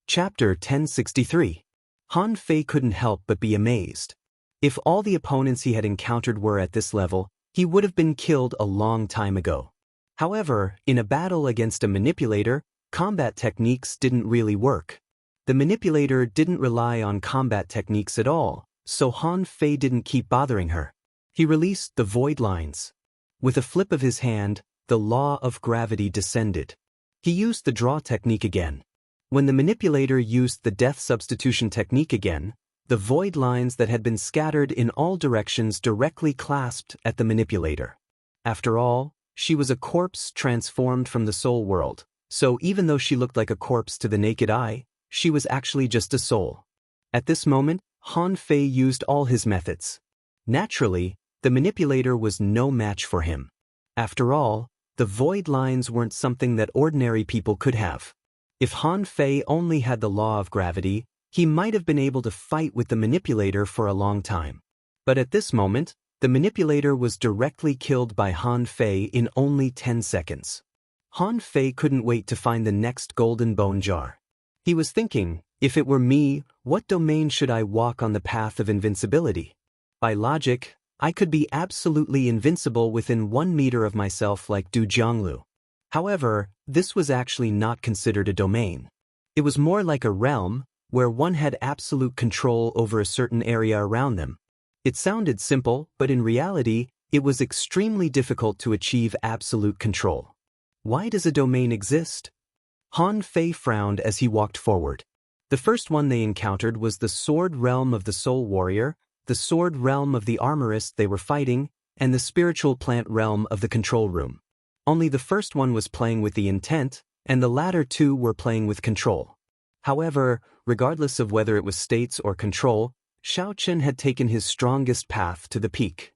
Chapter 1063. Han Fei couldn't help but be amazed. If all the opponents he had encountered were at this level, he would have been killed a long time ago. However, in a battle against a manipulator, combat techniques didn't really work. The manipulator didn't rely on combat techniques at all, so Han Fei didn't keep bothering her. He released the void lines. With a flip of his hand, the law of gravity descended. He used the draw technique again. When the manipulator used the death substitution technique again, the void lines that had been scattered in all directions directly clasped at the manipulator. After all, she was a corpse transformed from the soul world, so even though she looked like a corpse to the naked eye, she was actually just a soul. At this moment, Han Fei used all his methods. Naturally, the manipulator was no match for him. After all, the void lines weren't something that ordinary people could have. If Han Fei only had the law of gravity, he might have been able to fight with the manipulator for a long time. But at this moment, the manipulator was directly killed by Han Fei in only 10 seconds. Han Fei couldn't wait to find the next golden bone jar. He was thinking, if it were me, what domain should I walk on the path of invincibility? By logic, I could be absolutely invincible within 1 meter of myself like Du Jianglu. However, this was actually not considered a domain. It was more like a realm, where one had absolute control over a certain area around them. It sounded simple, but in reality, it was extremely difficult to achieve absolute control. Why does a domain exist? Han Fei frowned as he walked forward. The first one they encountered was the sword realm of the soul warrior, the sword realm of the armorist they were fighting, and the spiritual plant realm of the control room. Only the first one was playing with the intent, and the latter two were playing with control. However, regardless of whether it was states or control, Shao Chen had taken his strongest path to the peak.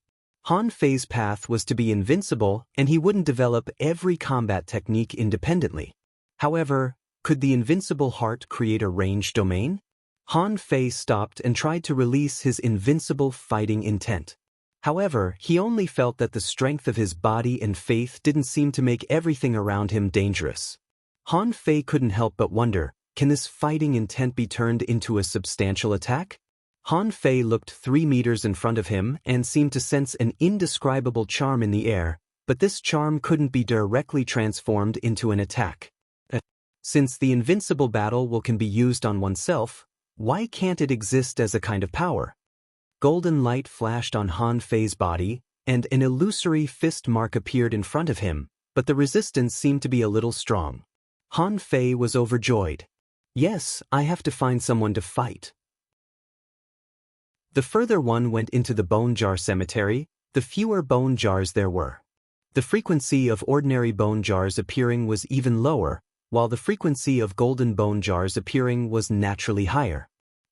Han Fei's path was to be invincible, and he wouldn't develop every combat technique independently. However, could the invincible heart create a range domain? Han Fei stopped and tried to release his invincible fighting intent. However, he only felt that the strength of his body and faith didn't seem to make everything around him dangerous. Han Fei couldn't help but wonder, can this fighting intent be turned into a substantial attack? Han Fei looked 3 meters in front of him and seemed to sense an indescribable charm in the air, but this charm couldn't be directly transformed into an attack. Since the invincible battle can be used on oneself, why can't it exist as a kind of power? Golden light flashed on Han Fei's body, and an illusory fist mark appeared in front of him, but the resistance seemed to be a little strong. Han Fei was overjoyed. Yes, I have to find someone to fight. The further one went into the bone jar cemetery, the fewer bone jars there were. The frequency of ordinary bone jars appearing was even lower, while the frequency of golden bone jars appearing was naturally higher.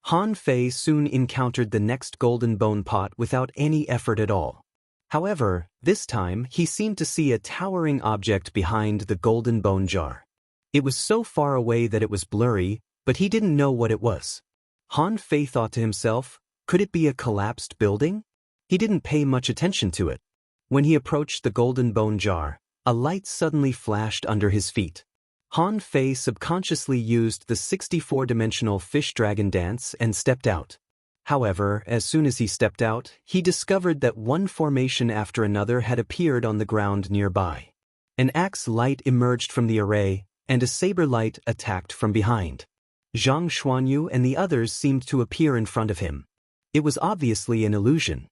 Han Fei soon encountered the next golden bone pot without any effort at all. However, this time he seemed to see a towering object behind the golden bone jar. It was so far away that it was blurry, but he didn't know what it was. Han Fei thought to himself, could it be a collapsed building? He didn't pay much attention to it. When he approached the golden bone jar, a light suddenly flashed under his feet. Han Fei subconsciously used the 64-dimensional fish dragon dance and stepped out. However, as soon as he stepped out, he discovered that one formation after another had appeared on the ground nearby. An axe light emerged from the array, and a saber light attacked from behind. Zhang Xuanyu and the others seemed to appear in front of him. It was obviously an illusion.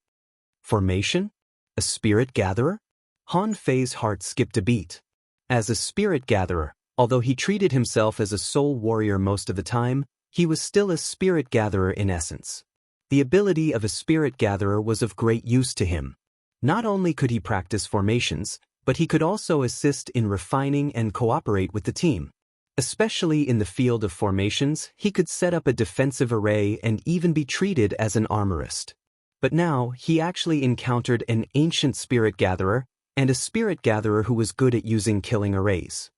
Formation? A spirit gatherer? Han Fei's heart skipped a beat. As a spirit gatherer, although he treated himself as a soul warrior most of the time, he was still a spirit gatherer in essence. The ability of a spirit gatherer was of great use to him. Not only could he practice formations, but he could also assist in refining and cooperate with the team. Especially in the field of formations, he could set up a defensive array and even be treated as an armorist. But now, he actually encountered an ancient spirit gatherer, and a spirit gatherer who was good at using killing arrays.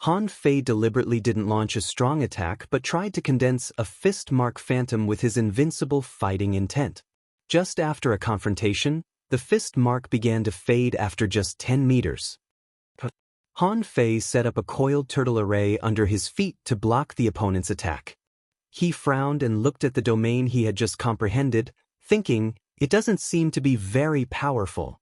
Han Fei deliberately didn't launch a strong attack but tried to condense a fist mark phantom with his invincible fighting intent. Just after a confrontation, the fist mark began to fade after just 10 meters. Han Fei set up a coiled turtle array under his feet to block the opponent's attack. He frowned and looked at the domain he had just comprehended, thinking, it doesn't seem to be very powerful.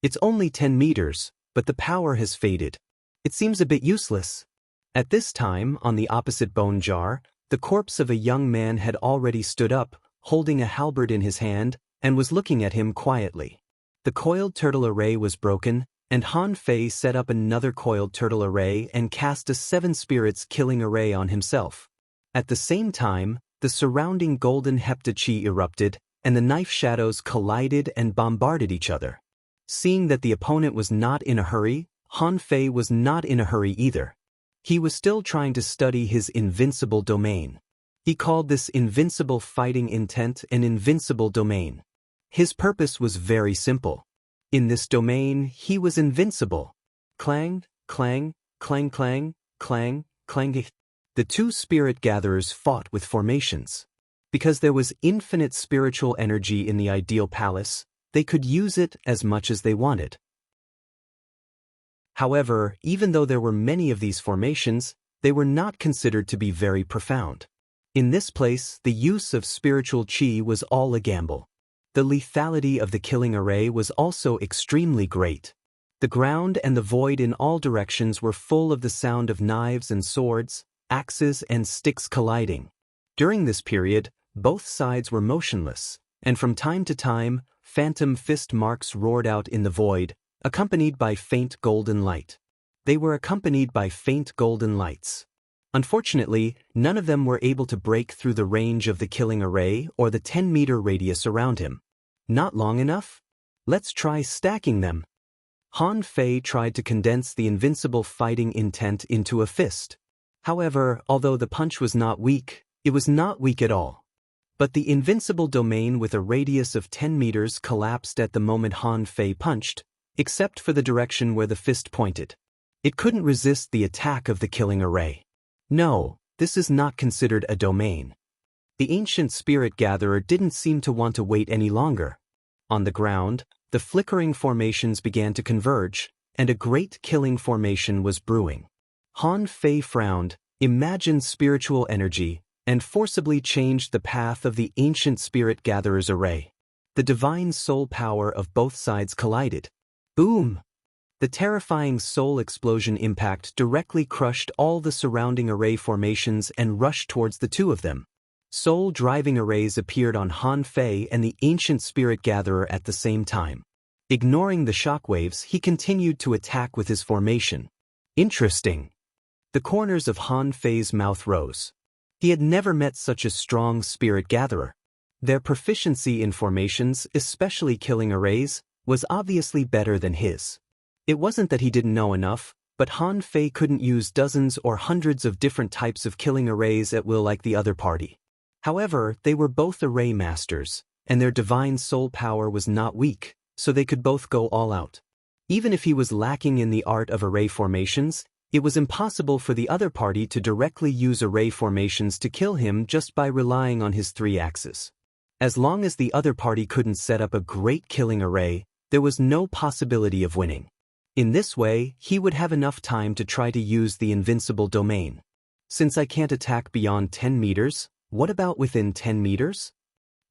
It's only 10 meters, but the power has faded. It seems a bit useless. At this time, on the opposite bone jar, the corpse of a young man had already stood up, holding a halberd in his hand, and was looking at him quietly. The coiled turtle array was broken, and Han Fei set up another coiled turtle array and cast a 7 spirits killing array on himself. At the same time, the surrounding golden heptachi erupted, and the knife shadows collided and bombarded each other. Seeing that the opponent was not in a hurry, Han Fei was not in a hurry either. He was still trying to study his invincible domain. He called this invincible fighting intent an invincible domain. His purpose was very simple. In this domain, he was invincible. Clang, clang, clang, clang, clang, clang. The two spirit gatherers fought with formations. Because there was infinite spiritual energy in the ideal palace, they could use it as much as they wanted. However, even though there were many of these formations, they were not considered to be very profound. In this place, the use of spiritual chi was all a gamble. The lethality of the killing array was also extremely great. The ground and the void in all directions were full of the sound of knives and swords, axes and sticks colliding. During this period, both sides were motionless, and from time to time, phantom fist marks roared out in the void, accompanied by faint golden light. They were accompanied by faint golden lights. Unfortunately, none of them were able to break through the range of the killing array or the 10-meter radius around him. Not long enough? Let's try stacking them. Han Fei tried to condense the invincible fighting intent into a fist. However, although the punch was not weak, it was not weak at all. But the invincible domain with a radius of 10 meters collapsed at the moment Han Fei punched, except for the direction where the fist pointed. It couldn't resist the attack of the killing array. No, this is not considered a domain. The ancient spirit gatherer didn't seem to want to wait any longer. On the ground, the flickering formations began to converge, and a great killing formation was brewing. Han Fei frowned, imagined spiritual energy, and forcibly changed the path of the ancient spirit gatherer's array. The divine soul power of both sides collided. Boom! The terrifying soul explosion impact directly crushed all the surrounding array formations and rushed towards the two of them. Soul-driving arrays appeared on Han Fei and the ancient spirit gatherer at the same time. Ignoring the shockwaves, he continued to attack with his formation. Interesting. The corners of Han Fei's mouth rose. He had never met such a strong spirit gatherer. Their proficiency in formations, especially killing arrays, was obviously better than his. It wasn't that he didn't know enough, but Han Fei couldn't use dozens or hundreds of different types of killing arrays at will like the other party. However, they were both array masters, and their divine soul power was not weak, so they could both go all out. Even if he was lacking in the art of array formations, it was impossible for the other party to directly use array formations to kill him just by relying on his 3 axes. As long as the other party couldn't set up a great killing array, there was no possibility of winning. In this way, he would have enough time to try to use the invincible domain. Since I can't attack beyond 10 meters, what about within 10 meters?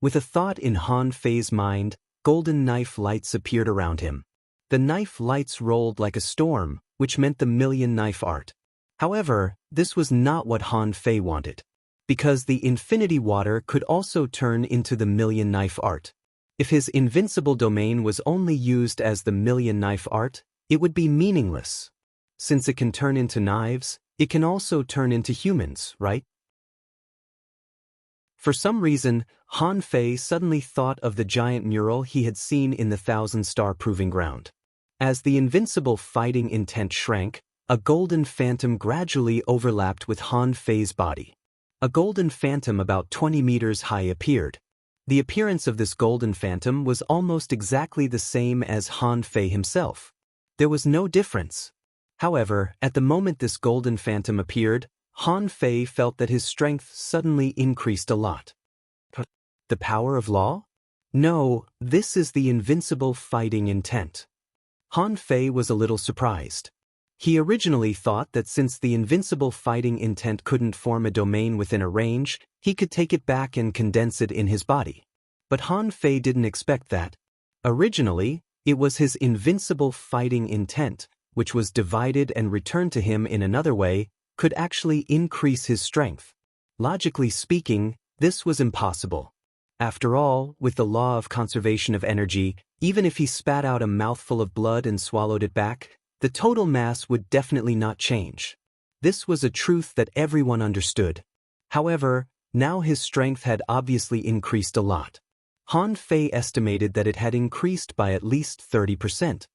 With a thought in Han Fei's mind, golden knife lights appeared around him. The knife lights rolled like a storm, which meant the million knife art. However, this was not what Han Fei wanted. Because the infinity water could also turn into the million knife art. If his invincible domain was only used as the million knife art, it would be meaningless. Since it can turn into knives, it can also turn into humans, right? For some reason, Han Fei suddenly thought of the giant mural he had seen in the 1,000-star proving ground. As the invincible fighting intent shrank, a golden phantom gradually overlapped with Han Fei's body. A golden phantom about 20 meters high appeared. The appearance of this golden phantom was almost exactly the same as Han Fei himself. There was no difference. However, at the moment this golden phantom appeared, Han Fei felt that his strength suddenly increased a lot. The power of law? No, this is the invincible fighting intent. Han Fei was a little surprised. He originally thought that since the invincible fighting intent couldn't form a domain within a range, he could take it back and condense it in his body. But Han Fei didn't expect that. Originally, it was his invincible fighting intent, which was divided and returned to him in another way, could actually increase his strength. Logically speaking, this was impossible. After all, with the law of conservation of energy, even if he spat out a mouthful of blood and swallowed it back, the total mass would definitely not change. This was a truth that everyone understood. However, now his strength had obviously increased a lot. Han Fei estimated that it had increased by at least 30%.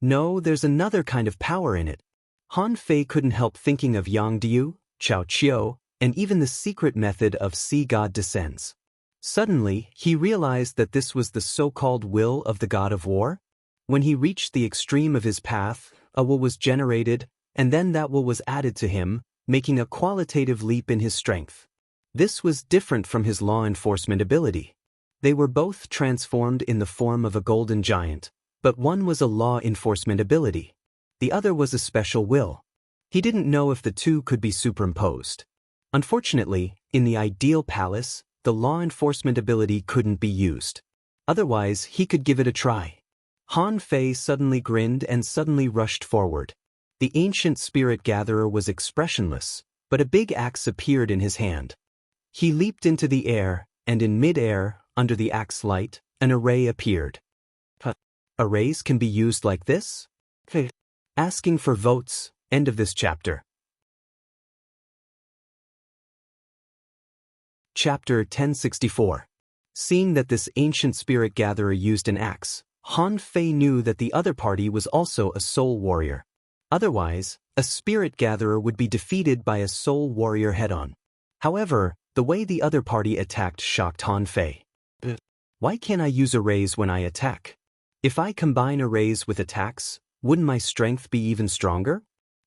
No, there's another kind of power in it. Han Fei couldn't help thinking of Yang Diu, Chao Qiu, and even the secret method of Sea God Descends. Suddenly, he realized that this was the so-called will of the god of war. When he reached the extreme of his path, a will was generated, and then that will was added to him, making a qualitative leap in his strength. This was different from his law enforcement ability. They were both transformed in the form of a golden giant, but one was a law enforcement ability. The other was a special will. He didn't know if the two could be superimposed. Unfortunately, in the ideal palace, the law enforcement ability couldn't be used. Otherwise, he could give it a try. Han Fei suddenly grinned and suddenly rushed forward. The ancient spirit gatherer was expressionless, but a big axe appeared in his hand. He leaped into the air, and in mid-air, under the axe light, an array appeared. Arrays can be used like this? Asking for votes, end of this chapter. Chapter 1064. Seeing that this ancient spirit gatherer used an axe, Han Fei knew that the other party was also a soul warrior. Otherwise, a spirit gatherer would be defeated by a soul warrior head-on. However, the way the other party attacked shocked Han Fei. Why can't I use arrays when I attack? If I combine arrays with attacks, wouldn't my strength be even stronger?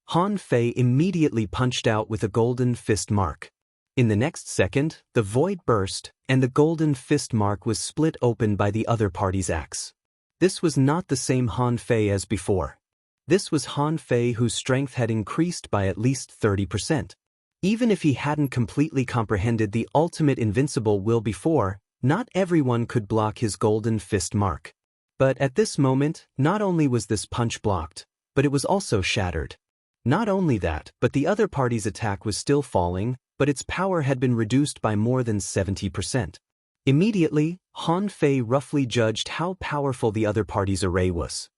Han Fei immediately punched out with a golden fist mark. In the next second, the void burst, and the golden fist mark was split open by the other party's axe. This was not the same Han Fei as before. This was Han Fei whose strength had increased by at least 30%. Even if he hadn't completely comprehended the ultimate invincible will before, not everyone could block his golden fist mark. But at this moment, not only was this punch blocked, but it was also shattered. Not only that, but the other party's attack was still falling, but its power had been reduced by more than 70%. Immediately, Han Fei roughly judged how powerful the other party's array was.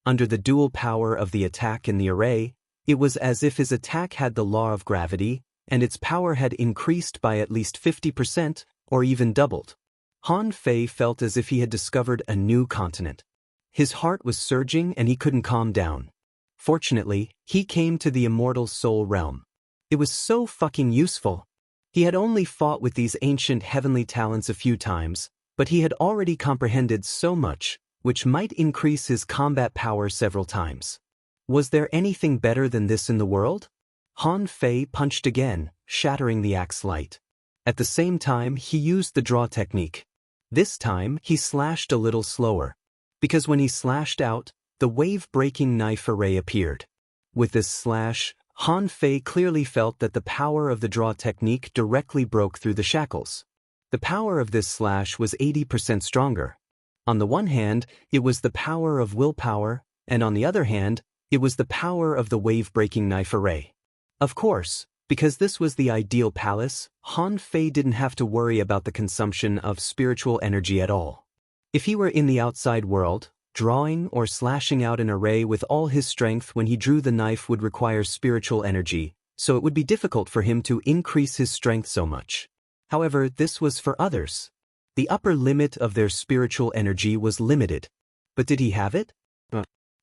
Under the dual power of the attack and the array, it was as if his attack had the law of gravity, and its power had increased by at least 50%, or even doubled. Han Fei felt as if he had discovered a new continent. His heart was surging and he couldn't calm down. Fortunately, he came to the immortal soul realm. It was so fucking useful. He had only fought with these ancient heavenly talents a few times, but he had already comprehended so much, which might increase his combat power several times. Was there anything better than this in the world? Han Fei punched again, shattering the axe light. At the same time, he used the draw technique. This time, he slashed a little slower. Because when he slashed out, the wave-breaking knife array appeared. With this slash, Han Fei clearly felt that the power of the draw technique directly broke through the shackles. The power of this slash was 80% stronger. On the one hand, it was the power of willpower, and on the other hand, it was the power of the wave-breaking knife array. Of course, because this was the ideal palace, Han Fei didn't have to worry about the consumption of spiritual energy at all. If he were in the outside world, drawing or slashing out an array with all his strength when he drew the knife would require spiritual energy, so it would be difficult for him to increase his strength so much. However, this was for others. The upper limit of their spiritual energy was limited. But did he have it?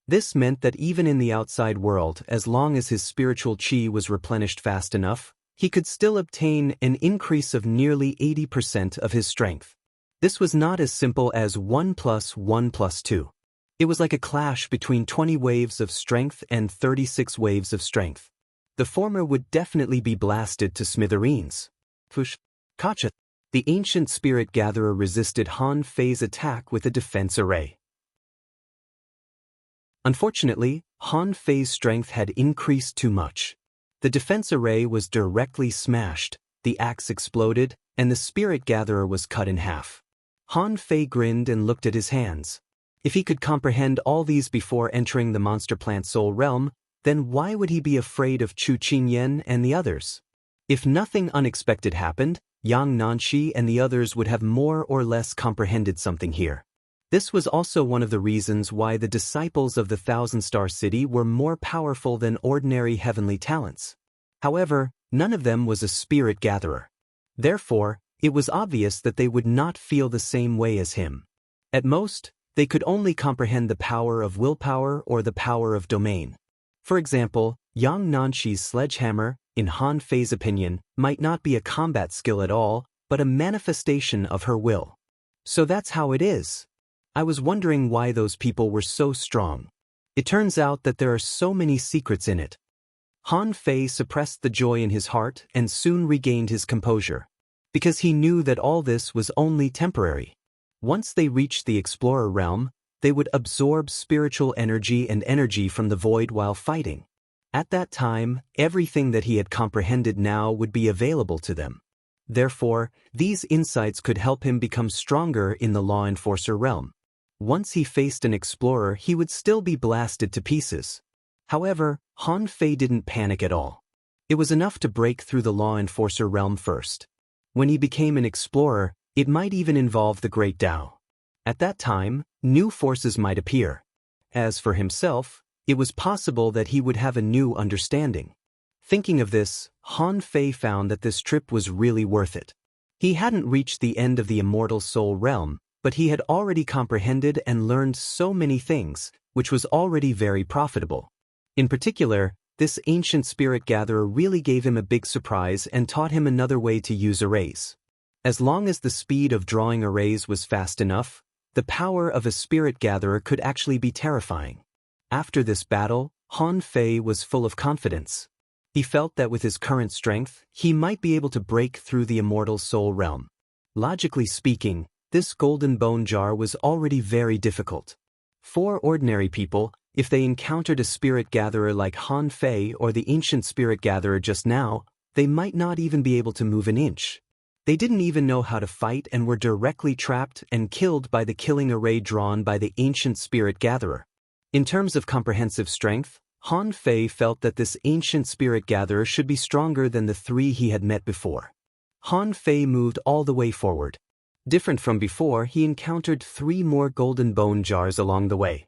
This meant that even in the outside world, as long as his spiritual chi was replenished fast enough, he could still obtain an increase of nearly 80% of his strength. This was not as simple as 1 + 1 + 2. It was like a clash between 20 waves of strength and 36 waves of strength. The former would definitely be blasted to smithereens. Kacha. The ancient spirit gatherer resisted Han Fei's attack with a defense array. Unfortunately, Han Fei's strength had increased too much. The defense array was directly smashed, the axe exploded, and the spirit gatherer was cut in half. Han Fei grinned and looked at his hands. If he could comprehend all these before entering the monster plant soul realm, then why would he be afraid of Chu Qingyan and the others? If nothing unexpected happened, Yang Nanshi and the others would have more or less comprehended something here. This was also one of the reasons why the disciples of the Thousand-Star City were more powerful than ordinary heavenly talents. However, none of them was a spirit gatherer. Therefore, it was obvious that they would not feel the same way as him. At most, they could only comprehend the power of willpower or the power of domain. For example, Yang Nanshi's sledgehammer, in Han Fei's opinion, might not be a combat skill at all, but a manifestation of her will. So that's how it is. I was wondering why those people were so strong. It turns out that there are so many secrets in it. Han Fei suppressed the joy in his heart and soon regained his composure. Because he knew that all this was only temporary. Once they reached the explorer realm, they would absorb spiritual energy and energy from the void while fighting. At that time, everything that he had comprehended now would be available to them. Therefore, these insights could help him become stronger in the law enforcer realm. Once he faced an explorer, he would still be blasted to pieces. However, Han Fei didn't panic at all. It was enough to break through the law enforcer realm first. When he became an explorer, it might even involve the Great Tao. At that time, new forces might appear. As for himself, it was possible that he would have a new understanding. Thinking of this, Han Fei found that this trip was really worth it. He hadn't reached the end of the immortal soul realm, but he had already comprehended and learned so many things, which was already very profitable. In particular, this ancient spirit gatherer really gave him a big surprise and taught him another way to use arrays. As long as the speed of drawing arrays was fast enough, the power of a spirit gatherer could actually be terrifying. After this battle, Han Fei was full of confidence. He felt that with his current strength, he might be able to break through the immortal soul realm. Logically speaking, this golden bone jar was already very difficult. For ordinary people, if they encountered a spirit gatherer like Han Fei or the ancient spirit gatherer just now, they might not even be able to move an inch. They didn't even know how to fight and were directly trapped and killed by the killing array drawn by the ancient spirit gatherer. In terms of comprehensive strength, Han Fei felt that this ancient spirit gatherer should be stronger than the three he had met before. Han Fei moved all the way forward. Different from before, he encountered 3 more golden bone jars along the way.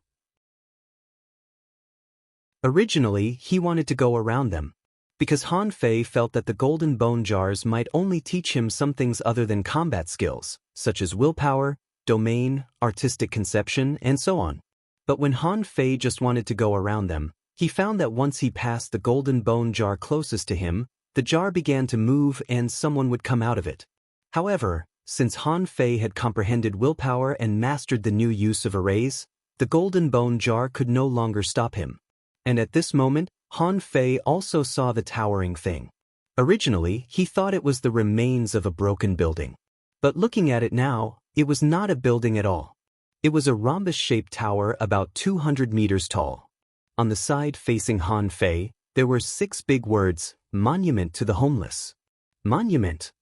Originally, he wanted to go around them, because Han Fei felt that the golden bone jars might only teach him some things other than combat skills, such as willpower, domain, artistic conception, and so on. But when Han Fei just wanted to go around them, he found that once he passed the golden bone jar closest to him, the jar began to move and someone would come out of it. However, since Han Fei had comprehended willpower and mastered the new use of arrays, the golden bone jar could no longer stop him. And at this moment, Han Fei also saw the towering thing. Originally, he thought it was the remains of a broken building. But looking at it now, it was not a building at all. It was a rhombus-shaped tower about 200 meters tall. On the side facing Han Fei, there were 6 big words, "Monument to the Homeless." Monument.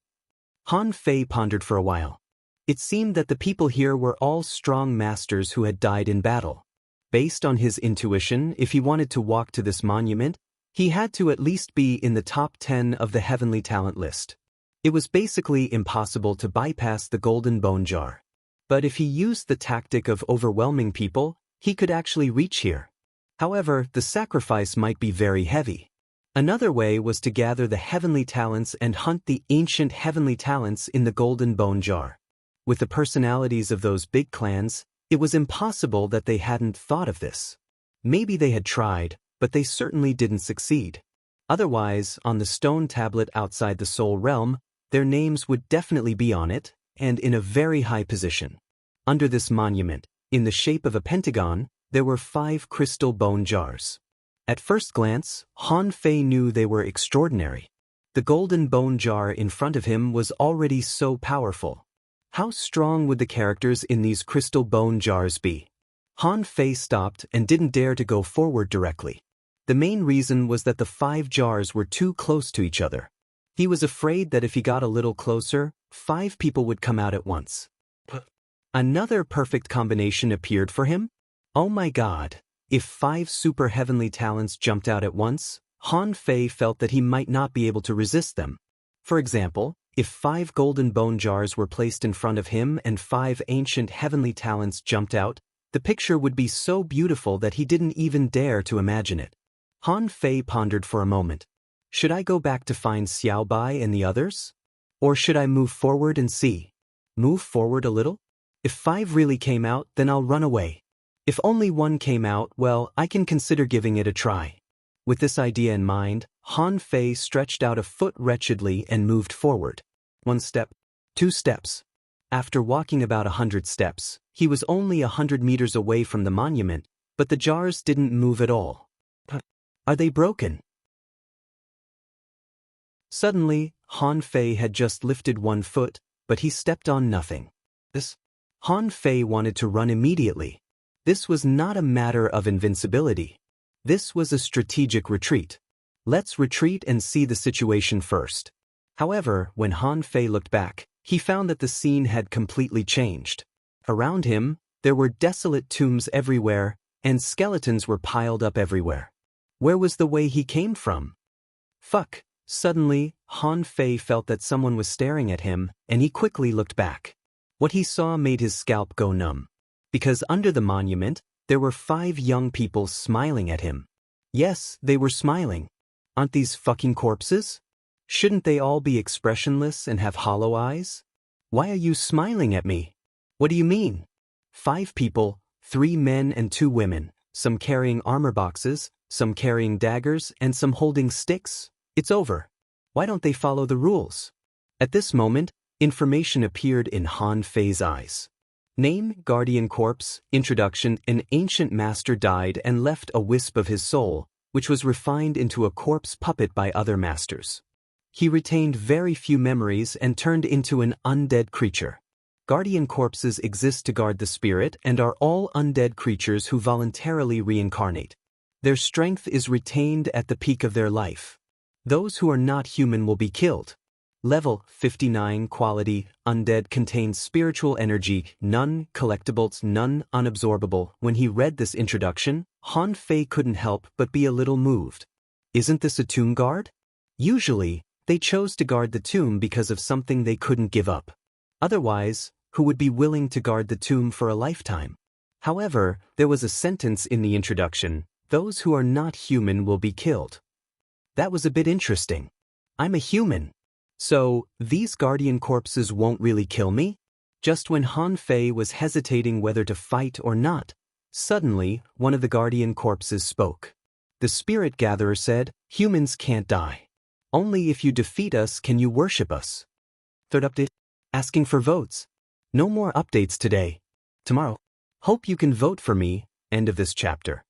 Han Fei pondered for a while. It seemed that the people here were all strong masters who had died in battle. Based on his intuition, if he wanted to walk to this monument, he had to at least be in the top 10 of the heavenly talent list. It was basically impossible to bypass the golden bone jar. But if he used the tactic of overwhelming people, he could actually reach here. However, the sacrifice might be very heavy. Another way was to gather the heavenly talents and hunt the ancient heavenly talents in the golden bone jar. With the personalities of those big clans, it was impossible that they hadn't thought of this. Maybe they had tried, but they certainly didn't succeed. Otherwise, on the stone tablet outside the soul realm, their names would definitely be on it, and in a very high position. Under this monument, in the shape of a pentagon, there were 5 crystal bone jars. At first glance, Han Fei knew they were extraordinary. The golden bone jar in front of him was already so powerful. How strong would the characters in these crystal bone jars be? Han Fei stopped and didn't dare to go forward directly. The main reason was that the 5 jars were too close to each other. He was afraid that if he got a little closer, 5 people would come out at once. Another perfect combination appeared for him? Oh my god. If 5 super heavenly talents jumped out at once, Han Fei felt that he might not be able to resist them. For example, if 5 golden bone jars were placed in front of him and 5 ancient heavenly talents jumped out, the picture would be so beautiful that he didn't even dare to imagine it. Han Fei pondered for a moment. Should I go back to find Xiao Bai and the others? Or should I move forward and see? Move forward a little? If 5 really came out, then I'll run away. If only 1 came out, well, I can consider giving it a try. With this idea in mind, Han Fei stretched out a foot wretchedly and moved forward. 1 step, 2 steps. After walking about 100 steps, he was only 100 meters away from the monument, but the jars didn't move at all. Are they broken? Suddenly, Han Fei had just lifted 1 foot, but he stepped on nothing. Han Fei wanted to run immediately. This was not a matter of invincibility. This was a strategic retreat. Let's retreat and see the situation first. However, when Han Fei looked back, he found that the scene had completely changed. Around him, there were desolate tombs everywhere, and skeletons were piled up everywhere. Where was the way he came from? Fuck! Suddenly, Han Fei felt that someone was staring at him, and he quickly looked back. What he saw made his scalp go numb. Because under the monument, there were 5 young people smiling at him. Yes, they were smiling. Aren't these fucking corpses? Shouldn't they all be expressionless and have hollow eyes? Why are you smiling at me? What do you mean? 5 people, 3 men and 2 women, some carrying armor boxes, some carrying daggers, and some holding sticks. It's over. Why don't they follow the rules? At this moment, information appeared in Han Fei's eyes. Name, Guardian Corpse, Introduction. An ancient master died and left a wisp of his soul, which was refined into a corpse puppet by other masters. He retained very few memories and turned into an undead creature. Guardian corpses exist to guard the spirit and are all undead creatures who voluntarily reincarnate. Their strength is retained at the peak of their life. Those who are not human will be killed. Level 59 Quality Undead contains spiritual energy, none collectibles, none unabsorbable. When he read this introduction, Han Fei couldn't help but be a little moved. Isn't this a tomb guard? Usually, they chose to guard the tomb because of something they couldn't give up. Otherwise, who would be willing to guard the tomb for a lifetime? However, there was a sentence in the introduction, those who are not human will be killed. That was a bit interesting. I'm a human. So, these guardian corpses won't really kill me? Just when Han Fei was hesitating whether to fight or not, suddenly, one of the guardian corpses spoke. The spirit gatherer said, humans can't die. Only if you defeat us can you worship us. Third update, asking for votes. No more updates today. Tomorrow. Hope you can vote for me. End of this chapter.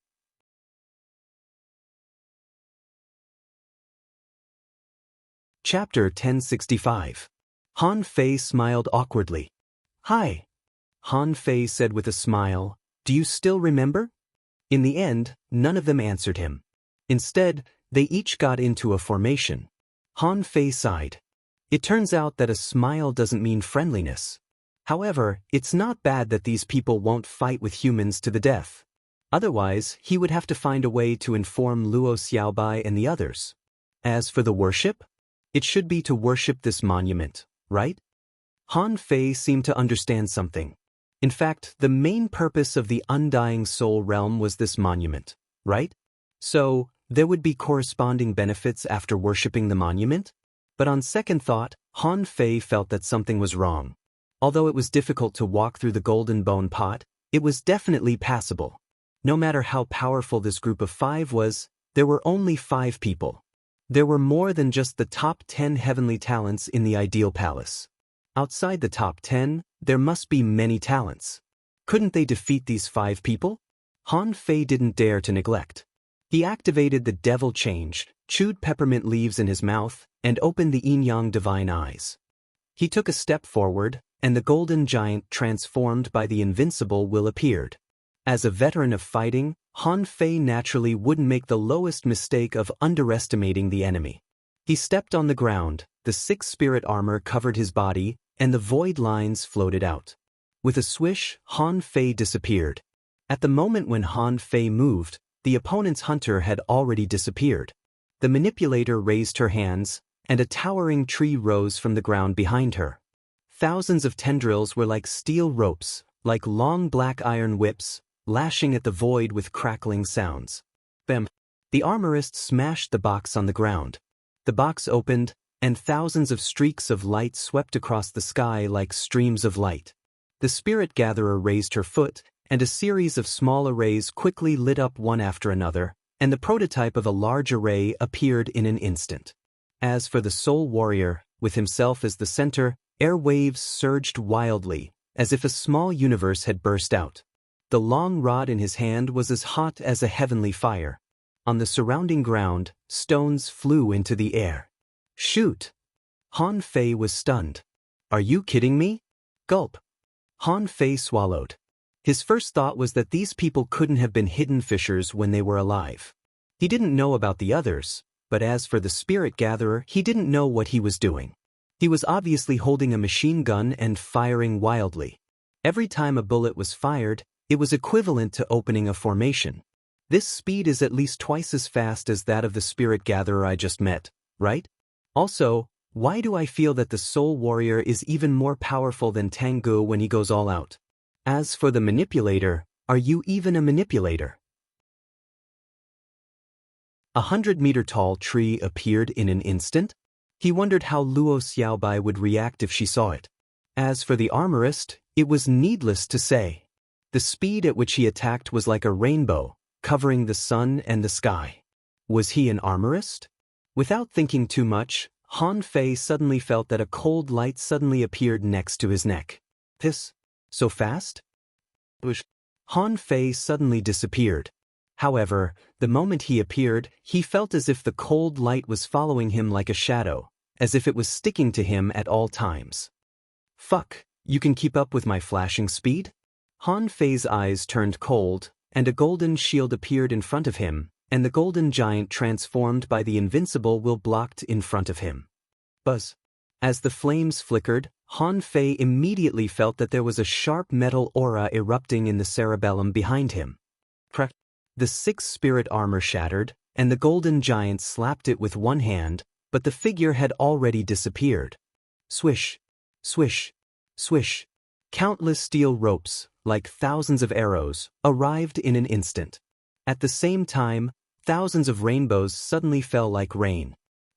Chapter 1065. Han Fei smiled awkwardly. Hi. Han Fei said with a smile, do you still remember? In the end, none of them answered him. Instead, they each got into a formation. Han Fei sighed. It turns out that a smile doesn't mean friendliness. However, it's not bad that these people won't fight with humans to the death. Otherwise, he would have to find a way to inform Luo Xiaobai and the others. As for the worship, it should be to worship this monument, right? Han Fei seemed to understand something. In fact, the main purpose of the Undying Soul Realm was this monument, right? So, there would be corresponding benefits after worshipping the monument? But on second thought, Han Fei felt that something was wrong. Although it was difficult to walk through the golden bone pot, it was definitely passable. No matter how powerful this group of 5 was, there were only 5 people. There were more than just the top 10 heavenly talents in the ideal palace. Outside the top 10, there must be many talents. Couldn't they defeat these 5 people? Han Fei didn't dare to neglect. He activated the devil change, chewed peppermint leaves in his mouth, and opened the yin-yang divine eyes. He took a step forward, and the golden giant transformed by the invincible will appeared. As a veteran of fighting, Han Fei naturally wouldn't make the lowest mistake of underestimating the enemy. He stepped on the ground, the sixth spirit armor covered his body, and the void lines floated out. With a swish, Han Fei disappeared. At the moment when Han Fei moved, the opponent's hunter had already disappeared. The manipulator raised her hands, and a towering tree rose from the ground behind her. Thousands of tendrils were like steel ropes, like long black iron whips, lashing at the void with crackling sounds. Bam! The armorist smashed the box on the ground. The box opened, and thousands of streaks of light swept across the sky like streams of light. The spirit gatherer raised her foot, and a series of small arrays quickly lit up one after another, and the prototype of a large array appeared in an instant. As for the soul warrior, with himself as the center, air waves surged wildly, as if a small universe had burst out. The long rod in his hand was as hot as a heavenly fire. On the surrounding ground, stones flew into the air. Shoot! Han Fei was stunned. Are you kidding me? Gulp. Han Fei swallowed. His first thought was that these people couldn't have been hidden fishers when they were alive. He didn't know about the others, but as for the spirit gatherer, he didn't know what he was doing. He was obviously holding a machine gun and firing wildly. Every time a bullet was fired, it was equivalent to opening a formation. This speed is at least twice as fast as that of the spirit gatherer I just met, right? Also, why do I feel that the soul warrior is even more powerful than Tengu when he goes all out? As for the manipulator, are you even a manipulator? 100-meter-tall tree appeared in an instant. He wondered how Luo Xiaobai would react if she saw it. As for the armorist, it was needless to say. The speed at which he attacked was like a rainbow, covering the sun and the sky. Was he an armorist? Without thinking too much, Han Fei suddenly felt that a cold light suddenly appeared next to his neck. This? So fast? Han Fei suddenly disappeared. However, the moment he appeared, he felt as if the cold light was following him like a shadow, as if it was sticking to him at all times. Fuck, you can keep up with my flashing speed? Han Fei's eyes turned cold, and a golden shield appeared in front of him, and the golden giant transformed by the invincible will blocked in front of him. Buzz. As the flames flickered, Han Fei immediately felt that there was a sharp metal aura erupting in the cerebellum behind him. Crack. The sixth spirit armor shattered, and the golden giant slapped it with one hand, but the figure had already disappeared. Swish, swish, swish. Countless steel ropes, like thousands of arrows, arrived in an instant. At the same time, thousands of rainbows suddenly fell like rain.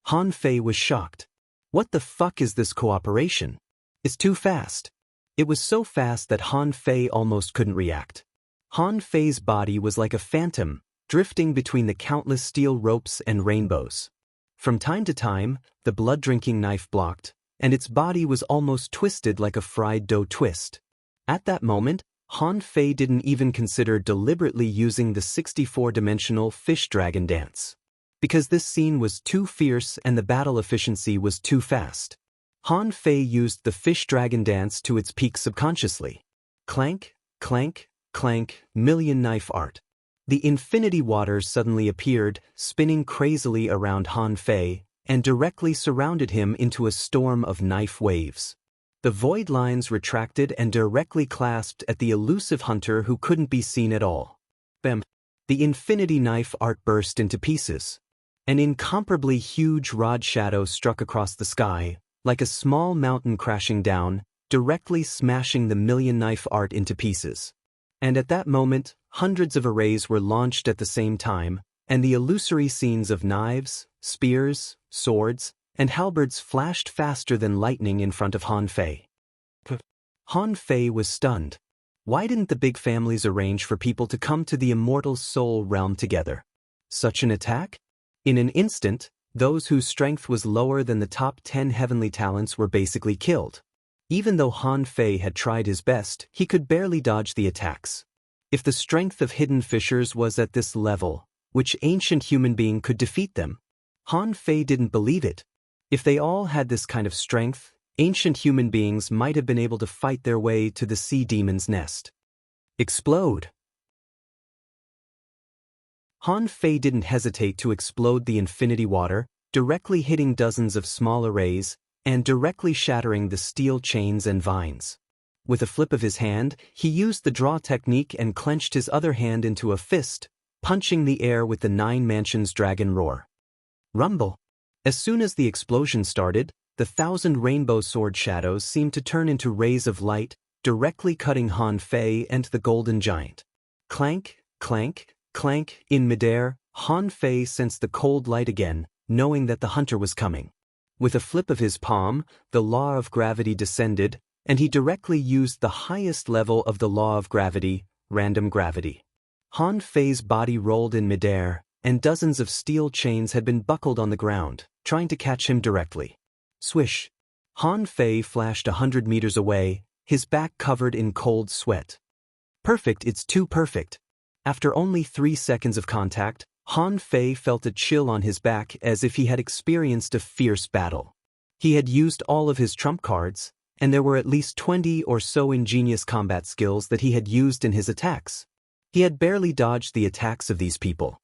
Han Fei was shocked. What the fuck is this cooperation? It's too fast. It was so fast that Han Fei almost couldn't react. Han Fei's body was like a phantom, drifting between the countless steel ropes and rainbows. From time to time, the blood-drinking knife blocked, and its body was almost twisted like a fried dough twist. At that moment, Han Fei didn't even consider deliberately using the 64-dimensional fish dragon dance. Because this scene was too fierce and the battle efficiency was too fast. Han Fei used the fish dragon dance to its peak subconsciously. Clank, clank, clank, million knife art. The infinity waters suddenly appeared, spinning crazily around Han Fei, and directly surrounded him into a storm of knife waves. The void lines retracted and directly clasped at the elusive hunter who couldn't be seen at all. Bam! The infinity knife art burst into pieces. An incomparably huge rod shadow struck across the sky, like a small mountain crashing down, directly smashing the million knife art into pieces. And at that moment, hundreds of arrays were launched at the same time, and the illusory scenes of knives, spears, swords, and halberds flashed faster than lightning in front of Han Fei. Han Fei was stunned. Why didn't the big families arrange for people to come to the immortal soul realm together? Such an attack? In an instant, those whose strength was lower than the top 10 heavenly talents were basically killed. Even though Han Fei had tried his best, he could barely dodge the attacks. If the strength of hidden fishers was at this level, which ancient human being could defeat them? Han Fei didn't believe it. If they all had this kind of strength, ancient human beings might have been able to fight their way to the sea demon's nest. Explode! Han Fei didn't hesitate to explode the infinity water, directly hitting dozens of small arrays, and directly shattering the steel chains and vines. With a flip of his hand, he used the draw technique and clenched his other hand into a fist, punching the air with the Nine Mansions dragon roar. Rumble! As soon as the explosion started, the 1,000 rainbow sword shadows seemed to turn into rays of light, directly cutting Han Fei and the golden giant. Clank, clank, clank. In midair, Han Fei sensed the cold light again, knowing that the hunter was coming. With a flip of his palm, the law of gravity descended, and he directly used the highest level of the law of gravity, random gravity. Han Fei's body rolled in midair, and dozens of steel chains had been buckled on the ground, trying to catch him directly. Swish! Han Fei flashed 100 meters away, his back covered in cold sweat. Perfect, it's too perfect. After only 3 seconds of contact, Han Fei felt a chill on his back as if he had experienced a fierce battle. He had used all of his trump cards, and there were at least 20 or so ingenious combat skills that he had used in his attacks. He had barely dodged the attacks of these people.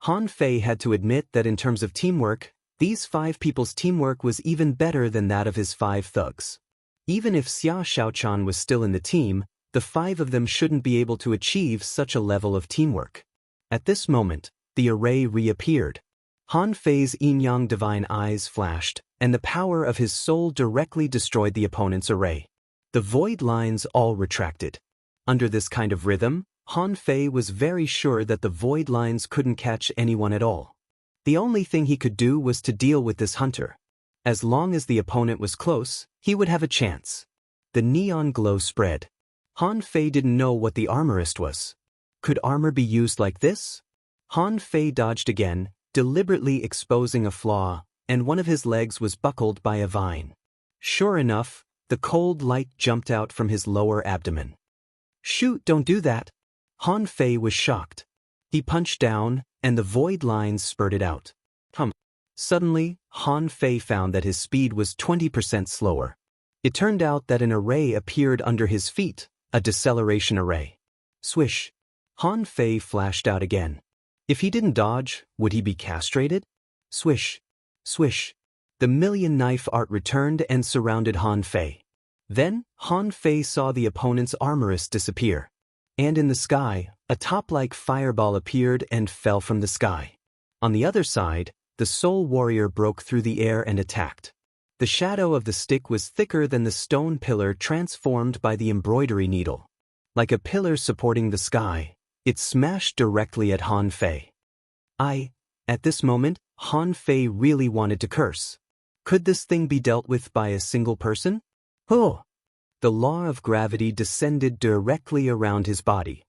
Han Fei had to admit that in terms of teamwork, these 5 people's teamwork was even better than that of his 5 thugs. Even if Xia Xiaochan was still in the team, the 5 of them shouldn't be able to achieve such a level of teamwork. At this moment, the array reappeared. Han Fei's yin-yang divine eyes flashed, and the power of his soul directly destroyed the opponent's array. The void lines all retracted. Under this kind of rhythm, Han Fei was very sure that the void lines couldn't catch anyone at all. The only thing he could do was to deal with this hunter. As long as the opponent was close, he would have a chance. The neon glow spread. Han Fei didn't know what the armorist was. Could armor be used like this? Han Fei dodged again, deliberately exposing a flaw, and one of his legs was buckled by a vine. Sure enough, the cold light jumped out from his lower abdomen. Shoot, don't do that! Han Fei was shocked. He punched down, and the void lines spurted out. Suddenly, Han Fei found that his speed was 20% slower. It turned out that an array appeared under his feet, a deceleration array. Swish! Han Fei flashed out again. If he didn't dodge, would he be castrated? Swish! Swish! The million knife art returned and surrounded Han Fei. Then, Han Fei saw the opponent's armorist disappear. And in the sky, a top-like fireball appeared and fell from the sky. On the other side, the Soul Warrior broke through the air and attacked. The shadow of the stick was thicker than the stone pillar transformed by the embroidery needle. Like a pillar supporting the sky, it smashed directly at Han Fei. At this moment, Han Fei really wanted to curse. Could this thing be dealt with by a single person? Oh! The law of gravity descended directly around his body.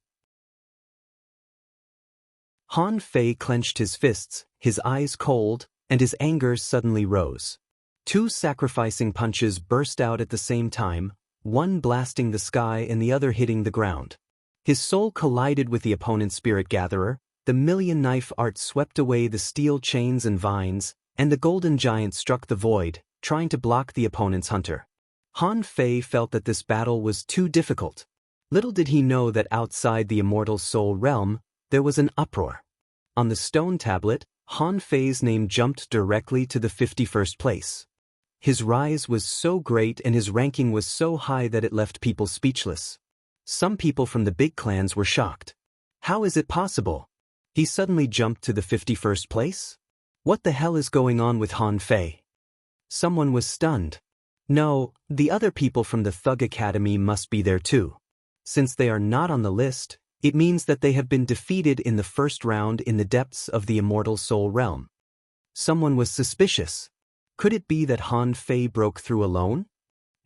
Han Fei clenched his fists, his eyes cold, and his anger suddenly rose. 2 sacrificing punches burst out at the same time, one blasting the sky and the other hitting the ground. His soul collided with the opponent's spirit gatherer, the million knife art swept away the steel chains and vines, and the golden giant struck the void, trying to block the opponent's hunter. Han Fei felt that this battle was too difficult. Little did he know that outside the immortal soul realm, there was an uproar. On the stone tablet, Han Fei's name jumped directly to the 51st place. His rise was so great and his ranking was so high that it left people speechless. Some people from the big clans were shocked. How is it possible? He suddenly jumped to the 51st place? What the hell is going on with Han Fei? Someone was stunned. No, the other people from the Thug Academy must be there too. Since they are not on the list, it means that they have been defeated in the first round in the depths of the immortal soul realm. Someone was suspicious. Could it be that Han Fei broke through alone?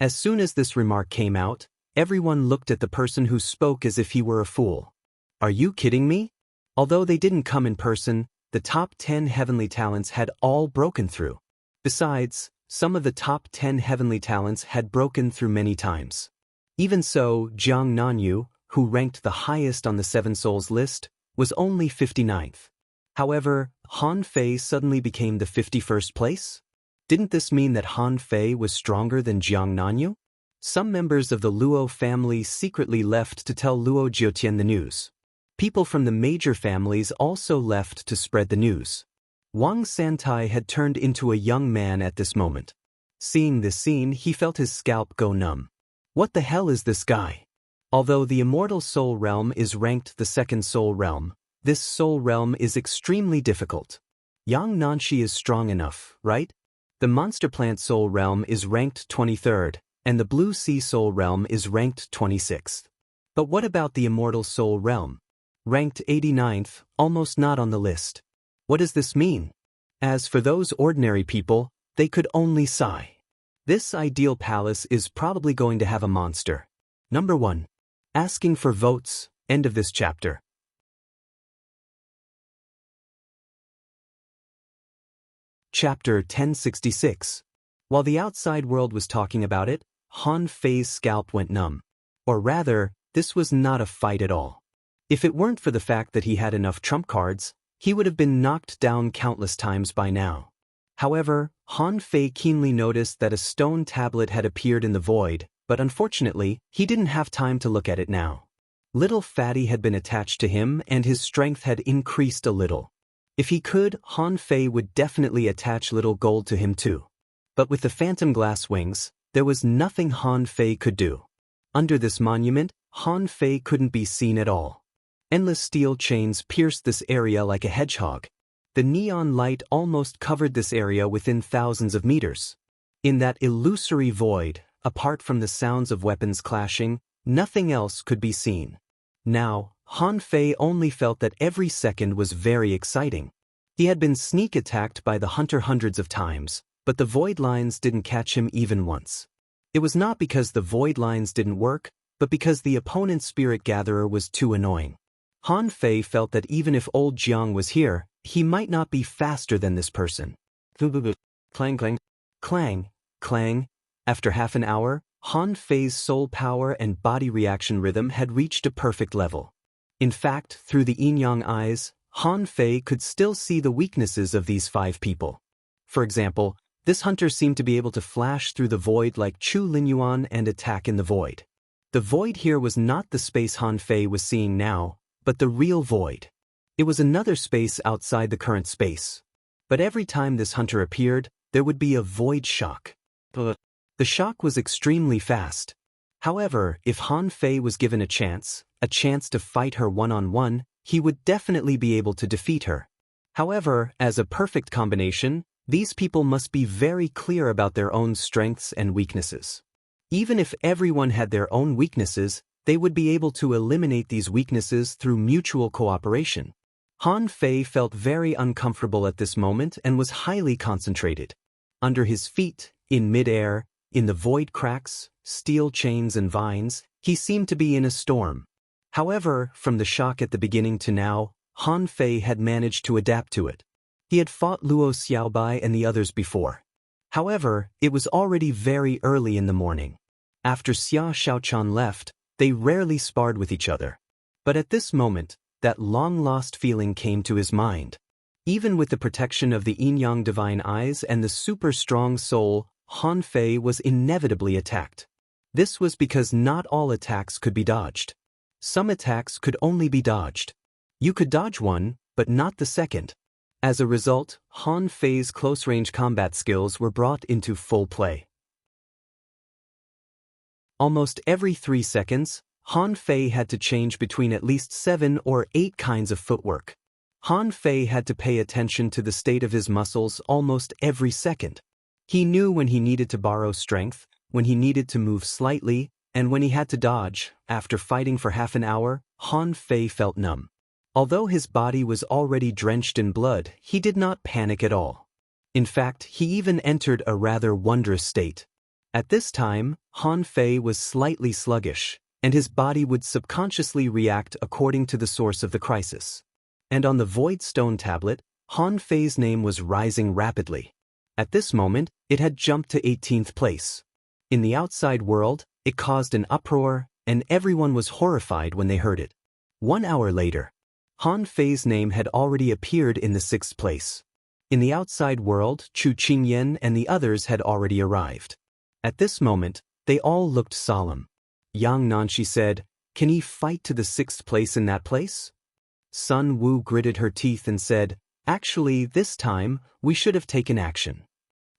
As soon as this remark came out, everyone looked at the person who spoke as if he were a fool. Are you kidding me? Although they didn't come in person, the top 10 heavenly talents had all broken through. Besides, some of the top 10 heavenly talents had broken through many times. Even so, Jiang Nanyu, who ranked the highest on the Seven Souls list, was only 59th. However, Han Fei suddenly became the 51st place? Didn't this mean that Han Fei was stronger than Jiang Nanyu? Some members of the Luo family secretly left to tell Luo Jiutian the news. People from the major families also left to spread the news. Wang Santai had turned into a young man at this moment. Seeing this scene, he felt his scalp go numb. What the hell is this guy? Although the immortal soul realm is ranked the second soul realm, this soul realm is extremely difficult. Yang Nanshi is strong enough, right? The monster plant soul realm is ranked 23rd, and the blue sea soul realm is ranked 26th. But what about the immortal soul realm? Ranked 89th, almost not on the list. What does this mean? As for those ordinary people, they could only sigh. This ideal palace is probably going to have a monster. Number 1. Asking for votes, end of this chapter. Chapter 1066. While the outside world was talking about it, Han Fei's scalp went numb. Or rather, this was not a fight at all. If it weren't for the fact that he had enough trump cards, he would have been knocked down countless times by now. However, Han Fei keenly noticed that a stone tablet had appeared in the void, but unfortunately, he didn't have time to look at it now. Little Fatty had been attached to him and his strength had increased a little. If he could, Han Fei would definitely attach Little Gold to him too. But with the phantom glass wings, there was nothing Han Fei could do. Under this monument, Han Fei couldn't be seen at all. Endless steel chains pierced this area like a hedgehog. The neon light almost covered this area within thousands of meters. In that illusory void, apart from the sounds of weapons clashing, nothing else could be seen. Now, Han Fei only felt that every second was very exciting. He had been sneak attacked by the hunter hundreds of times, but the void lines didn't catch him even once. It was not because the void lines didn't work, but because the opponent's spirit gatherer was too annoying. Han Fei felt that even if old Jiang was here, he might not be faster than this person. Clang, clang, clang, clang. After half an hour, Han Fei's soul power and body reaction rhythm had reached a perfect level. In fact, through the yin-yang eyes, Han Fei could still see the weaknesses of these 5 people. For example, this hunter seemed to be able to flash through the void like Chu Linyuan and attack in the void. The void here was not the space Han Fei was seeing now, but the real void. It was another space outside the current space. But every time this hunter appeared, there would be a void shock. The shock was extremely fast. However, if Han Fei was given a chance to fight her one-on-one, he would definitely be able to defeat her. However, as a perfect combination, these people must be very clear about their own strengths and weaknesses. Even if everyone had their own weaknesses, they would be able to eliminate these weaknesses through mutual cooperation. Han Fei felt very uncomfortable at this moment and was highly concentrated. Under his feet, in mid-air, in the void cracks, steel chains and vines, he seemed to be in a storm. However, from the shock at the beginning to now, Han Fei had managed to adapt to it. He had fought Luo Xiaobai and the others before. However, it was already very early in the morning. After Xia Xiaochan left, they rarely sparred with each other. But at this moment, that long-lost feeling came to his mind. Even with the protection of the yin-yang divine eyes and the super-strong soul, Han Fei was inevitably attacked. This was because not all attacks could be dodged. Some attacks could only be dodged. You could dodge one, but not the second. As a result, Han Fei's close-range combat skills were brought into full play. Almost every 3 seconds, Han Fei had to change between at least 7 or 8 kinds of footwork. Han Fei had to pay attention to the state of his muscles almost every second. He knew when he needed to borrow strength, when he needed to move slightly, and when he had to dodge. After fighting for half an hour, Han Fei felt numb. Although his body was already drenched in blood, he did not panic at all. In fact, he even entered a rather wondrous state. At this time, Han Fei was slightly sluggish, and his body would subconsciously react according to the source of the crisis. And on the Void Stone tablet, Han Fei's name was rising rapidly. At this moment, it had jumped to 18th place. In the outside world, it caused an uproar, and everyone was horrified when they heard it. 1 hour later, Han Fei's name had already appeared in the 6th place. In the outside world, Chu Qingyan and the others had already arrived. At this moment, they all looked solemn. Yang Nanshi said, "Can he fight to the 6th place in that place? Sun Wu gritted her teeth and said, "Actually, this time, we should have taken action."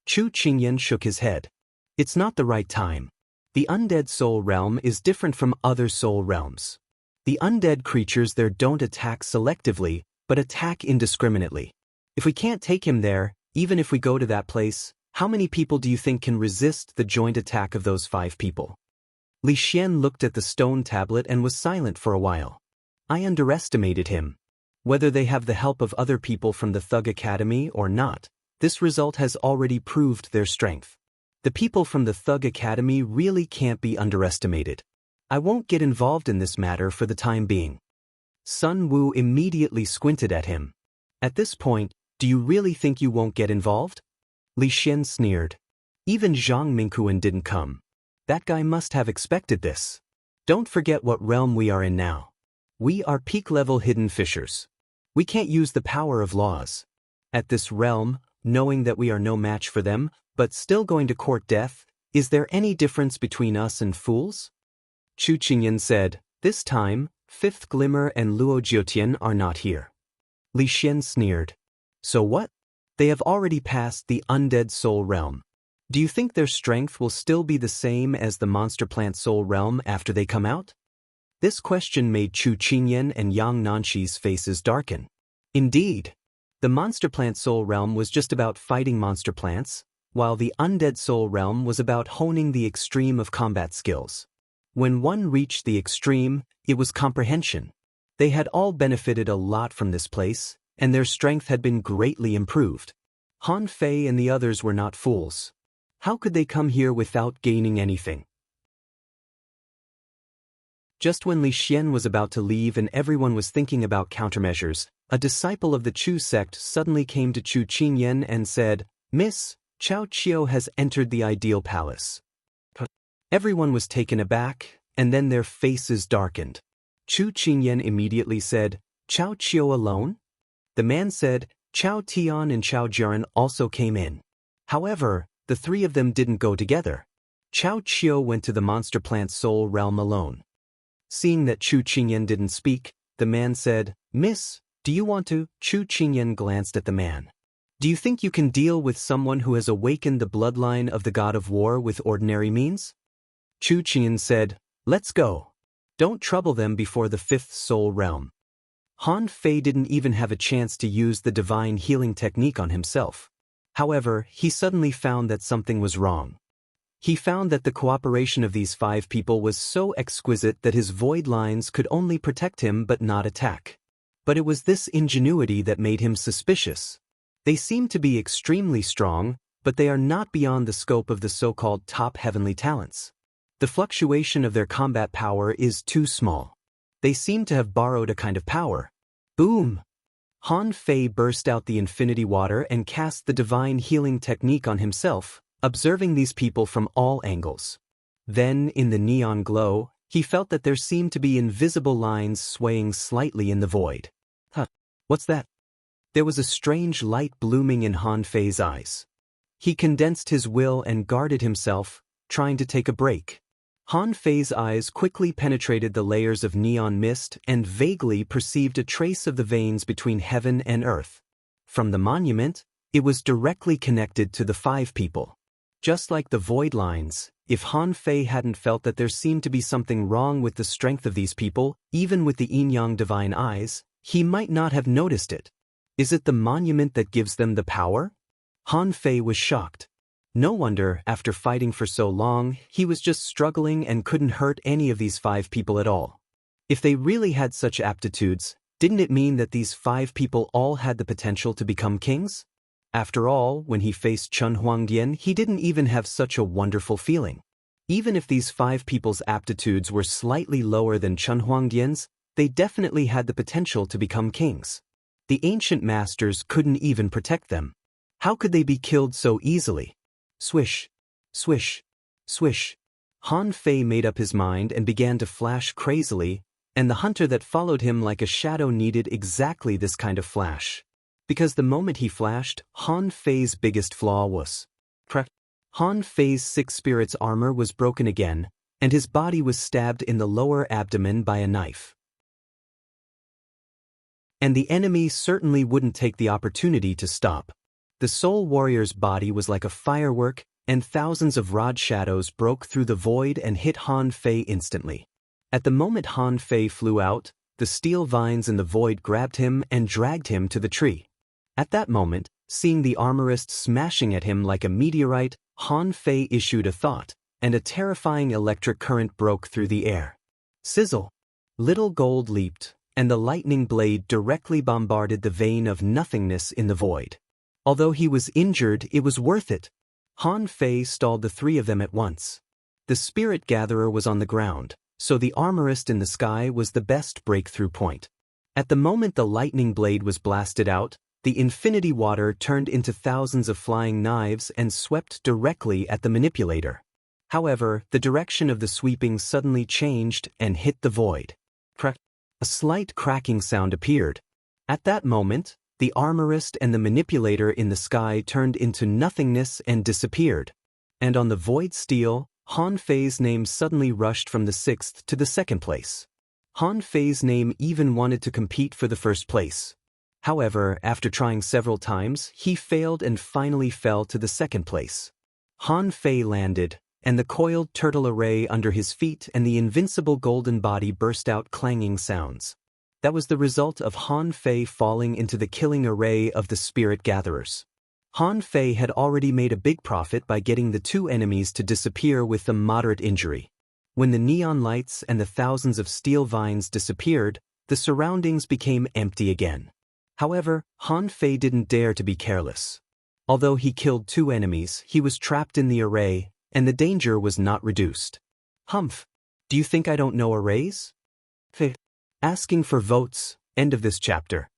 Chu Qingyan shook his head. "It's not the right time. The undead soul realm is different from other soul realms. The undead creatures there don't attack selectively, but attack indiscriminately. If we can't take him there, even if we go to that place, how many people do you think can resist the joint attack of those 5 people?" Li Xian looked at the stone tablet and was silent for a while. "I underestimated him. Whether they have the help of other people from the Thug Academy or not, this result has already proved their strength. The people from the Thug Academy really can't be underestimated. I won't get involved in this matter for the time being." Sun Wu immediately squinted at him. "At this point, do you really think you won't get involved?" Li Xian sneered. "Even Zhang Mingquan didn't come. That guy must have expected this. Don't forget what realm we are in now. We are peak-level hidden fishers. We can't use the power of laws. At this realm, knowing that we are no match for them, but still going to court death, is there any difference between us and fools?" Chu Qingyan said, "This time, Fifth Glimmer and Luo Jiotian are not here." Li Xian sneered. "So what? They have already passed the undead soul realm. Do you think their strength will still be the same as the monster plant soul realm after they come out?" This question made Chu Qingyan and Yang Nanxi's faces darken. Indeed, the monster plant soul realm was just about fighting monster plants, while the undead soul realm was about honing the extreme of combat skills. When one reached the extreme, it was comprehension. They had all benefited a lot from this place, and their strength had been greatly improved. Han Fei and the others were not fools. How could they come here without gaining anything? Just when Li Xian was about to leave and everyone was thinking about countermeasures, a disciple of the Chu sect suddenly came to Chu Qingyan and said, "Miss, Chao Qiu has entered the ideal palace." Everyone was taken aback, and then their faces darkened. Chu Qingyan immediately said, "Chao Qiu alone?" The man said, "Chao Tian and Chao Jiren also came in. However, the 3 of them didn't go together. Chao Qiu went to the monster plant soul realm alone." Seeing that Chu Qingyan didn't speak, the man said, "Miss, do you want to?" Chu Qingyan glanced at the man. "Do you think you can deal with someone who has awakened the bloodline of the god of war with ordinary means?" Chu Qingyan said, "Let's go. Don't trouble them before the 5th soul realm." Han Fei didn't even have a chance to use the divine healing technique on himself. However, he suddenly found that something was wrong. He found that the cooperation of these 5 people was so exquisite that his void lines could only protect him but not attack. But it was this ingenuity that made him suspicious. They seem to be extremely strong, but they are not beyond the scope of the so-called top heavenly talents. The fluctuation of their combat power is too small. They seem to have borrowed a kind of power. Boom! Han Fei burst out the infinity water and cast the divine healing technique on himself, observing these people from all angles. Then, in the neon glow, he felt that there seemed to be invisible lines swaying slightly in the void. Huh, what's that? There was a strange light blooming in Han Fei's eyes. He condensed his will and guarded himself, trying to take a break. Han Fei's eyes quickly penetrated the layers of neon mist and vaguely perceived a trace of the veins between heaven and earth. From the monument, it was directly connected to the 5 people. Just like the void lines, if Han Fei hadn't felt that there seemed to be something wrong with the strength of these people, even with the yin-yang divine eyes, he might not have noticed it. Is it the monument that gives them the power? Han Fei was shocked. No wonder, after fighting for so long, he was just struggling and couldn't hurt any of these 5 people at all. If they really had such aptitudes, didn't it mean that these 5 people all had the potential to become kings? After all, when he faced Chen Huangdian, he didn't even have such a wonderful feeling. Even if these 5 people's aptitudes were slightly lower than Chen Huangdian's, they definitely had the potential to become kings. The ancient masters couldn't even protect them. How could they be killed so easily? Swish, swish, swish. Han Fei made up his mind and began to flash crazily, and the hunter that followed him like a shadow needed exactly this kind of flash. Because the moment he flashed, Han Fei's biggest flaw was cracked. Han Fei's 6 spirits armor was broken again, and his body was stabbed in the lower abdomen by a knife. and the enemy certainly wouldn't take the opportunity to stop. The Soul Warrior's body was like a firework, and thousands of rod shadows broke through the void and hit Han Fei instantly. At the moment Han Fei flew out, the steel vines in the void grabbed him and dragged him to the tree. At that moment, seeing the armorist smashing at him like a meteorite, Han Fei issued a thought, and a terrifying electric current broke through the air. Sizzle! Little gold leaped, and the lightning blade directly bombarded the vein of nothingness in the void. Although he was injured, it was worth it. Han Fei stalled the three of them at once. The Spirit Gatherer was on the ground, so the armorist in the sky was the best breakthrough point. At the moment the lightning blade was blasted out, the infinity water turned into thousands of flying knives and swept directly at the manipulator. However, the direction of the sweeping suddenly changed and hit the void. Crack! A slight cracking sound appeared. At that moment, the armorist and the manipulator in the sky turned into nothingness and disappeared. And on the void steel, Han Fei's name suddenly rushed from the 6th to the 2nd place. Han Fei's name even wanted to compete for the 1st place. However, after trying several times, he failed and finally fell to the 2nd place. Han Fei landed, and the coiled turtle array under his feet and the invincible golden body burst out clanging sounds. That was the result of Han Fei falling into the killing array of the Spirit Gatherers. Han Fei had already made a big profit by getting the two enemies to disappear with a moderate injury. When the neon lights and the thousands of steel vines disappeared, the surroundings became empty again. However, Han Fei didn't dare to be careless. Although he killed two enemies, he was trapped in the array, and the danger was not reduced. Humph! Do you think I don't know arrays? Asking for votes, end of this chapter.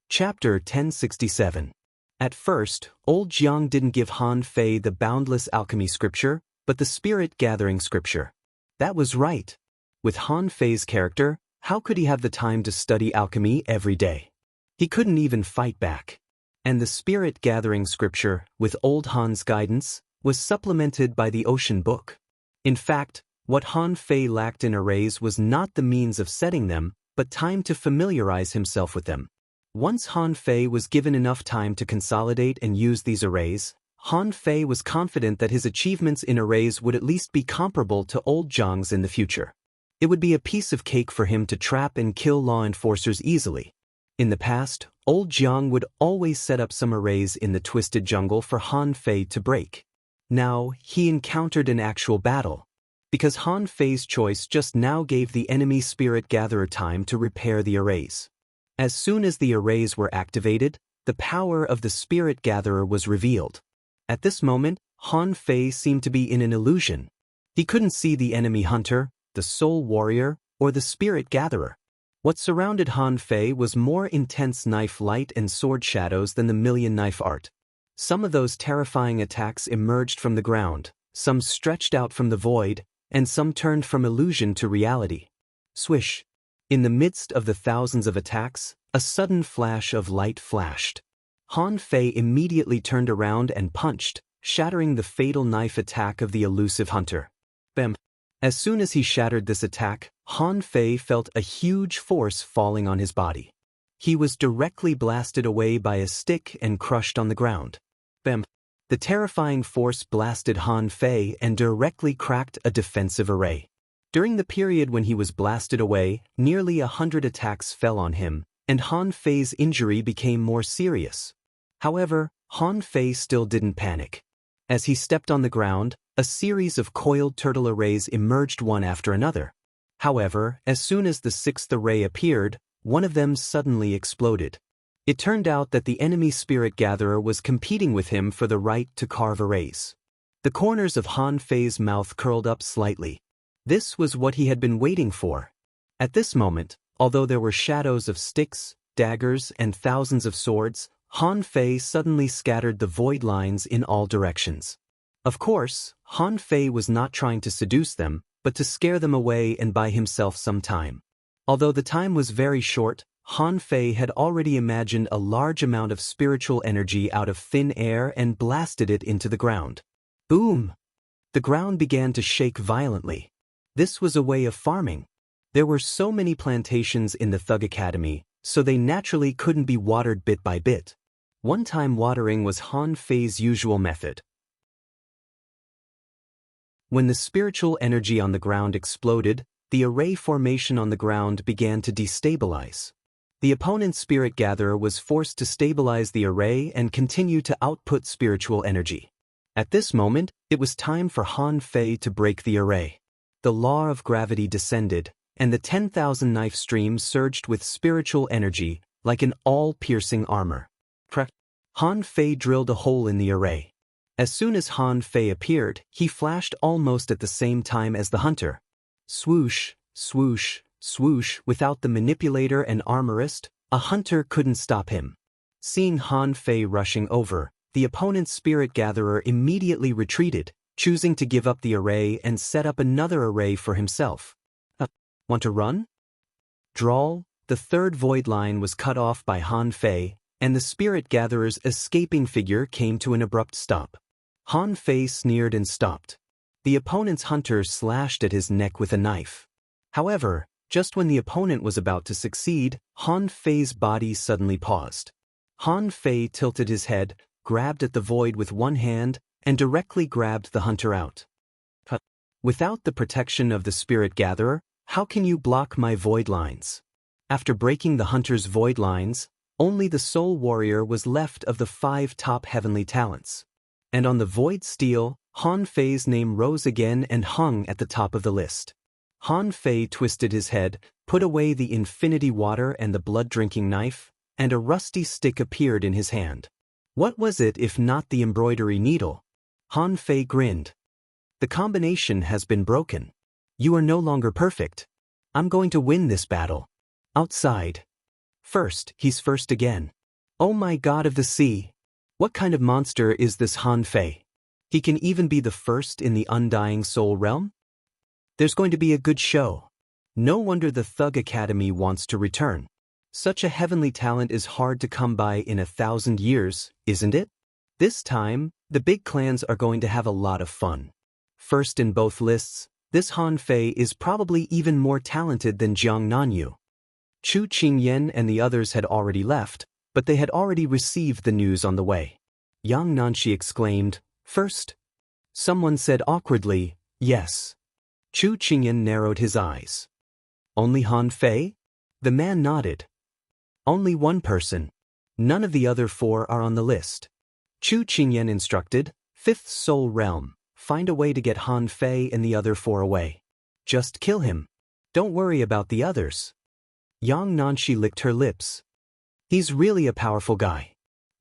Chapter 1067. At first, old Jiang didn't give Han Fei the boundless alchemy scripture, but the spirit gathering scripture. That was right. With Han Fei's character, how could he have the time to study alchemy every day? He couldn't even fight back. And the spirit gathering scripture, with old Han's guidance, was supplemented by the ocean book. In fact, what Han Fei lacked in arrays was not the means of setting them, but time to familiarize himself with them. Once Han Fei was given enough time to consolidate and use these arrays, Han Fei was confident that his achievements in arrays would at least be comparable to old Jiang's in the future. It would be a piece of cake for him to trap and kill law enforcers easily. In the past, old Jiang would always set up some arrays in the twisted jungle for Han Fei to break. Now, he encountered an actual battle. Because Han Fei's choice just now gave the enemy spirit gatherer time to repair the arrays. As soon as the arrays were activated, the power of the spirit gatherer was revealed. At this moment, Han Fei seemed to be in an illusion. He couldn't see the enemy hunter, the soul warrior, or the spirit gatherer. What surrounded Han Fei was more intense knife light and sword shadows than the million knife art. Some of those terrifying attacks emerged from the ground, some stretched out from the void, and some turned from illusion to reality. Swish! In the midst of the thousands of attacks, a sudden flash of light flashed. Han Fei immediately turned around and punched, shattering the fatal knife attack of the elusive hunter. Bam! As soon as he shattered this attack, Han Fei felt a huge force falling on his body. He was directly blasted away by a stick and crushed on the ground. Bam! The terrifying force blasted Han Fei and directly cracked a defensive array. During the period when he was blasted away, nearly 100 attacks fell on him, and Han Fei's injury became more serious. However, Han Fei still didn't panic. As he stepped on the ground, a series of coiled turtle arrays emerged one after another. However, as soon as the 6th array appeared, one of them suddenly exploded. It turned out that the enemy spirit gatherer was competing with him for the right to carve arrays. The corners of Han Fei's mouth curled up slightly. This was what he had been waiting for. At this moment, although there were shadows of sticks, daggers, and thousands of swords, Han Fei suddenly scattered the void lines in all directions. Of course, Han Fei was not trying to seduce them, but to scare them away and buy himself some time. Although the time was very short, Han Fei had already imagined a large amount of spiritual energy out of thin air and blasted it into the ground. Boom! The ground began to shake violently. This was a way of farming. There were so many plantations in the Thug Academy, so they naturally couldn't be watered bit by bit. One-time watering was Han Fei's usual method. When the spiritual energy on the ground exploded, the array formation on the ground began to destabilize. The opponent's spirit gatherer was forced to stabilize the array and continue to output spiritual energy. At this moment, it was time for Han Fei to break the array. The law of gravity descended, and the 10,000 knife stream surged with spiritual energy, like an all-piercing armor. Han Fei drilled a hole in the array. As soon as Han Fei appeared, he flashed almost at the same time as the hunter. Swoosh, swoosh, swoosh. Without the manipulator and armorist, a hunter couldn't stop him. Seeing Han Fei rushing over, the opponent's spirit gatherer immediately retreated, choosing to give up the array and set up another array for himself. Want to run? Drawl, the third void line was cut off by Han Fei, and the spirit gatherer's escaping figure came to an abrupt stop. Han Fei sneered and stopped. The opponent's hunter slashed at his neck with a knife. However, just when the opponent was about to succeed, Han Fei's body suddenly paused. Han Fei tilted his head, grabbed at the void with one hand, and directly grabbed the hunter out. Without the protection of the spirit gatherer, how can you block my void lines? After breaking the hunter's void lines, only the soul warrior was left of the 5 top heavenly talents. And on the void steel, Han Fei's name rose again and hung at the top of the list. Han Fei twisted his head, put away the infinity water and the blood-drinking knife, and a rusty stick appeared in his hand. What was it if not the embroidery needle? Han Fei grinned. The combination has been broken. You are no longer perfect. I'm going to win this battle. Outside. First, he's first again. Oh my god of the sea. What kind of monster is this Han Fei? He can even be the first in the undying soul realm? There's going to be a good show. No wonder the Thug Academy wants to return. Such a heavenly talent is hard to come by in 1,000 years, isn't it? This time, the big clans are going to have a lot of fun. First in both lists, this Han Fei is probably even more talented than Jiang Nanyu. Chu Qingyan and the others had already left, but they had already received the news on the way. Yang Nanshi exclaimed, "First?" Someone said awkwardly, "Yes." Chu Qingyan narrowed his eyes. "Only Han Fei?" The man nodded. "Only one person. None of the other 4 are on the list." Chu Qingyan instructed, "Fifth Soul Realm, find a way to get Han Fei and the other 4 away. Just kill him. Don't worry about the others." Yang Nanshi licked her lips. He's really a powerful guy.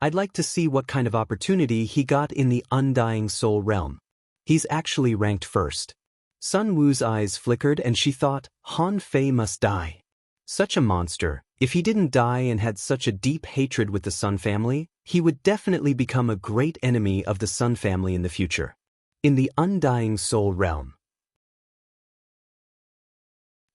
I'd like to see what kind of opportunity he got in the Undying Soul Realm. He's actually ranked first. Sun Wu's eyes flickered and she thought, Han Fei must die. Such a monster. If he didn't die and had such a deep hatred with the Sun family, he would definitely become a great enemy of the Sun family in the future. In the Undying Soul Realm.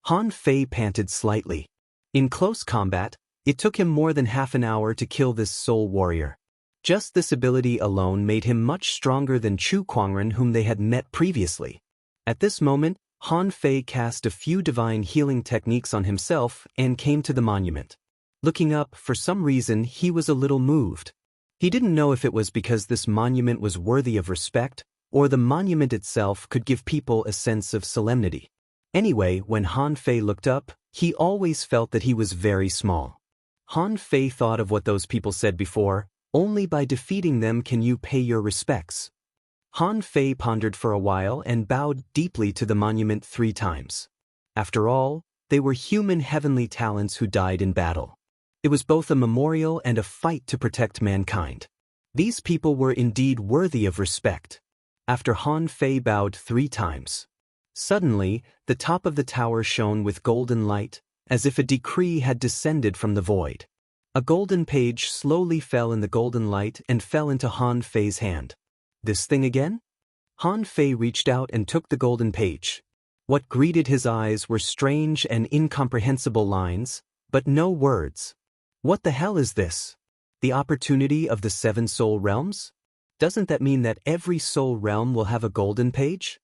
Han Fei panted slightly. In close combat, it took him more than half an hour to kill this soul warrior. Just this ability alone made him much stronger than Chu Kuangren, whom they had met previously. At this moment, Han Fei cast a few divine healing techniques on himself and came to the monument. Looking up, for some reason, he was a little moved. He didn't know if it was because this monument was worthy of respect, or the monument itself could give people a sense of solemnity. Anyway, when Han Fei looked up, he always felt that he was very small. Han Fei thought of what those people said before, only by defeating them can you pay your respects. Han Fei pondered for a while and bowed deeply to the monument 3 times. After all, they were human heavenly talents who died in battle. It was both a memorial and a fight to protect mankind. These people were indeed worthy of respect. After Han Fei bowed 3 times. Suddenly, the top of the tower shone with golden light, as if a decree had descended from the void. A golden page slowly fell in the golden light and fell into Han Fei's hand. This thing again? Han Fei reached out and took the golden page. What greeted his eyes were strange and incomprehensible lines, but no words. What the hell is this? The opportunity of the 7 soul realms? Doesn't that mean that every soul realm will have a golden page?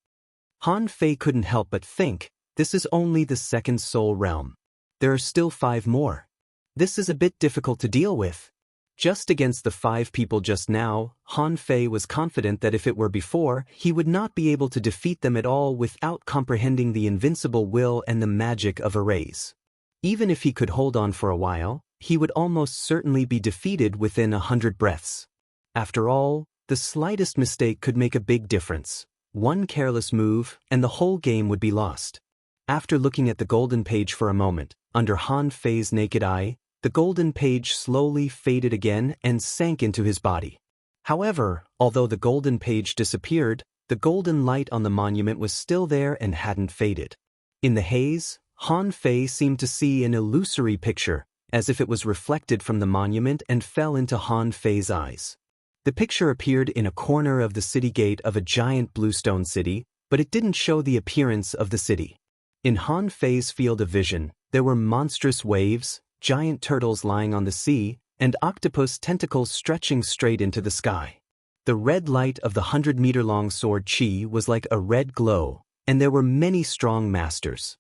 Han Fei couldn't help but think, this is only the second soul realm. There are still 5 more. This is a bit difficult to deal with. Just against the 5 people just now, Han Fei was confident that if it were before, he would not be able to defeat them at all without comprehending the invincible will and the magic of arrays. Even if he could hold on for a while, he would almost certainly be defeated within 100 breaths. After all, the slightest mistake could make a big difference. One careless move, and the whole game would be lost. After looking at the golden page for a moment, under Han Fei's naked eye, the golden page slowly faded again and sank into his body. However, although the golden page disappeared, the golden light on the monument was still there and hadn't faded. In the haze, Han Fei seemed to see an illusory picture, as if it was reflected from the monument and fell into Han Fei's eyes. The picture appeared in a corner of the city gate of a giant bluestone city, but it didn't show the appearance of the city. In Han Fei's field of vision, there were monstrous waves, giant turtles lying on the sea, and octopus tentacles stretching straight into the sky. The red light of the 100-meter-long sword Qi was like a red glow, and there were many strong masters.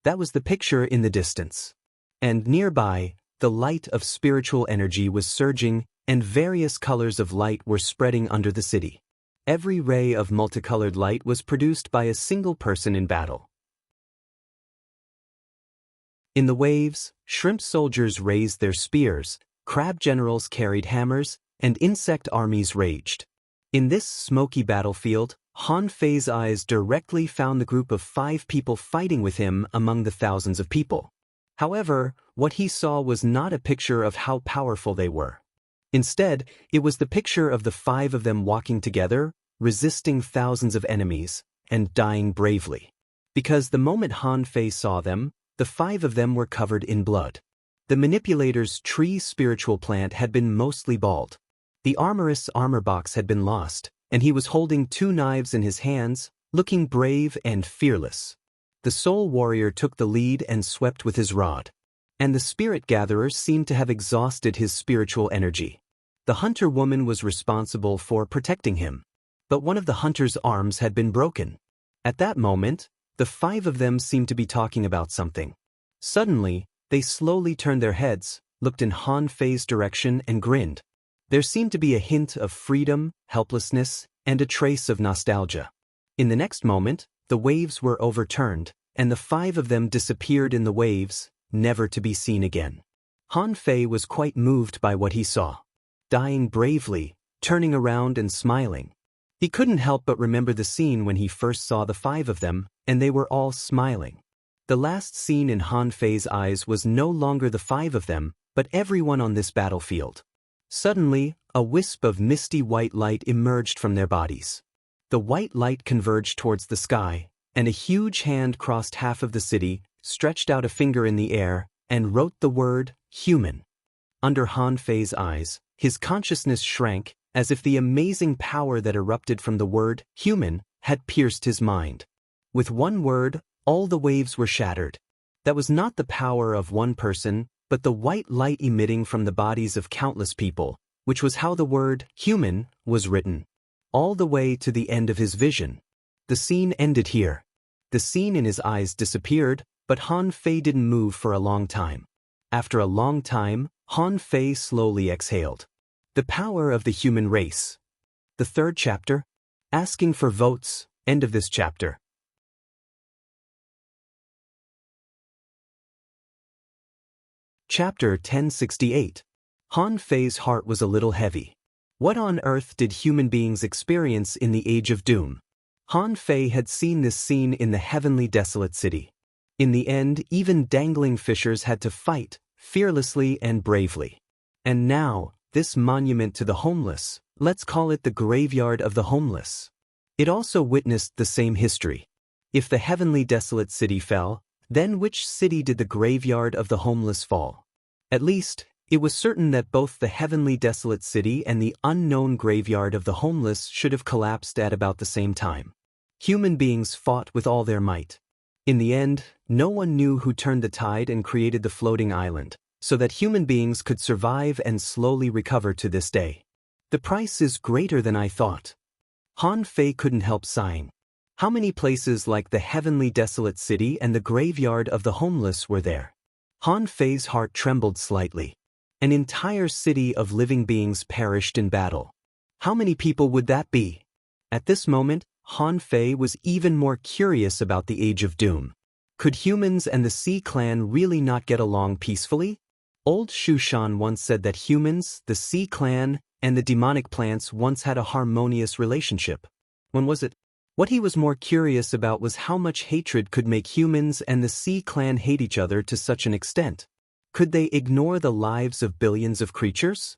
That was the picture in the distance. And nearby, the light of spiritual energy was surging, and various colors of light were spreading under the city. Every ray of multicolored light was produced by a single person in battle. In the waves, shrimp soldiers raised their spears, crab generals carried hammers, and insect armies raged. In this smoky battlefield, Han Fei's eyes directly found the group of 5 people fighting with him among the thousands of people. However, what he saw was not a picture of how powerful they were. Instead, it was the picture of the 5 of them walking together, resisting thousands of enemies, and dying bravely. Because the moment Han Fei saw them, the 5 of them were covered in blood. The manipulator's tree spiritual plant had been mostly bald. The armorist's armor box had been lost, and he was holding 2 knives in his hands, looking brave and fearless. The soul warrior took the lead and swept with his rod. And the spirit gatherer seemed to have exhausted his spiritual energy. The hunter woman was responsible for protecting him. But one of the hunter's arms had been broken. At that moment, the 5 of them seemed to be talking about something. Suddenly, they slowly turned their heads, looked in Han Fei's direction and grinned. There seemed to be a hint of freedom, helplessness, and a trace of nostalgia. In the next moment, the waves were overturned, and the 5 of them disappeared in the waves, never to be seen again. Han Fei was quite moved by what he saw. Dying bravely, turning around and smiling. He couldn't help but remember the scene when he first saw the 5 of them, and they were all smiling. The last scene in Han Fei's eyes was no longer the 5 of them, but everyone on this battlefield. Suddenly, a wisp of misty white light emerged from their bodies. The white light converged towards the sky, and a huge hand crossed half of the city, stretched out a finger in the air, and wrote the word, human. Under Han Fei's eyes, his consciousness shrank, as if the amazing power that erupted from the word, human, had pierced his mind. With one word, all the waves were shattered. That was not the power of one person, but the white light emitting from the bodies of countless people, which was how the word, human, was written. All the way to the end of his vision. The scene ended here. The scene in his eyes disappeared, but Han Fei didn't move for a long time. After a long time, Han Fei slowly exhaled. The power of the human race. The 3rd chapter. Asking for votes. End of this chapter. Chapter 1068. Han Fei's heart was a little heavy. What on earth did human beings experience in the Age of Doom? Han Fei had seen this scene in the heavenly desolate city. In the end, even dangling fishers had to fight, fearlessly and bravely. And now, this monument to the homeless, let's call it the graveyard of the homeless. It also witnessed the same history. If the heavenly desolate city fell, then which city did the graveyard of the homeless fall? At least, it was certain that both the heavenly desolate city and the unknown graveyard of the homeless should have collapsed at about the same time. Human beings fought with all their might. In the end, no one knew who turned the tide and created the floating island, so that human beings could survive and slowly recover to this day. The price is greater than I thought. Han Fei couldn't help sighing. How many places like the heavenly desolate city and the graveyard of the homeless were there? Han Fei's heart trembled slightly. An entire city of living beings perished in battle. How many people would that be? At this moment, Han Fei was even more curious about the Age of Doom. Could humans and the Sea Clan really not get along peacefully? Old Shushan once said that humans, the Sea Clan, and the demonic plants once had a harmonious relationship. When was it? What he was more curious about was how much hatred could make humans and the Sea Clan hate each other to such an extent. Could they ignore the lives of billions of creatures?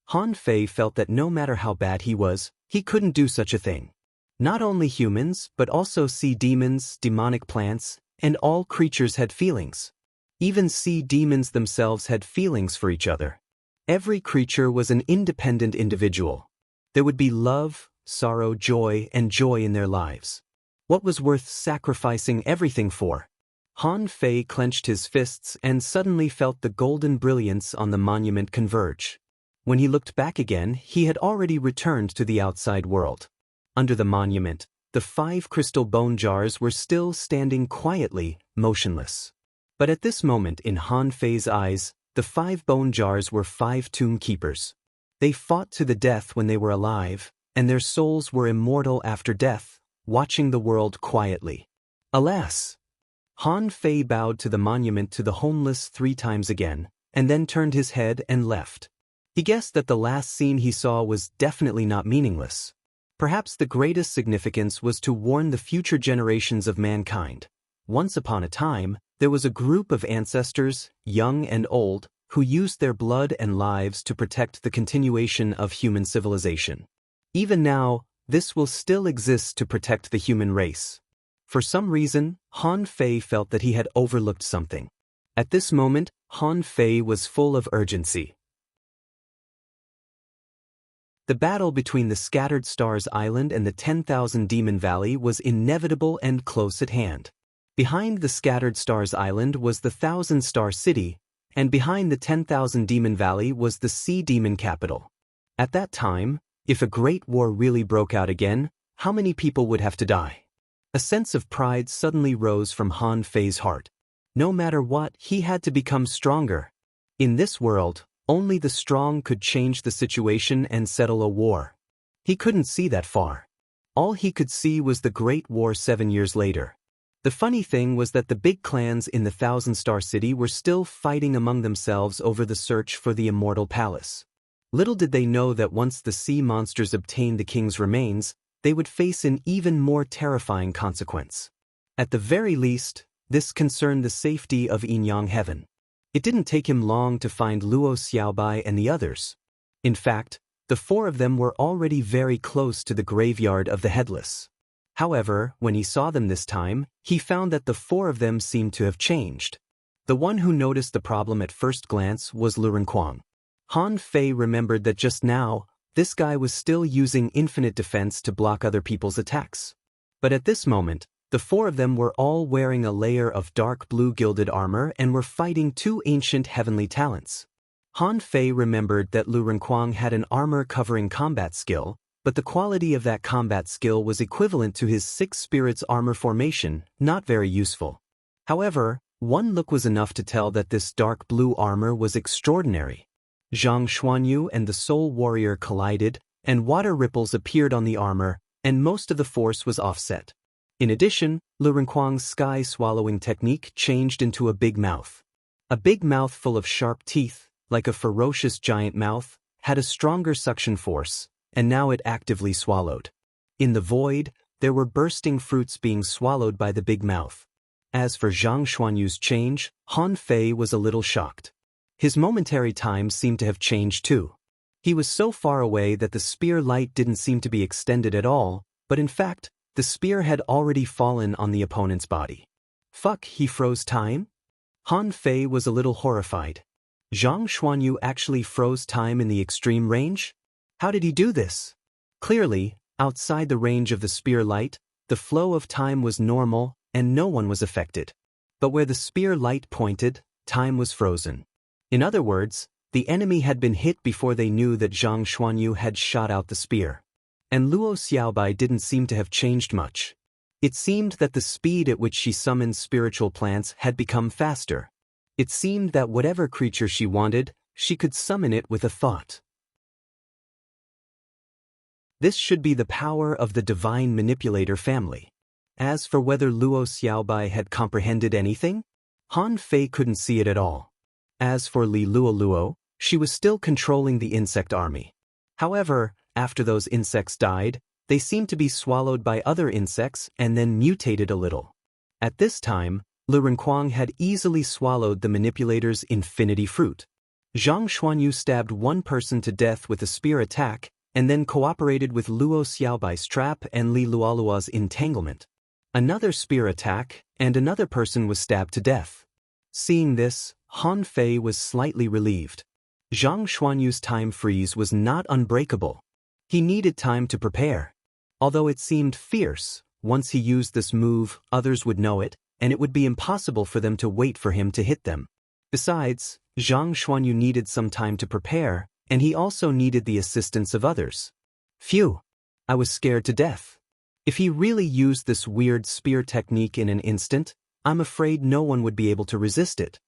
Han Fei felt that no matter how bad he was, he couldn't do such a thing. Not only humans, but also sea demons, demonic plants, and all creatures had feelings. Even sea demons themselves had feelings for each other. Every creature was an independent individual. There would be love, sorrow, joy, and joy in their lives. What was worth sacrificing everything for? Han Fei clenched his fists and suddenly felt the golden brilliance on the monument converge. When he looked back again, he had already returned to the outside world. Under the monument, the 5 crystal bone jars were still standing quietly, motionless. But at this moment in Han Fei's eyes, the 5 bone jars were 5 tomb keepers. They fought to the death when they were alive, and their souls were immortal after death, watching the world quietly. Alas! Han Fei bowed to the monument to the homeless 3 times again, and then turned his head and left. He guessed that the last scene he saw was definitely not meaningless. Perhaps the greatest significance was to warn the future generations of mankind. Once upon a time, there was a group of ancestors, young and old, who used their blood and lives to protect the continuation of human civilization. Even now, this will still exist to protect the human race. For some reason, Han Fei felt that he had overlooked something. At this moment, Han Fei was full of urgency. The battle between the Scattered Stars Island and the 10,000 Demon Valley was inevitable and close at hand. Behind the Scattered Stars Island was the 1,000 Star City, and behind the 10,000 Demon Valley was the Sea Demon capital. At that time, if a great war really broke out again, how many people would have to die? A sense of pride suddenly rose from Han Fei's heart. No matter what, he had to become stronger. In this world, only the strong could change the situation and settle a war. He couldn't see that far. All he could see was the Great War 7 years later. The funny thing was that the big clans in the 1,000 Star City were still fighting among themselves over the search for the Immortal Palace. Little did they know that once the sea monsters obtained the king's remains, they would face an even more terrifying consequence. At the very least, this concerned the safety of Yinyang Heaven. It didn't take him long to find Luo Xiaobai and the others. In fact, the 4 of them were already very close to the graveyard of the Headless. However, when he saw them this time, he found that the 4 of them seemed to have changed. The one who noticed the problem at first glance was Lu Renquang. Han Fei remembered that just now, this guy was still using infinite defense to block other people's attacks. But at this moment, the 4 of them were all wearing a layer of dark blue gilded armor and were fighting 2 ancient heavenly talents. Han Fei remembered that Lu Renquang had an armor-covering combat skill, but the quality of that combat skill was equivalent to his 6 spirits armor formation, not very useful. However, one look was enough to tell that this dark blue armor was extraordinary. Zhang Xuanyu and the Soul Warrior collided, and water ripples appeared on the armor, and most of the force was offset. In addition, Lu Renquang's sky-swallowing technique changed into a big mouth. A big mouth full of sharp teeth, like a ferocious giant mouth, had a stronger suction force, and now it actively swallowed. In the void, there were bursting fruits being swallowed by the big mouth. As for Zhang Xuanyu's change, Han Fei was a little shocked. His momentary time seemed to have changed too. He was so far away that the spear light didn't seem to be extended at all, but in fact, the spear had already fallen on the opponent's body. Fuck, he froze time? Han Fei was a little horrified. Zhang Xuanyu actually froze time in the extreme range? How did he do this? Clearly, outside the range of the spear light, the flow of time was normal and no one was affected. But where the spear light pointed, time was frozen. In other words, the enemy had been hit before they knew that Zhang Xuanyu had shot out the spear. And Luo Xiaobai didn't seem to have changed much. It seemed that the speed at which she summoned spiritual plants had become faster. It seemed that whatever creature she wanted, she could summon it with a thought. This should be the power of the divine manipulator family. As for whether Luo Xiaobai had comprehended anything, Han Fei couldn't see it at all. As for Li Luoluo, she was still controlling the insect army. However, after those insects died, they seemed to be swallowed by other insects and then mutated a little. At this time, Lu Renkuang had easily swallowed the manipulator's infinity fruit. Zhang Xuanyu stabbed one person to death with a spear attack and then cooperated with Luo Xiaobai's trap and Li Luoluo's entanglement. Another spear attack, and another person was stabbed to death. Seeing this, Han Fei was slightly relieved. Zhang Xuanyu's time freeze was not unbreakable. He needed time to prepare. Although it seemed fierce, once he used this move, others would know it, and it would be impossible for them to wait for him to hit them. Besides, Zhang Xuanyu needed some time to prepare, and he also needed the assistance of others. Phew! I was scared to death. If he really used this weird spear technique in an instant, I'm afraid no one would be able to resist it.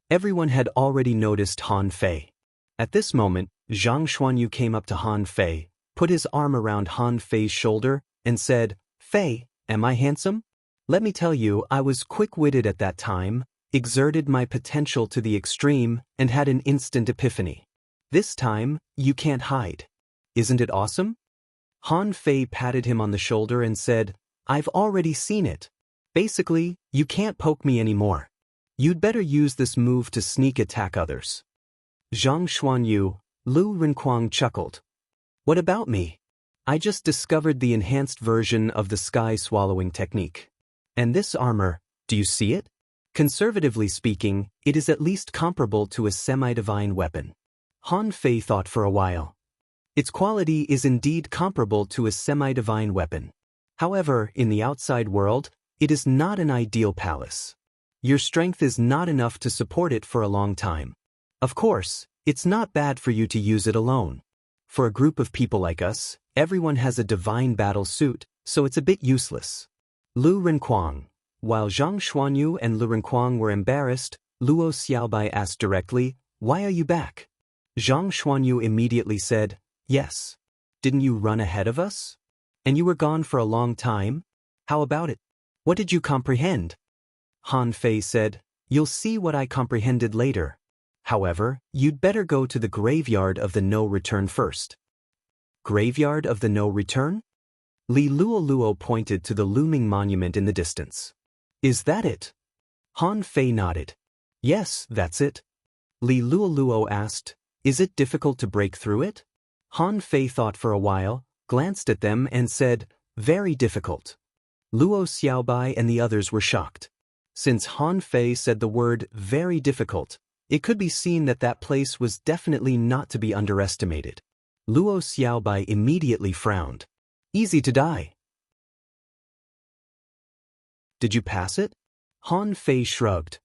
Everyone had already noticed Han Fei. At this moment, Zhang Xuanyu came up to Han Fei, put his arm around Han Fei's shoulder, and said, "Fei, am I handsome? Let me tell you, I was quick-witted at that time, exerted my potential to the extreme, and had an instant epiphany. This time, you can't hide. Isn't it awesome?" Han Fei patted him on the shoulder and said, "I've already seen it. Basically, you can't poke me anymore. You'd better use this move to sneak attack others." Zhang Xuanyu, Lu Renkuang chuckled. "What about me? I just discovered the enhanced version of the sky-swallowing technique. And this armor, do you see it? Conservatively speaking, it is at least comparable to a semi-divine weapon." Han Fei thought for a while. Its quality is indeed comparable to a semi-divine weapon. However, in the outside world, it is not an ideal palace. Your strength is not enough to support it for a long time. Of course, it's not bad for you to use it alone. For a group of people like us, everyone has a divine battle suit, so it's a bit useless. Lu Renkuang. While Zhang Xuanyu and Lu Renkuang were embarrassed, Luo Xiaobai asked directly, "Why are you back?" Zhang Xuanyu immediately said, "Yes. Didn't you run ahead of us? And you were gone for a long time? How about it? What did you comprehend?" Han Fei said, "You'll see what I comprehended later. However, you'd better go to the graveyard of the no return first." Graveyard of the no return? Li Luoluo pointed to the looming monument in the distance. "Is that it?" Han Fei nodded. "Yes, that's it." Li Luoluo asked, "Is it difficult to break through it?" Han Fei thought for a while, glanced at them and said, "Very difficult." Luo Xiaobai and the others were shocked. Since Han Fei said the word "very difficult," it could be seen that that place was definitely not to be underestimated. Luo Xiaobai immediately frowned. "Easy to die." "Did you pass it?" Han Fei shrugged.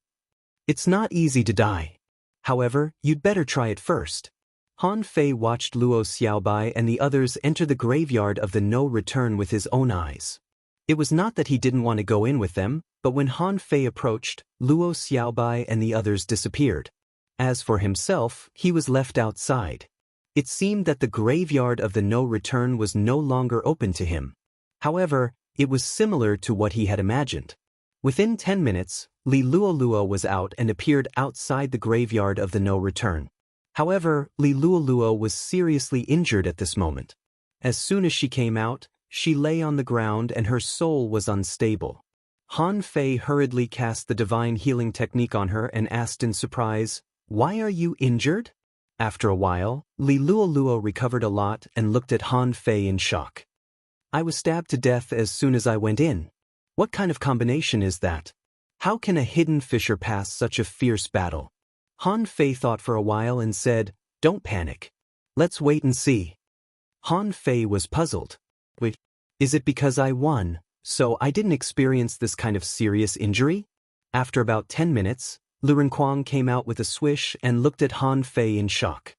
"It's not easy to die. However, you'd better try it first." Han Fei watched Luo Xiaobai and the others enter the graveyard of the no return with his own eyes. It was not that he didn't want to go in with them, but when Han Fei approached, Luo Xiaobai and the others disappeared. As for himself, he was left outside. It seemed that the graveyard of the no return was no longer open to him. However, it was similar to what he had imagined. Within 10 minutes, Li Luoluo was out and appeared outside the graveyard of the no return. However, Li Luoluo was seriously injured at this moment. As soon as she came out, she lay on the ground and her soul was unstable. Han Fei hurriedly cast the divine healing technique on her and asked in surprise, "Why are you injured?" After a while, Li Luoluo recovered a lot and looked at Han Fei in shock. "I was stabbed to death as soon as I went in. What kind of combination is that? How can a hidden fissure pass such a fierce battle?" Han Fei thought for a while and said, "Don't panic. Let's wait and see." Han Fei was puzzled. "Wait, is it because I won, so I didn't experience this kind of serious injury?" After about 10 minutes, Lu Renkuang came out with a swish and looked at Han Fei in shock.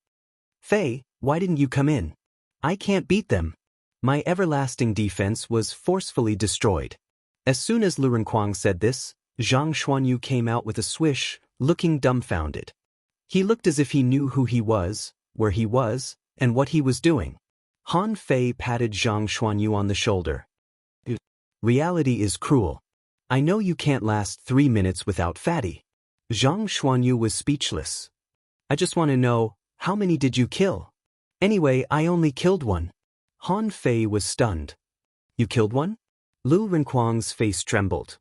"Fei, why didn't you come in? I can't beat them. My everlasting defense was forcefully destroyed." As soon as Lu Renkuang said this, Zhang Xuanyu came out with a swish, looking dumbfounded. He looked as if he knew who he was, where he was, and what he was doing. Han Fei patted Zhang Xuanyu on the shoulder. Reality is cruel. I know you can't last 3 minutes without fatty. Zhang Xuanyu was speechless. I just want to know, how many did you kill? Anyway, I only killed one. Han Fei was stunned. You killed one? Lu Renkuang's face trembled.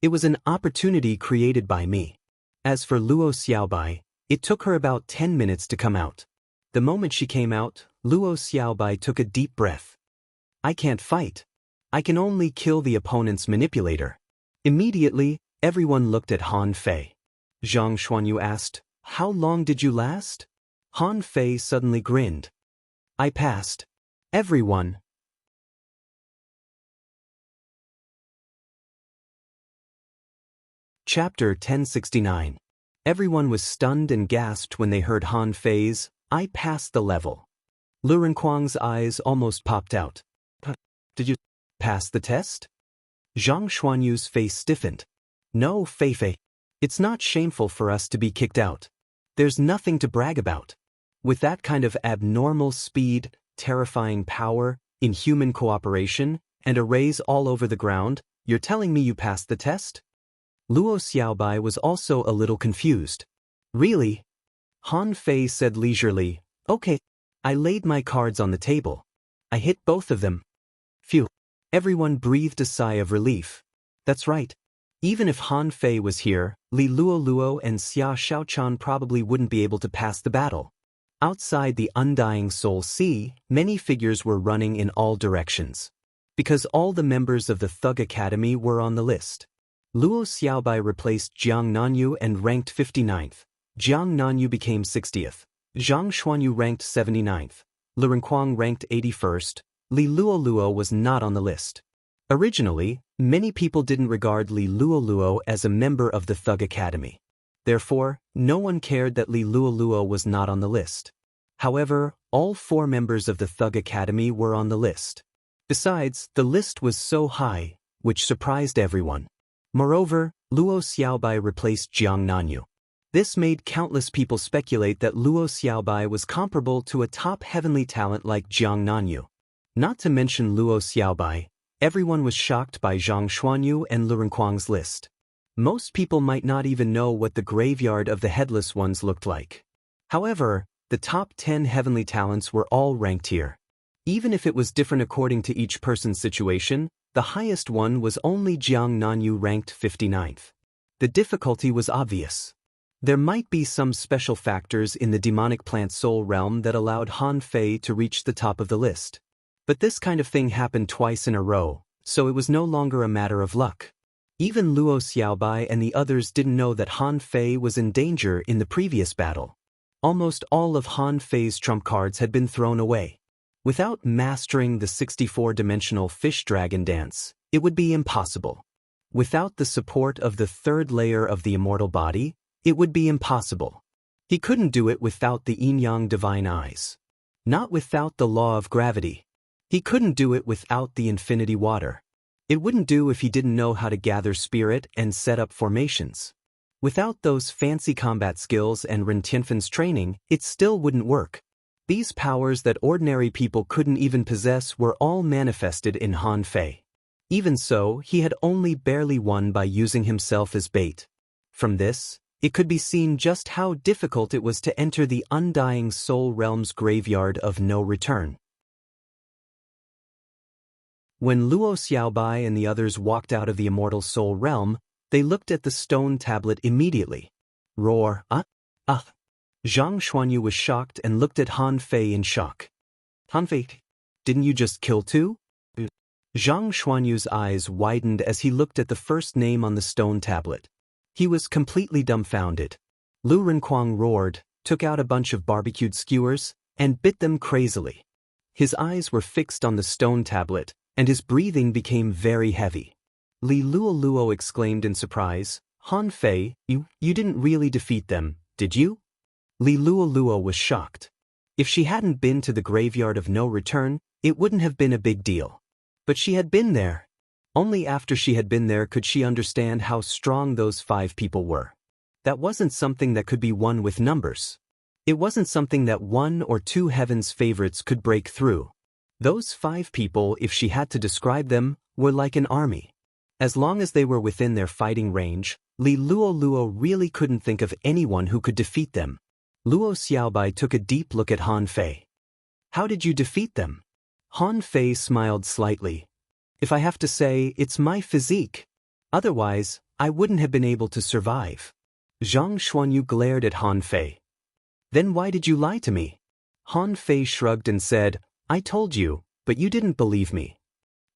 It was an opportunity created by me. As for Luo Xiaobai, it took her about 10 minutes to come out. The moment she came out, Luo Xiaobai took a deep breath. I can't fight. I can only kill the opponent's manipulator. Immediately, everyone looked at Han Fei. Zhang Xuanyu asked, How long did you last? Han Fei suddenly grinned. I passed. Everyone. Chapter 1069. Everyone was stunned and gasped when they heard Han Fei's, I passed the level. Lu Renkuang's eyes almost popped out. Did you pass the test? Zhang Xuanyu's face stiffened. No, Fei. It's not shameful for us to be kicked out. There's nothing to brag about. With that kind of abnormal speed, terrifying power, inhuman cooperation, and arrays all over the ground, you're telling me you passed the test? Luo Xiaobai was also a little confused. Really? Han Fei said leisurely, Okay. I laid my cards on the table. I hit both of them. Phew. Everyone breathed a sigh of relief. That's right. Even if Han Fei was here, Li Luo and Xia Shaochan probably wouldn't be able to pass the battle. Outside the Undying Soul Sea, many figures were running in all directions. Because all the members of the Thug Academy were on the list. Luo Xiaobai replaced Jiang Nanyu and ranked 59th. Jiang Nanyu became 60th. Zhang Xuanyu ranked 79th. Lu Renkuang ranked 81st. Li Luo was not on the list. Originally, many people didn't regard Li Luo as a member of the Thug Academy. Therefore, no one cared that Li Luo was not on the list. However, all 4 members of the Thug Academy were on the list. Besides, the list was so high, which surprised everyone. Moreover, Luo Xiaobai replaced Jiang Nanyu. This made countless people speculate that Luo Xiaobai was comparable to a top heavenly talent like Jiang Nanyu. Not to mention Luo Xiaobai, everyone was shocked by Zhang Xuanyu and Lu Renkuang's list. Most people might not even know what the graveyard of the Headless Ones looked like. However, the top 10 heavenly talents were all ranked here. Even if it was different according to each person's situation, the highest one was only Jiang Nanyu ranked 59th. The difficulty was obvious. There might be some special factors in the demonic plant soul realm that allowed Han Fei to reach the top of the list. But this kind of thing happened twice in a row, so it was no longer a matter of luck. Even Luo Xiaobai and the others didn't know that Han Fei was in danger in the previous battle. Almost all of Han Fei's trump cards had been thrown away. Without mastering the 64-dimensional fish dragon dance, it would be impossible. Without the support of the 3rd layer of the immortal body, it would be impossible. He couldn't do it without the yin-yang divine eyes. Not without the law of gravity. He couldn't do it without the infinity water. It wouldn't do if he didn't know how to gather spirit and set up formations. Without those fancy combat skills and Ren Tianfen's training, it still wouldn't work. These powers that ordinary people couldn't even possess were all manifested in Han Fei. Even so, he had only barely won by using himself as bait. From this, it could be seen just how difficult it was to enter the Undying Soul Realm's graveyard of no return. When Luo Xiaobai and the others walked out of the Immortal Soul Realm, they looked at the stone tablet immediately. Roar, Zhang Xuanyu was shocked and looked at Han Fei in shock. Han Fei, didn't you just kill 2? Zhang Xuanyu's eyes widened as he looked at the first name on the stone tablet. He was completely dumbfounded. Lu Renkuang roared, took out a bunch of barbecued skewers, and bit them crazily. His eyes were fixed on the stone tablet, and his breathing became very heavy. Li Luo exclaimed in surprise, Han Fei, you didn't really defeat them, did you? Li Luo was shocked. If she hadn't been to the graveyard of no return, it wouldn't have been a big deal. But she had been there. Only after she had been there could she understand how strong those 5 people were. That wasn't something that could be won with numbers. It wasn't something that 1 or 2 heaven's favorites could break through. Those 5 people, if she had to describe them, were like an army. As long as they were within their fighting range, Li Luo really couldn't think of anyone who could defeat them. Luo Xiaobai took a deep look at Han Fei. How did you defeat them? Han Fei smiled slightly. If I have to say, it's my physique. Otherwise, I wouldn't have been able to survive. Zhang Xuanyu glared at Han Fei. Then why did you lie to me? Han Fei shrugged and said, I told you, but you didn't believe me.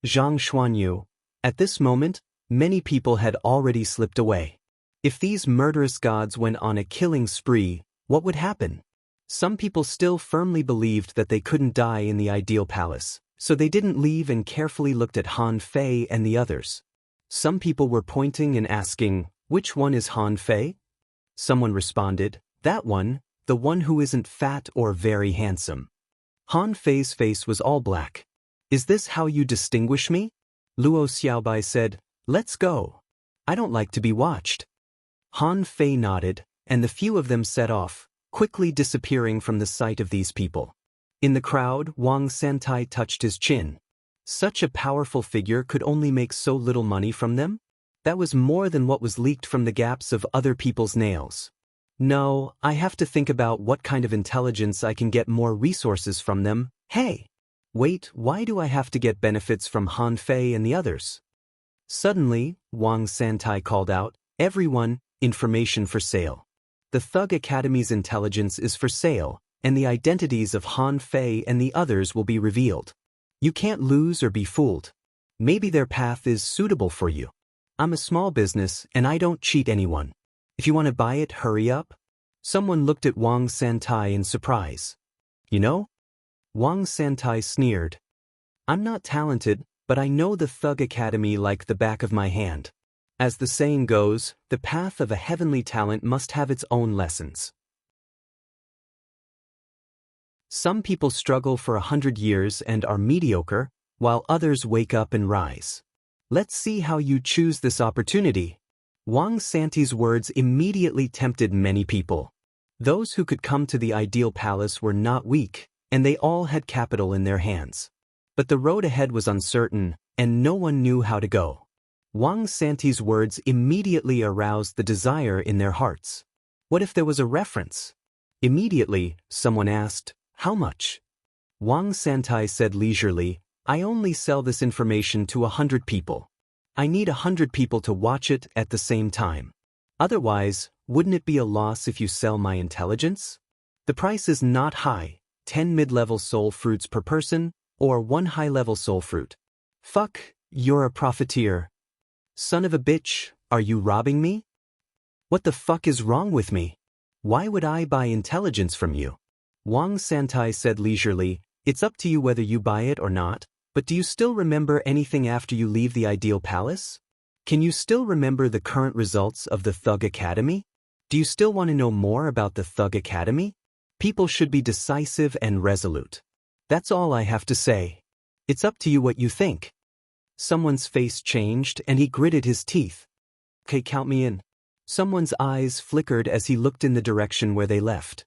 Zhang Xuanyu. At this moment, many people had already slipped away. If these murderous gods went on a killing spree, what would happen? Some people still firmly believed that they couldn't die in the ideal palace, so they didn't leave and carefully looked at Han Fei and the others. Some people were pointing and asking, which one is Han Fei? Someone responded, that one, the one who isn't fat or very handsome. Han Fei's face was all black. Is this how you distinguish me? Luo Xiaobai said, let's go. I don't like to be watched. Han Fei nodded, and the few of them set off, quickly disappearing from the sight of these people. In the crowd, Wang Santai touched his chin. Such a powerful figure could only make so little money from them? That was more than what was leaked from the gaps of other people's nails. No, I have to think about what kind of intelligence I can get more resources from them. Hey! Wait, why do I have to get benefits from Han Fei and the others? Suddenly, Wang Santai called out, everyone, information for sale. The Thug Academy's intelligence is for sale, and the identities of Han Fei and the others will be revealed. You can't lose or be fooled. Maybe their path is suitable for you. I'm a small business, and I don't cheat anyone. If you want to buy it, hurry up. Someone looked at Wang Santai in surprise. You know? Wang Santai sneered. I'm not talented, but I know the Thug Academy like the back of my hand. As the saying goes, the path of a heavenly talent must have its own lessons. Some people struggle for 100 years and are mediocre, while others wake up and rise. Let's see how you choose this opportunity. Wang Santi's words immediately tempted many people. Those who could come to the ideal palace were not weak, and they all had capital in their hands. But the road ahead was uncertain, and no one knew how to go. Wang Santi's words immediately aroused the desire in their hearts. What if there was a reference? Immediately, someone asked, how much? Wang Santai said leisurely, I only sell this information to 100 people. I need 100 people to watch it at the same time. Otherwise, wouldn't it be a loss if you sell my intelligence? The price is not high, 10 mid-level soul fruits per person, or 1 high-level soul fruit. Fuck, you're a profiteer. Son of a bitch, are you robbing me? What the fuck is wrong with me? Why would I buy intelligence from you? Wang Santai said leisurely, it's up to you whether you buy it or not, but do you still remember anything after you leave the ideal palace? Can you still remember the current results of the Thug Academy? Do you still want to know more about the Thug Academy? People should be decisive and resolute. That's all I have to say. It's up to you what you think. Someone's face changed and he gritted his teeth. Okay, count me in. Someone's eyes flickered as he looked in the direction where they left.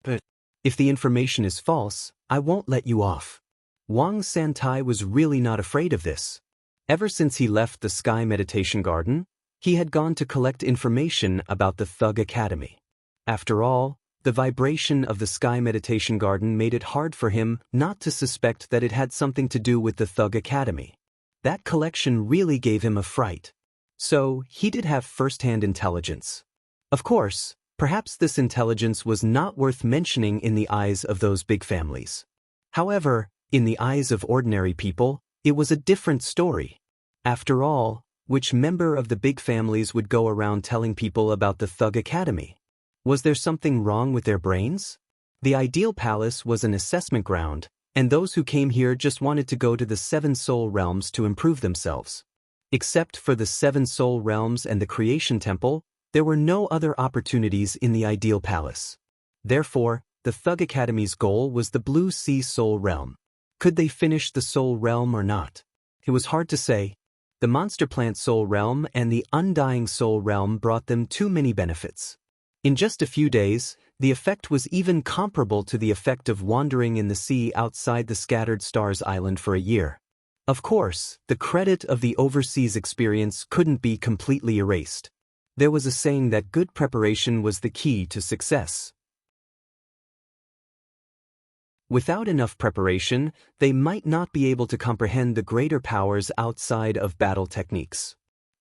But if the information is false, I won't let you off. Wang Santai was really not afraid of this. Ever since he left the Sky Meditation Garden, he had gone to collect information about the Thug Academy. After all, the vibration of the Sky Meditation Garden made it hard for him not to suspect that it had something to do with the Thug Academy. That collection really gave him a fright. So, he did have first-hand intelligence. Of course, perhaps this intelligence was not worth mentioning in the eyes of those big families. However, in the eyes of ordinary people, it was a different story. After all, which member of the big families would go around telling people about the Thug Academy? Was there something wrong with their brains? The ideal palace was an assessment ground, and those who came here just wanted to go to the 7 soul realms to improve themselves. Except for the 7 soul realms and the creation temple, there were no other opportunities in the ideal palace. Therefore, the Thug Academy's goal was the Blue Sea Soul Realm. Could they finish the Soul Realm or not? It was hard to say. The monster plant soul realm and the undying soul realm brought them too many benefits. In just a few days, the effect was even comparable to the effect of wandering in the sea outside the Scattered Stars Island for a year. Of course, the credit of the overseas experience couldn't be completely erased. There was a saying that good preparation was the key to success. Without enough preparation, they might not be able to comprehend the greater powers outside of battle techniques.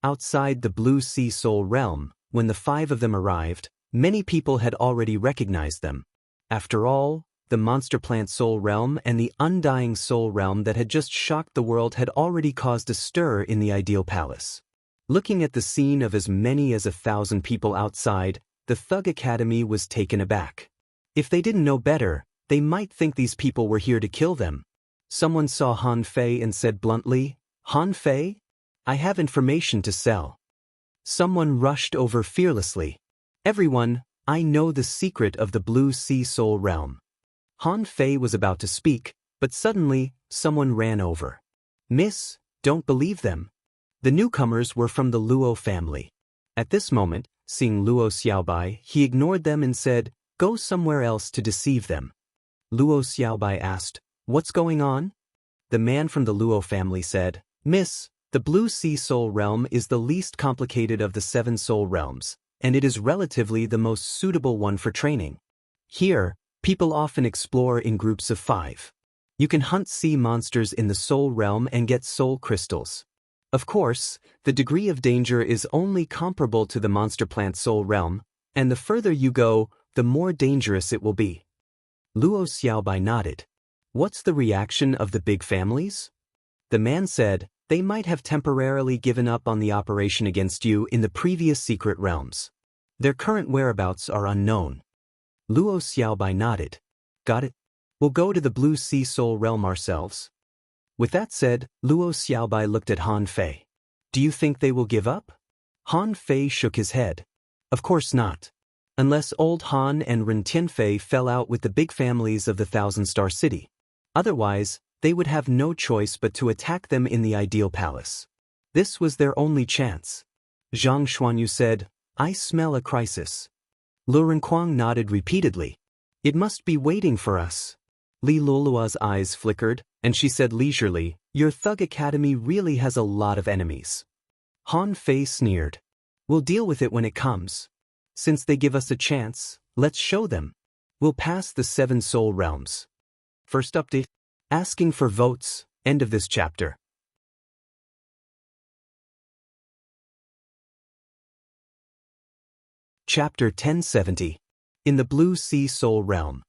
Outside the Blue Sea Soul realm, when the 5 of them arrived, many people had already recognized them. After all, the Monster Plant Soul realm and the Undying Soul realm that had just shocked the world had already caused a stir in the Ideal Palace. Looking at the scene of as many as 1,000 people outside, the Thug Academy was taken aback. If they didn't know better, they might think these people were here to kill them. Someone saw Han Fei and said bluntly, "Han Fei? I have information to sell." Someone rushed over fearlessly. "Everyone, I know the secret of the Blue Sea Soul realm." Han Fei was about to speak, but suddenly, someone ran over. "Miss, don't believe them." The newcomers were from the Luo family. At this moment, seeing Luo Xiaobai, he ignored them and said, "Go somewhere else to deceive them." Luo Xiaobai asked, "What's going on?" The man from the Luo family said, "Miss, the Blue Sea Soul realm is the least complicated of the 7 soul realms, and it is relatively the most suitable one for training. Here, people often explore in groups of 5. You can hunt sea monsters in the soul realm and get soul crystals. Of course, the degree of danger is only comparable to the monster plant soul realm, and the further you go, the more dangerous it will be." Luo Xiaobai nodded. "What's the reaction of the big families?" The man said, "They might have temporarily given up on the operation against you in the previous secret realms. Their current whereabouts are unknown." Luo Xiaobai nodded. "Got it. We'll go to the Blue Sea Soul realm ourselves." With that said, Luo Xiaobai looked at Han Fei. "Do you think they will give up?" Han Fei shook his head. "Of course not. Unless old Han and Ren Tianfei fell out with the big families of the Thousand-Star City. Otherwise, they would have no choice but to attack them in the Ideal Palace. This was their only chance." Zhang Xuanyu said, "I smell a crisis." Lu Renquang nodded repeatedly. "It must be waiting for us." Li Lulua's eyes flickered, and she said leisurely, "Your Thug Academy really has a lot of enemies." Han Fei sneered. "We'll deal with it when it comes. Since they give us a chance, let's show them. We'll pass the 7 soul realms." First update. Asking for votes. End of this chapter. Chapter 1070. In the Blue Sea Soul realm.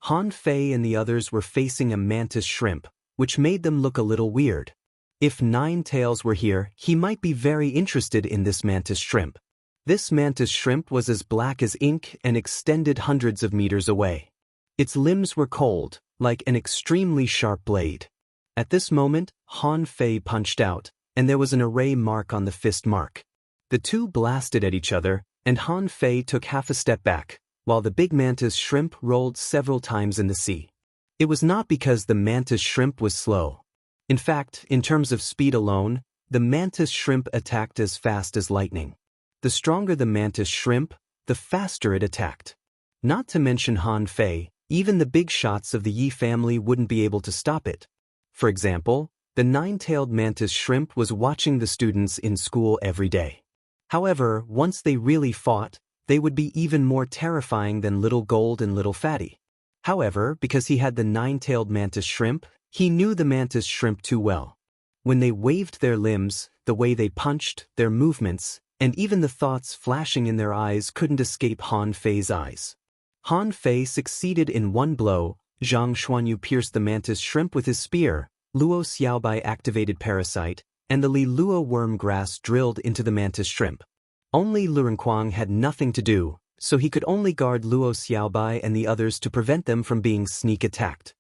Han Fei and the others were facing a mantis shrimp, which made them look a little weird. If Nine Tails were here, he might be very interested in this mantis shrimp. This mantis shrimp was as black as ink and extended hundreds of meters away. Its limbs were cold, like an extremely sharp blade. At this moment, Han Fei punched out, and there was an array mark on the fist mark. The two blasted at each other, and Han Fei took half a step back, while the big mantis shrimp rolled several times in the sea. It was not because the mantis shrimp was slow. In fact, in terms of speed alone, the mantis shrimp attacked as fast as lightning. The stronger the mantis shrimp, the faster it attacked. Not to mention Han Fei, even the big shots of the Yi family wouldn't be able to stop it. For example, the 9-tailed mantis shrimp was watching the students in school every day. However, once they really fought, they would be even more terrifying than Little Gold and Little Fatty. However, because he had the 9-tailed mantis shrimp, he knew the mantis shrimp too well. When they waved their limbs, the way they punched, their movements, and even the thoughts flashing in their eyes couldn't escape Han Fei's eyes. Han Fei succeeded in one blow. Zhang Xuanyu pierced the mantis shrimp with his spear, Luo Xiaobai activated Parasite, and the Li Luo worm grass drilled into the mantis shrimp. Only Lu Renquang had nothing to do, so he could only guard Luo Xiaobai and the others to prevent them from being sneak attacked.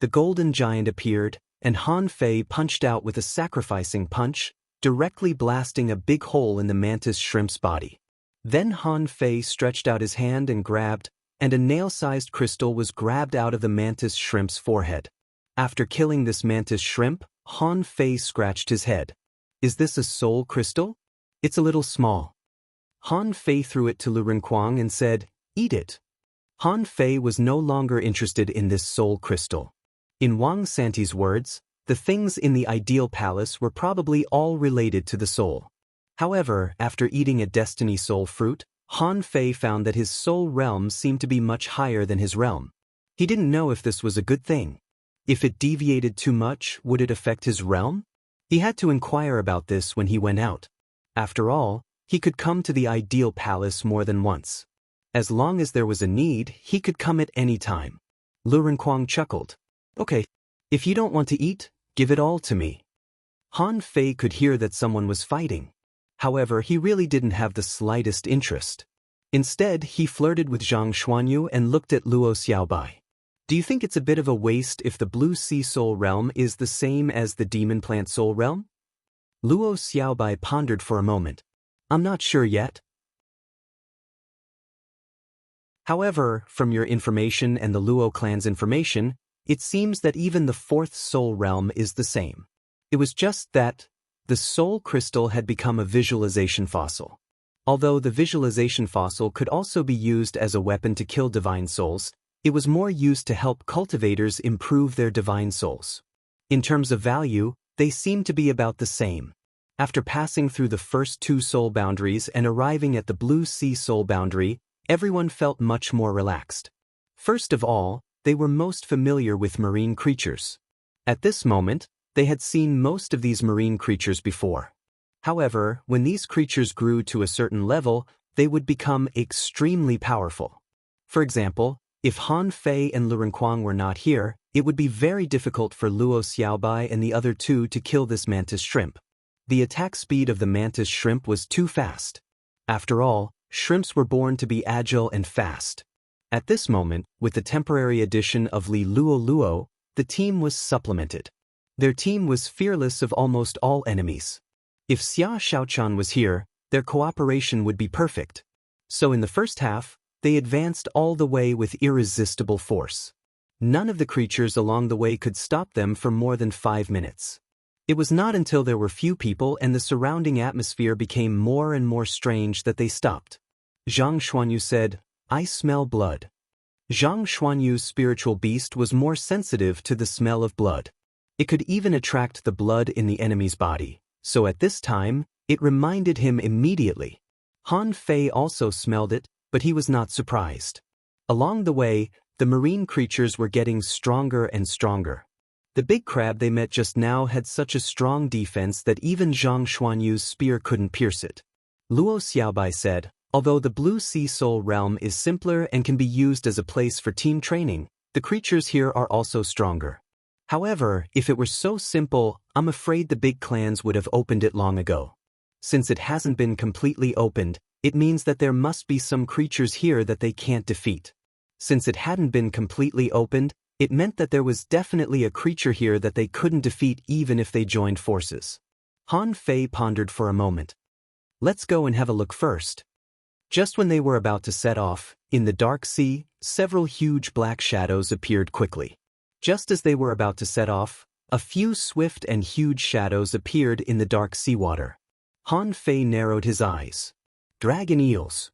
The golden giant appeared, and Han Fei punched out with a sacrificing punch, directly blasting a big hole in the mantis shrimp's body. Then Han Fei stretched out his hand and grabbed, and a nail-sized crystal was grabbed out of the mantis shrimp's forehead. After killing this mantis shrimp, Han Fei scratched his head. Is this a soul crystal? It's a little small. Han Fei threw it to Lu Renkuang and said, "Eat it." Han Fei was no longer interested in this soul crystal. In Wang Santi's words, the things in the ideal palace were probably all related to the soul. However, after eating a destiny soul fruit, Han Fei found that his soul realm seemed to be much higher than his realm. He didn't know if this was a good thing. If it deviated too much, would it affect his realm? He had to inquire about this when he went out. After all, he could come to the ideal palace more than once. As long as there was a need, he could come at any time. Lu Renkuang chuckled. "Okay, if you don't want to eat, give it all to me." Han Fei could hear that someone was fighting. However, he really didn't have the slightest interest. Instead, he flirted with Zhang Xuanyu and looked at Luo Xiaobai. "Do you think it's a bit of a waste if the blue sea soul realm is the same as the demon plant soul realm?" Luo Xiaobai pondered for a moment. "I'm not sure yet. However, from your information and the Luo clan's information, it seems that even the fourth soul realm is the same. It was just that the soul crystal had become a visualization fossil. Although the visualization fossil could also be used as a weapon to kill divine souls, it was more used to help cultivators improve their divine souls. In terms of value, they seemed to be about the same. After passing through the first two soul boundaries and arriving at the blue sea soul boundary, everyone felt much more relaxed. First of all, they were most familiar with marine creatures. At this moment, they had seen most of these marine creatures before. However, when these creatures grew to a certain level, they would become extremely powerful. For example, if Han Fei and Lu Renkuang were not here, it would be very difficult for Luo Xiaobai and the other two to kill this mantis shrimp. The attack speed of the mantis shrimp was too fast. After all, shrimps were born to be agile and fast. At this moment, with the temporary addition of Li Luo Luo, the team was supplemented. Their team was fearless of almost all enemies. If Xia Xiaochan was here, their cooperation would be perfect. So in the first half, they advanced all the way with irresistible force. None of the creatures along the way could stop them for more than 5 minutes. It was not until there were few people and the surrounding atmosphere became more and more strange that they stopped. Zhang Xuanyu said, "I smell blood." Zhang Xuanyu's spiritual beast was more sensitive to the smell of blood. It could even attract the blood in the enemy's body, so at this time, it reminded him immediately. Han Fei also smelled it, but he was not surprised. Along the way, the marine creatures were getting stronger and stronger. The big crab they met just now had such a strong defense that even Zhang Xuanyu's spear couldn't pierce it. Luo Xiaobai said, "Although the blue sea soul realm is simpler and can be used as a place for team training, the creatures here are also stronger. However, if it were so simple, I'm afraid the big clans would have opened it long ago. Since it hasn't been completely opened, it means that there must be some creatures here that they can't defeat. Since it hadn't been completely opened, it meant that there was definitely a creature here that they couldn't defeat even if they joined forces." Han Fei pondered for a moment. "Let's go and have a look first." Just when they were about to set off, in the dark sea, several huge black shadows appeared quickly. Just as they were about to set off, a few swift and huge shadows appeared in the dark seawater. Han Fei narrowed his eyes. Dragon eels.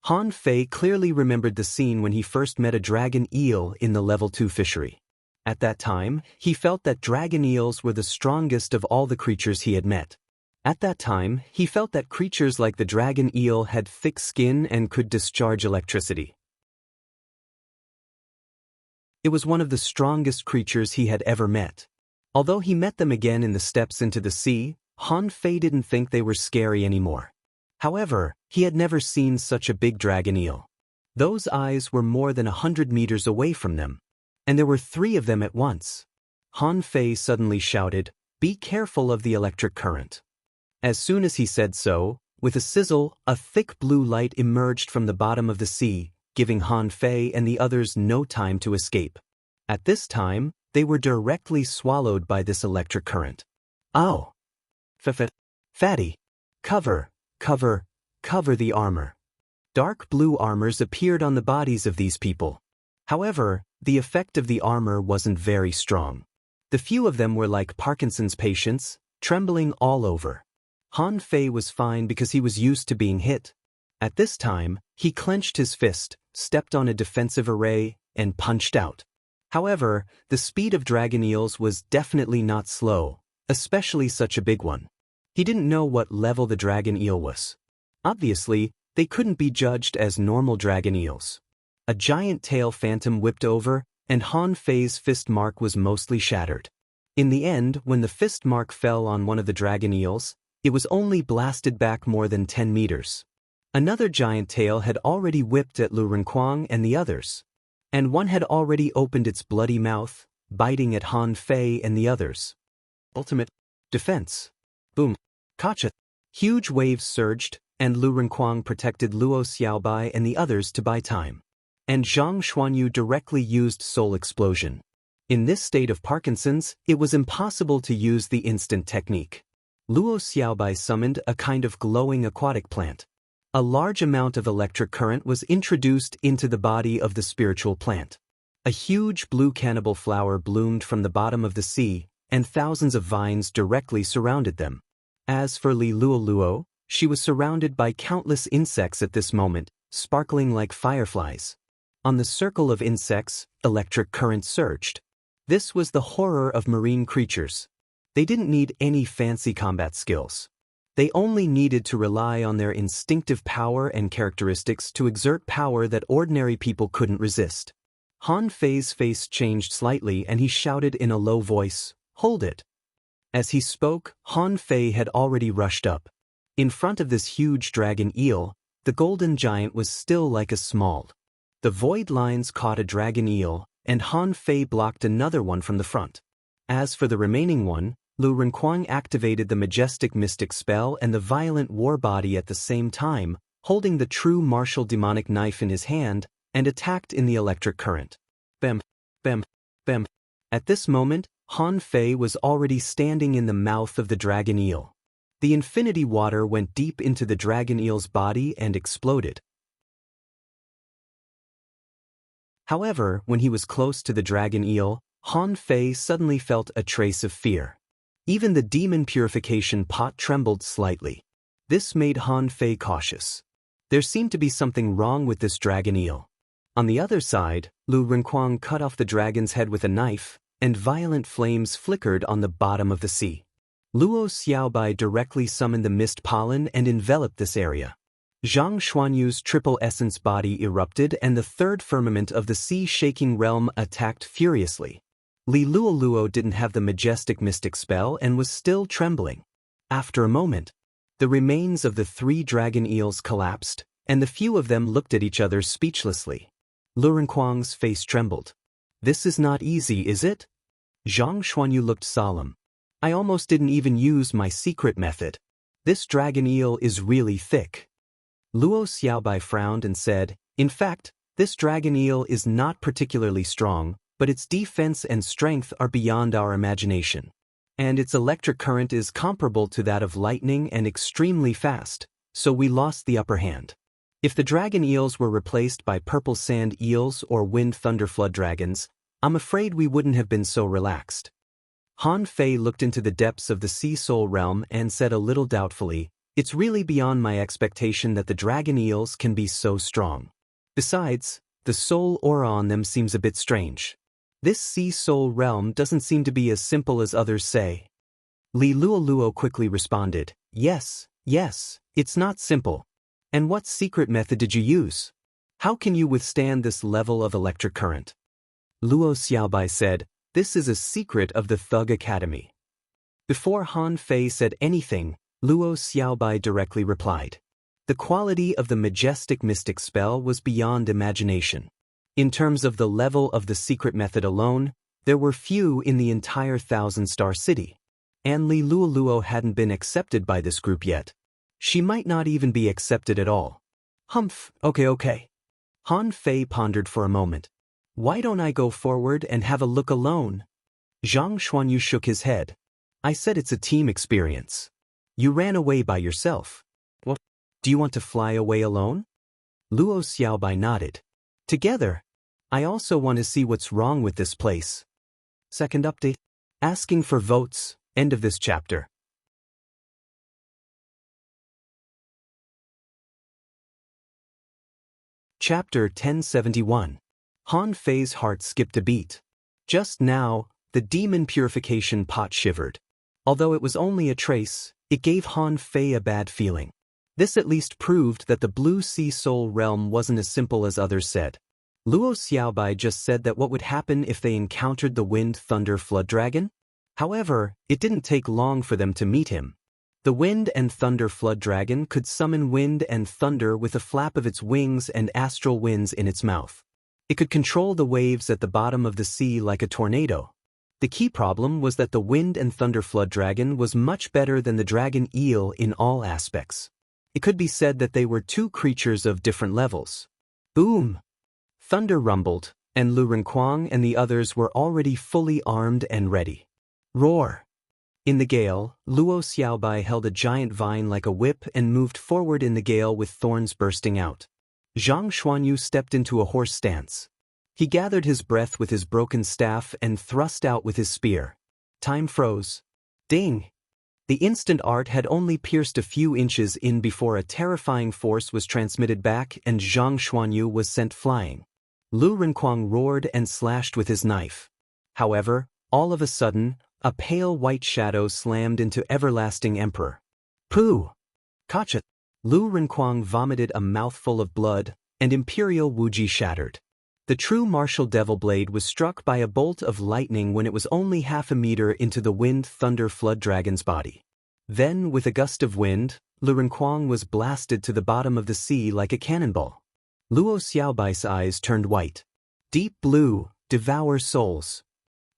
Han Fei clearly remembered the scene when he first met a dragon eel in the level 2 fishery. At that time, he felt that dragon eels were the strongest of all the creatures he had met. At that time, he felt that creatures like the dragon eel had thick skin and could discharge electricity. It was one of the strongest creatures he had ever met. Although he met them again in the steps into the sea, Han Fei didn't think they were scary anymore. However, he had never seen such a big dragon eel. Those eyes were more than 100 meters away from them. And there were 3 of them at once. Han Fei suddenly shouted, "Be careful of the electric current." As soon as he said so, with a sizzle, a thick blue light emerged from the bottom of the sea, giving Han Fei and the others no time to escape. At this time, they were directly swallowed by this electric current. "Ow! Fatty! Cover the armor." Dark blue armors appeared on the bodies of these people. However, the effect of the armor wasn't very strong. The few of them were like Parkinson's patients, trembling all over. Han Fei was fine because he was used to being hit. At this time, he clenched his fist, stepped on a defensive array, and punched out. However, the speed of dragon eels was definitely not slow, especially such a big one. He didn't know what level the dragon eel was. Obviously, they couldn't be judged as normal dragon eels. A giant tail phantom whipped over, and Han Fei's fist mark was mostly shattered. In the end, when the fist mark fell on one of the dragon eels, it was only blasted back more than 10 meters. Another giant tail had already whipped at Lu Renkuang and the others. And one had already opened its bloody mouth, biting at Han Fei and the others. Ultimate defense. Boom. Gotcha. Huge waves surged, and Lu Renkuang protected Luo Xiaobai and the others to buy time. And Zhang Xuanyu directly used Soul Explosion. In this state of Parkinson's, it was impossible to use the instant technique. Luo Xiaobai summoned a kind of glowing aquatic plant. A large amount of electric current was introduced into the body of the spiritual plant. A huge blue cannibal flower bloomed from the bottom of the sea, and thousands of vines directly surrounded them. As for Li Luoluo, she was surrounded by countless insects at this moment, sparkling like fireflies. On the circle of insects, electric current surged. This was the horror of marine creatures. They didn't need any fancy combat skills. They only needed to rely on their instinctive power and characteristics to exert power that ordinary people couldn't resist. Han Fei's face changed slightly and he shouted in a low voice, "Hold it." As he spoke, Han Fei had already rushed up. In front of this huge dragon eel, the golden giant was still like a small. The void lines caught a dragon eel, and Han Fei blocked another one from the front. As for the remaining one, Lu Renkuang activated the majestic mystic spell and the violent war body at the same time, holding the true martial demonic knife in his hand, and attacked in the electric current. Bam, bam, bam. At this moment, Han Fei was already standing in the mouth of the dragon eel. The infinity water went deep into the dragon eel's body and exploded. However, when he was close to the dragon eel, Han Fei suddenly felt a trace of fear. Even the demon purification pot trembled slightly. This made Han Fei cautious. There seemed to be something wrong with this dragon eel. On the other side, Lu Renkuang cut off the dragon's head with a knife, and violent flames flickered on the bottom of the sea. Luo Xiaobai directly summoned the mist pollen and enveloped this area. Zhang Xuanyu's triple essence body erupted and the third firmament of the sea-shaking realm attacked furiously. Li Luoluo didn't have the majestic mystic spell and was still trembling. After a moment, the remains of the 3 dragon eels collapsed, and the few of them looked at each other speechlessly. Lu Renkuang's face trembled. "This is not easy, is it?" Zhang Xuanyu looked solemn. "I almost didn't even use my secret method. This dragon eel is really thick." Luo Xiaobai frowned and said, "In fact, this dragon eel is not particularly strong, but its defense and strength are beyond our imagination. And its electric current is comparable to that of lightning and extremely fast, so we lost the upper hand. If the dragon eels were replaced by purple sand eels or wind thunderflood dragons, I'm afraid we wouldn't have been so relaxed." Han Fei looked into the depths of the sea soul realm and said a little doubtfully, "It's really beyond my expectation that the dragon eels can be so strong. Besides, the soul aura on them seems a bit strange. This sea soul realm doesn't seem to be as simple as others say." Li Luoluo quickly responded, Yes, it's not simple. And what secret method did you use? How can you withstand this level of electric current?" Luo Xiaobai said, "This is a secret of the Thug Academy." Before Han Fei said anything, Luo Xiaobai directly replied, "The quality of the majestic mystic spell was beyond imagination. In terms of the level of the secret method alone, there were few in the entire 1,000-star city. And Li Luoluo hadn't been accepted by this group yet. She might not even be accepted at all." "Humph, okay. Han Fei pondered for a moment. "Why don't I go forward and have a look alone?" Zhang Xuanyu shook his head. "I said it's a team experience. You ran away by yourself. Well, do you want to fly away alone?" Luo Xiaobai nodded. "Together. I also want to see what's wrong with this place." Second update. Asking for votes. End of this chapter. Chapter 1071. Han Fei's heart skipped a beat. Just now, the demon purification pot shivered. Although it was only a trace, it gave Han Fei a bad feeling. This at least proved that the Blue Sea Soul realm wasn't as simple as others said. Luo Xiaobai just said that what would happen if they encountered the Wind Thunder Flood Dragon? However, it didn't take long for them to meet him. The Wind and Thunder Flood Dragon could summon wind and thunder with a flap of its wings and astral winds in its mouth. It could control the waves at the bottom of the sea like a tornado. The key problem was that the Wind and Thunder Flood Dragon was much better than the Dragon Eel in all aspects. It could be said that they were two creatures of different levels. Boom! Thunder rumbled, and Lu Renkuang and the others were already fully armed and ready. Roar! In the gale, Luo Xiaobai held a giant vine like a whip and moved forward in the gale with thorns bursting out. Zhang Xuanyu stepped into a horse stance. He gathered his breath with his broken staff and thrust out with his spear. Time froze. Ding! The instant art had only pierced a few inches in before a terrifying force was transmitted back and Zhang Xuanyu was sent flying. Lu Renkuang roared and slashed with his knife. However, all of a sudden, a pale white shadow slammed into Everlasting Emperor. Pooh! Gotcha! Lu Renkuang vomited a mouthful of blood, and Imperial Wuji shattered. The true martial devil blade was struck by a bolt of lightning when it was only half a meter into the Wind Thunder Flood Dragon's body. Then, with a gust of wind, Lu Renkuang was blasted to the bottom of the sea like a cannonball. Luo Xiaobai's eyes turned white. Deep blue, devour souls.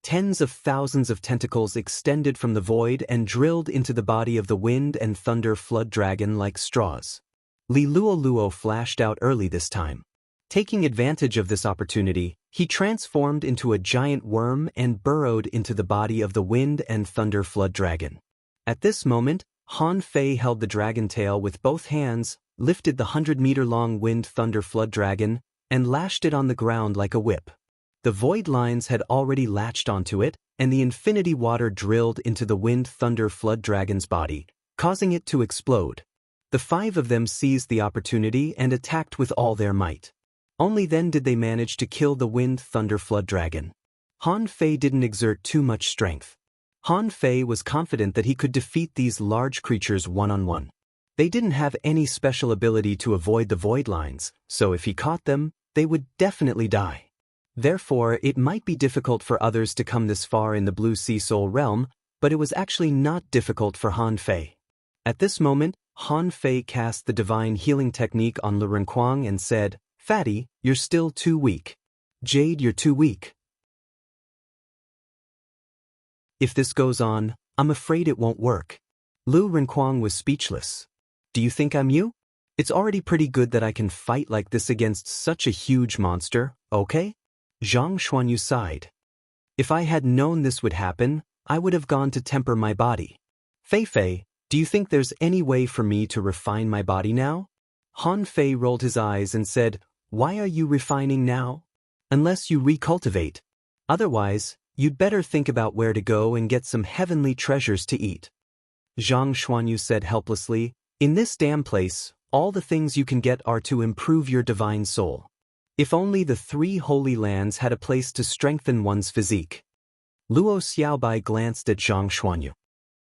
Tens of thousands of tentacles extended from the void and drilled into the body of the Wind and Thunder Flood Dragon like straws. Li Luo flashed out early this time. Taking advantage of this opportunity, he transformed into a giant worm and burrowed into the body of the Wind and Thunder Flood Dragon. At this moment, Han Fei held the dragon tail with both hands, lifted the 100-meter-long Wind Thunder Flood Dragon, and lashed it on the ground like a whip. The void lines had already latched onto it, and the infinity water drilled into the Wind Thunder Flood Dragon's body, causing it to explode. The five of them seized the opportunity and attacked with all their might. Only then did they manage to kill the Wind Thunder Flood Dragon. Han Fei didn't exert too much strength. Han Fei was confident that he could defeat these large creatures one-on-one. They didn't have any special ability to avoid the void lines, so if he caught them, they would definitely die. Therefore, it might be difficult for others to come this far in the Blue Sea Soul realm, but it was actually not difficult for Han Fei. At this moment, Han Fei cast the divine healing technique on Lu Renkuang and said, "Fatty, you're still too weak. Jade, you're too weak. If this goes on, I'm afraid it won't work." Lu Renkuang was speechless. "Do you think I'm you? It's already pretty good that I can fight like this against such a huge monster, okay?" Zhang Xuanyu sighed. "If I had known this would happen, I would have gone to temper my body. Fei, do you think there's any way for me to refine my body now?" Han Fei rolled his eyes and said, "Why are you refining now? Unless you recultivate. Otherwise, you'd better think about where to go and get some heavenly treasures to eat." Zhang Xuanyu said helplessly, "In this damn place, all the things you can get are to improve your divine soul. If only the 3 holy lands had a place to strengthen one's physique." Luo Xiaobai glanced at Zhang Xuanyu.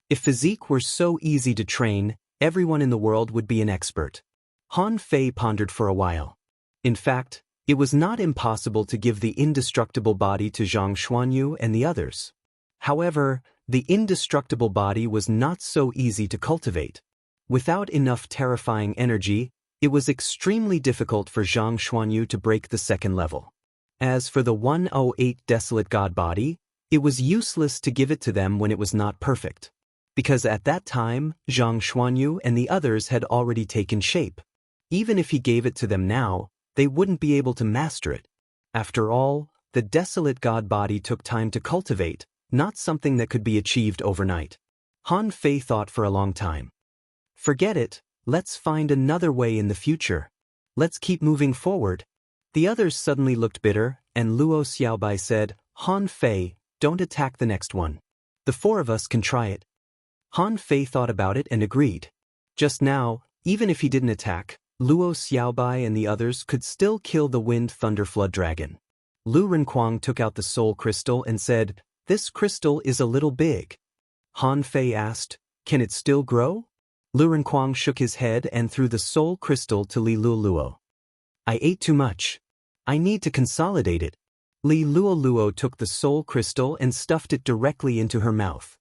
If physique were so easy to train, everyone in the world would be an expert. Han Fei pondered for a while. In fact, it was not impossible to give the indestructible body to Zhang Xuanyu and the others. However, the indestructible body was not so easy to cultivate. Without enough terrifying energy, it was extremely difficult for Zhang Xuanyu to break the second level. As for the 108 Desolate God body, it was useless to give it to them when it was not perfect. Because at that time, Zhang Xuanyu and the others had already taken shape. Even if he gave it to them now, they wouldn't be able to master it. After all, the Desolate God body took time to cultivate, not something that could be achieved overnight. Han Fei thought for a long time. "Forget it, let's find another way in the future. Let's keep moving forward." The others suddenly looked bitter, and Luo Xiaobai said, "Han Fei, don't attack the next one. The 4 of us can try it." Han Fei thought about it and agreed. Just now, even if he didn't attack, Luo Xiaobai and the others could still kill the Wind Thunder Flood Dragon. Lu Renkuang took out the soul crystal and said, "This crystal is a little big." Han Fei asked, "Can it still grow?" Lu Renkuang shook his head and threw the soul crystal to Li Luoluo. "I ate too much. I need to consolidate it." Li Luoluo took the soul crystal and stuffed it directly into her mouth.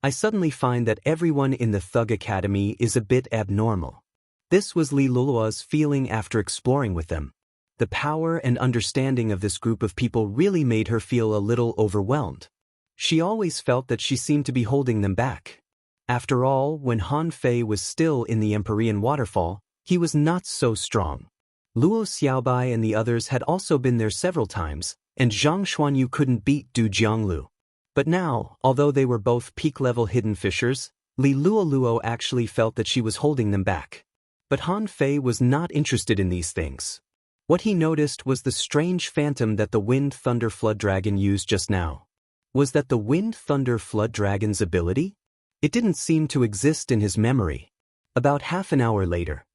"I suddenly find that everyone in the Thug Academy is a bit abnormal." This was Li Luoluo's feeling after exploring with them. The power and understanding of this group of people really made her feel a little overwhelmed. She always felt that she seemed to be holding them back. After all, when Han Fei was still in the Empyrean waterfall, he was not so strong. Luo Xiaobai and the others had also been there several times, and Zhang Xuanyu couldn't beat Du Jianglu. But now, although they were both peak-level hidden fishers, Li Luoluo actually felt that she was holding them back. But Han Fei was not interested in these things. What he noticed was the strange phantom that the Wind Thunder Flood Dragon used just now. Was that the Wind Thunder Flood Dragon's ability? It didn't seem to exist in his memory. About half an hour later,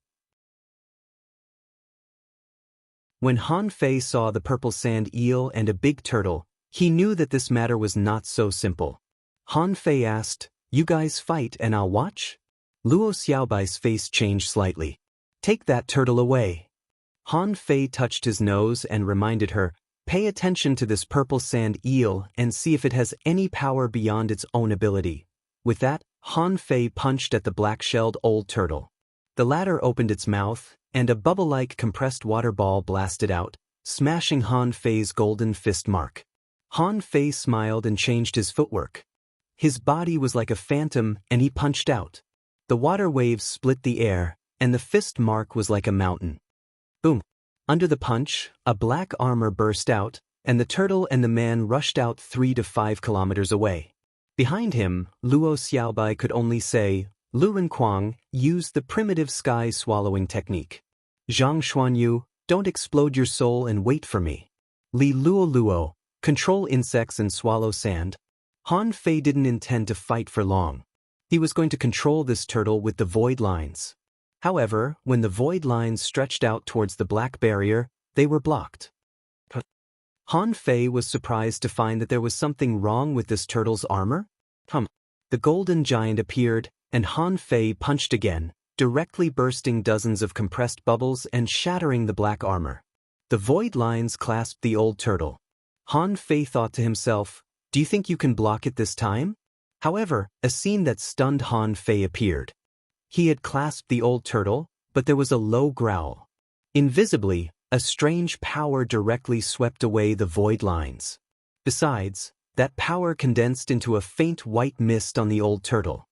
when Han Fei saw the purple sand eel and a big turtle, he knew that this matter was not so simple. Han Fei asked, "You guys fight and I'll watch?" Luo Xiaobai's face changed slightly. "Take that turtle away." Han Fei touched his nose and reminded her, "Pay attention to this purple sand eel and see if it has any power beyond its own ability." With that, Han Fei punched at the black-shelled old turtle. The latter opened its mouth, and a bubble-like compressed water ball blasted out, smashing Han Fei's golden fist mark. Han Fei smiled and changed his footwork. His body was like a phantom, and he punched out. The water waves split the air, and the fist mark was like a mountain. Boom! Under the punch, a black armor burst out, and the turtle and the man rushed out 3 to 5 kilometers away. Behind him, Luo Xiaobai could only say, "Lu Renkuang, use the primitive sky swallowing technique. Zhang Xuanyu, don't explode your soul and wait for me. Li Luoluo, control insects and swallow sand." Han Fei didn't intend to fight for long. He was going to control this turtle with the void lines. However, when the void lines stretched out towards the black barrier, they were blocked. Han Fei was surprised to find that there was something wrong with this turtle's armor. The golden giant appeared, and Han Fei punched again, directly bursting dozens of compressed bubbles and shattering the black armor. The void lines clasped the old turtle. Han Fei thought to himself, "Do you think you can block it this time?" However, a scene that stunned Han Fei appeared. He had clasped the old turtle, but there was a low growl. Invisibly, a strange power directly swept away the void lines. Besides, that power condensed into a faint white mist on the old turtle.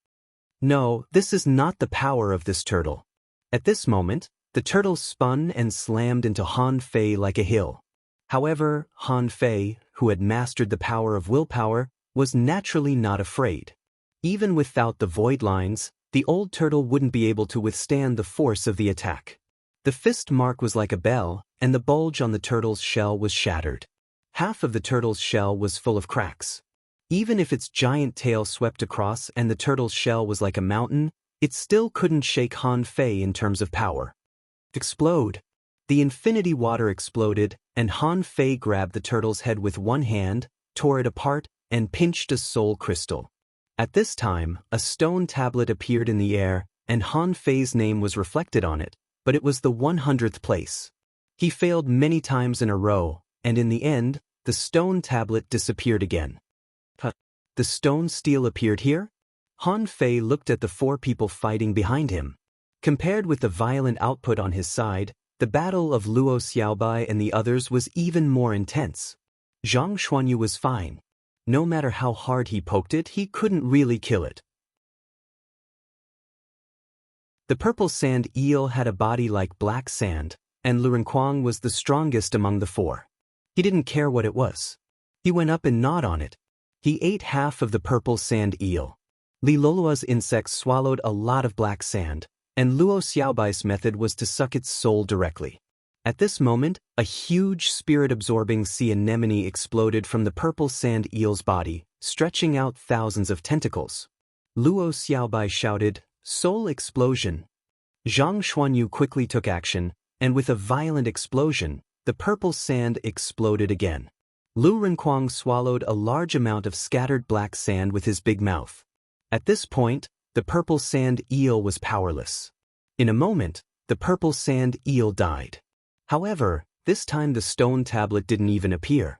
No, this is not the power of this turtle. At this moment, the turtle spun and slammed into Han Fei like a hill. However, Han Fei, who had mastered the power of willpower, was naturally not afraid. Even without the void lines, the old turtle wouldn't be able to withstand the force of the attack. The fist mark was like a bell, and the bulge on the turtle's shell was shattered. Half of the turtle's shell was full of cracks. Even if its giant tail swept across and the turtle's shell was like a mountain, it still couldn't shake Han Fei in terms of power. Explode! The infinity water exploded, and Han Fei grabbed the turtle's head with one hand, tore it apart, and pinched a soul crystal. At this time, a stone tablet appeared in the air, and Han Fei's name was reflected on it, but it was the 100th place. He failed many times in a row, and in the end, the stone tablet disappeared again. The stone steel appeared here? Han Fei looked at the 4 people fighting behind him. Compared with the violent output on his side, the battle of Luo Xiaobai and the others was even more intense. Zhang Xuanyu was fine. No matter how hard he poked it, he couldn't really kill it. The purple sand eel had a body like black sand, and Lu Renkuang was the strongest among the 4. He didn't care what it was. He went up and gnawed on it. He ate half of the purple sand eel. Li Luoluo's insects swallowed a lot of black sand, and Luo Xiaobai's method was to suck its soul directly. At this moment, a huge spirit-absorbing sea anemone exploded from the purple sand eel's body, stretching out thousands of tentacles. Luo Xiaobai shouted, "Soul explosion!" Zhang Xuanyu quickly took action, and with a violent explosion, the purple sand exploded again. Lu Renkuang swallowed a large amount of scattered black sand with his big mouth. At this point, the purple sand eel was powerless. In a moment, the purple sand eel died. However, this time the stone tablet didn't even appear.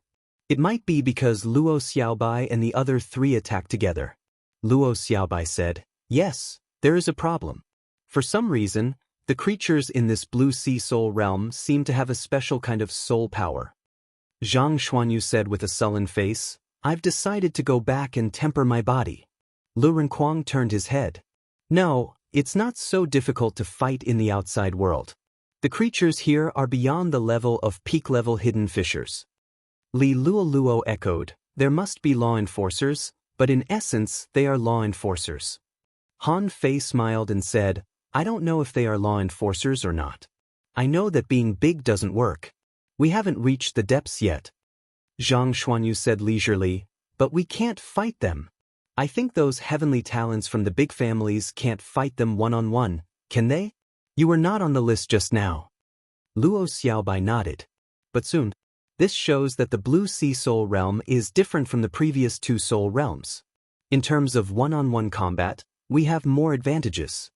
It might be because Luo Xiaobai and the other three attacked together. Luo Xiaobai said, "Yes, there is a problem. For some reason, the creatures in this blue sea soul realm seem to have a special kind of soul power." Zhang Xuanyu said with a sullen face, "I've decided to go back and temper my body." Lu Renkuang turned his head. "No, it's not so difficult to fight in the outside world. The creatures here are beyond the level of peak-level hidden fissures." Li Luoluo echoed, "There must be law enforcers, but in essence they are law enforcers." Han Fei smiled and said, "I don't know if they are law enforcers or not. I know that being big doesn't work. We haven't reached the depths yet." Zhang Xuanyu said leisurely, "But we can't fight them. I think those heavenly talents from the big families can't fight them one-on-one, can they? You were not on the list just now." Luo Xiaobai nodded. "But soon. This shows that the Blue Sea Soul Realm is different from the previous two Soul Realms. In terms of one-on-one combat, we have more advantages."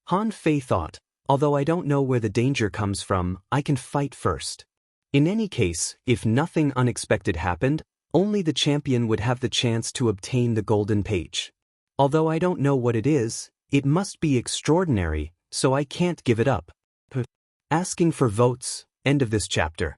Han Fei thought, "Although I don't know where the danger comes from, I can fight first. In any case, if nothing unexpected happened, only the champion would have the chance to obtain the golden page. Although I don't know what it is, it must be extraordinary, so I can't give it up." Asking for votes, end of this chapter.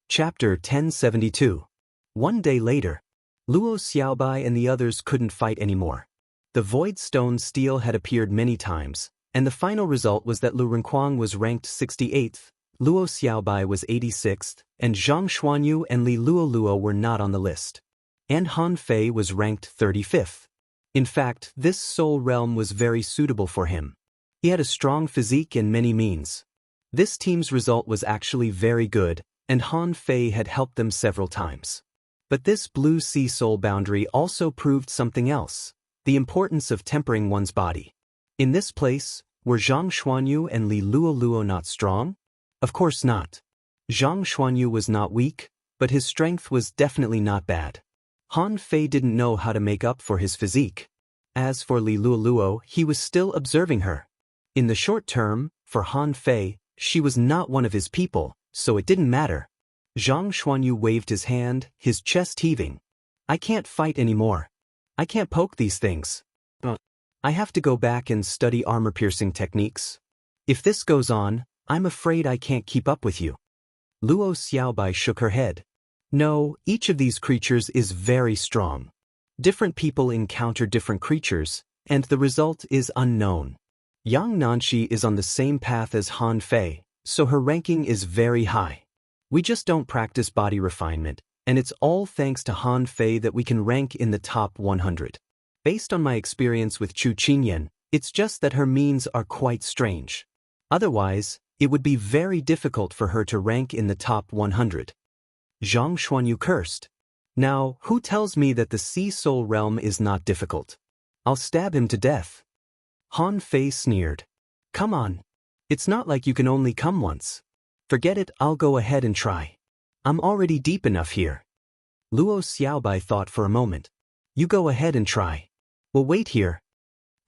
Chapter 1072. One day later. Luo Xiaobai and the others couldn't fight anymore. The Void Stone Steel had appeared many times, and the final result was that Lu Renkuang was ranked 68th, Luo Xiaobai was 86th, and Zhang Xuanyu and Li Luoluo were not on the list. And Han Fei was ranked 35th. In fact, this soul realm was very suitable for him. He had a strong physique and many means. This team's result was actually very good, and Han Fei had helped them several times. But this Blue Sea Soul boundary also proved something else: the importance of tempering one's body. In this place, were Zhang Xuanyu and Li Luoluo not strong? Of course not. Zhang Xuanyu was not weak, but his strength was definitely not bad. Han Fei didn't know how to make up for his physique. As for Li Luoluo, he was still observing her. In the short term, for Han Fei, she was not one of his people, so it didn't matter. Zhang Xuanyu waved his hand, his chest heaving. "I can't fight anymore. I can't poke these things. I have to go back and study armor-piercing techniques. If this goes on, I'm afraid I can't keep up with you." Luo Xiaobai shook her head. "No, each of these creatures is very strong. Different people encounter different creatures, and the result is unknown. Yang Nanshi is on the same path as Han Fei, so her ranking is very high. We just don't practice body refinement, and it's all thanks to Han Fei that we can rank in the top 100. Based on my experience with Chu Qinyan, it's just that her means are quite strange. Otherwise, it would be very difficult for her to rank in the top 100. Zhang Xuanyu cursed. "Now, who tells me that the Sea Soul Realm is not difficult? I'll stab him to death." Han Fei sneered. "Come on. It's not like you can only come once. Forget it, I'll go ahead and try. I'm already deep enough here." Luo Xiaobai thought for a moment. "You go ahead and try. We'll wait here."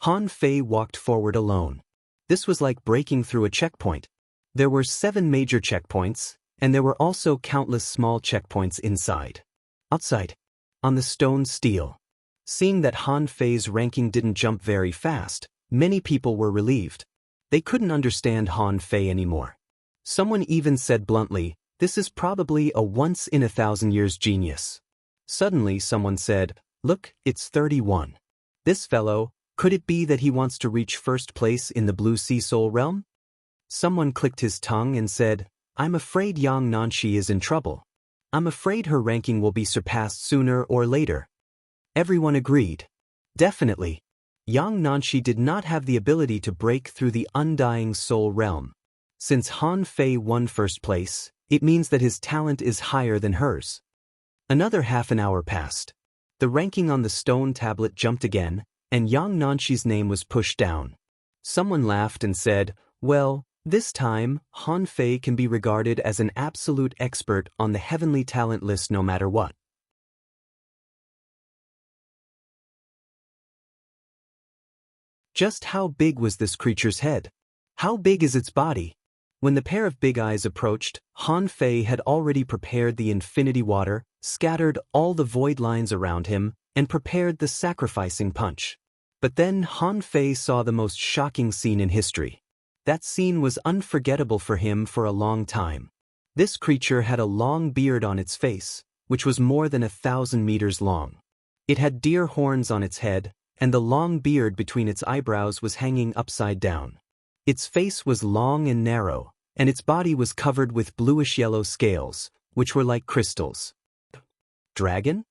Han Fei walked forward alone. This was like breaking through a checkpoint. There were 7 major checkpoints, and there were also countless small checkpoints inside. Outside, on the stone steel. Seeing that Han Fei's ranking didn't jump very fast, many people were relieved. They couldn't understand Han Fei anymore. Someone even said bluntly, "This is probably a once-in-a-thousand-years genius." Suddenly someone said, "Look, it's 31. This fellow, could it be that he wants to reach first place in the Blue Sea Soul Realm?" Someone clicked his tongue and said, "I'm afraid Yang Nanshi is in trouble. I'm afraid her ranking will be surpassed sooner or later." Everyone agreed. Definitely. Yang Nanshi did not have the ability to break through the undying soul realm. Since Han Fei won first place, it means that his talent is higher than hers. Another half an hour passed. The ranking on the stone tablet jumped again, and Yang Nanshi's name was pushed down. Someone laughed and said, "Well, this time, Han Fei can be regarded as an absolute expert on the heavenly talent list no matter what." Just how big was this creature's head? How big is its body? When the pair of big eyes approached, Han Fei had already prepared the infinity water, scattered all the void lines around him, and prepared the sacrificing punch. But then Han Fei saw the most shocking scene in history. That scene was unforgettable for him for a long time. This creature had a long beard on its face, which was more than 1,000 meters long. It had deer horns on its head, and the long beard between its eyebrows was hanging upside down. Its face was long and narrow, and its body was covered with bluish-yellow scales, which were like crystals. Dragon?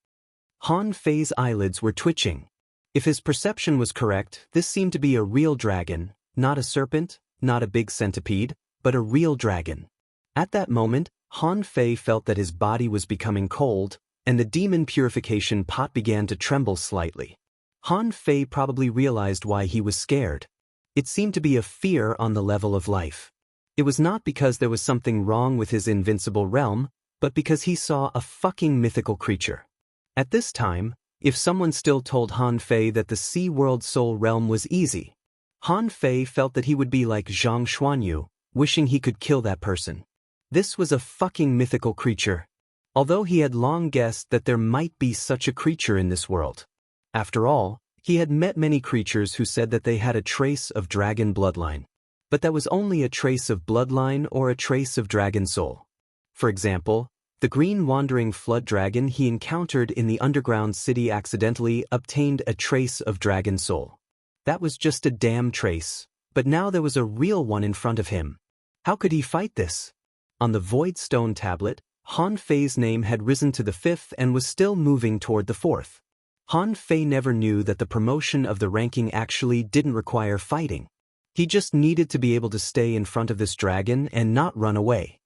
Han Fei's eyelids were twitching. If his perception was correct, this seemed to be a real dragon, not a serpent, not a big centipede, but a real dragon. At that moment, Han Fei felt that his body was becoming cold, and the demon purification pot began to tremble slightly. Han Fei probably realized why he was scared. It seemed to be a fear on the level of life. It was not because there was something wrong with his invincible realm, but because he saw a fucking mythical creature. At this time, if someone still told Han Fei that the Sea World Soul Realm was easy, Han Fei felt that he would be like Zhang Xuanyu, wishing he could kill that person. This was a fucking mythical creature. Although he had long guessed that there might be such a creature in this world. After all, he had met many creatures who said that they had a trace of dragon bloodline. But that was only a trace of bloodline or a trace of dragon soul. For example, the green wandering flood dragon he encountered in the underground city accidentally obtained a trace of dragon soul. That was just a damn trace, but now there was a real one in front of him. How could he fight this? On the void stone tablet, Han Fei's name had risen to the 5th and was still moving toward the 4th. Han Fei never knew that the promotion of the ranking actually didn't require fighting. He just needed to be able to stay in front of this dragon and not run away.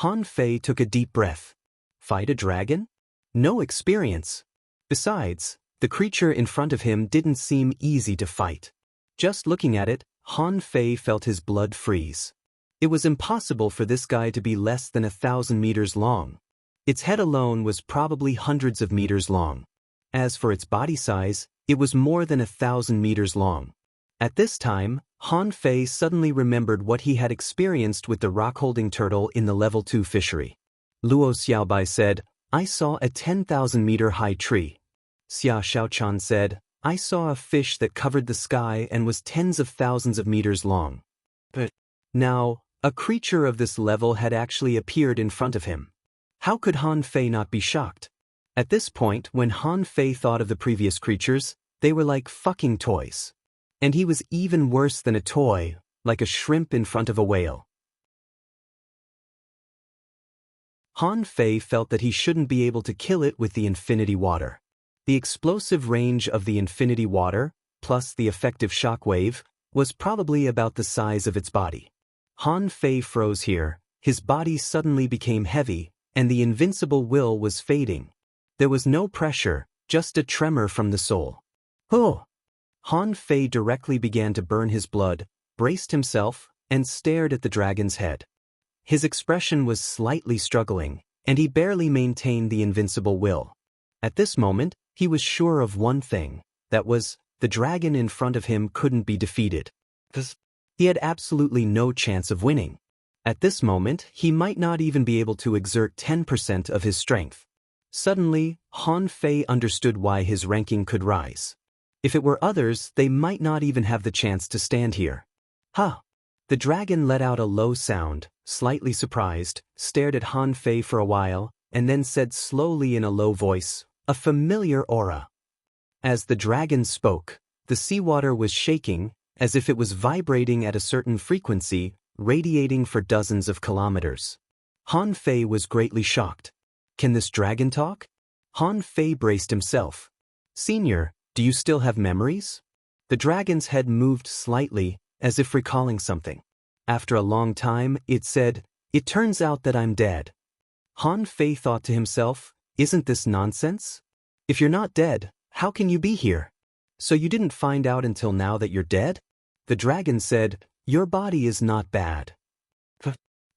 Han Fei took a deep breath. Fight a dragon? No experience. Besides, the creature in front of him didn't seem easy to fight. Just looking at it, Han Fei felt his blood freeze. It was impossible for this guy to be less than 1,000 meters long. Its head alone was probably hundreds of meters long. As for its body size, it was more than 1,000 meters long. At this time, Han Fei suddenly remembered what he had experienced with the rock-holding turtle in the level 2 fishery. Luo Xiaobai said, "I saw a 10,000-meter-high tree." Xia Xiaochan said, "I saw a fish that covered the sky and was tens of thousands of meters long." But now, a creature of this level had actually appeared in front of him. How could Han Fei not be shocked? At this point, when Han Fei thought of the previous creatures, they were like fucking toys. And he was even worse than a toy, like a shrimp in front of a whale. Han Fei felt that he shouldn't be able to kill it with the infinity water. The explosive range of the infinity water, plus the effective shockwave, was probably about the size of its body. Han Fei froze here, his body suddenly became heavy, and the invincible will was fading. There was no pressure, just a tremor from the soul. Oh! Han Fei directly began to burn his blood, braced himself, and stared at the dragon's head. His expression was slightly struggling, and he barely maintained the invincible will. At this moment, he was sure of one thing, that was, the dragon in front of him couldn't be defeated. He had absolutely no chance of winning. At this moment, he might not even be able to exert 10% of his strength. Suddenly, Han Fei understood why his ranking could rise. If it were others, they might not even have the chance to stand here. Huh! The dragon let out a low sound, slightly surprised, stared at Han Fei for a while, and then said slowly in a low voice, "A familiar aura." As the dragon spoke, the seawater was shaking, as if it was vibrating at a certain frequency, radiating for dozens of kilometers. Han Fei was greatly shocked. Can this dragon talk? Han Fei braced himself. "Senior, do you still have memories?" The dragon's head moved slightly, as if recalling something. After a long time, it said, "It turns out that I'm dead." Han Fei thought to himself, "Isn't this nonsense?" If you're not dead, how can you be here? So you didn't find out until now that you're dead? The dragon said, your body is not bad.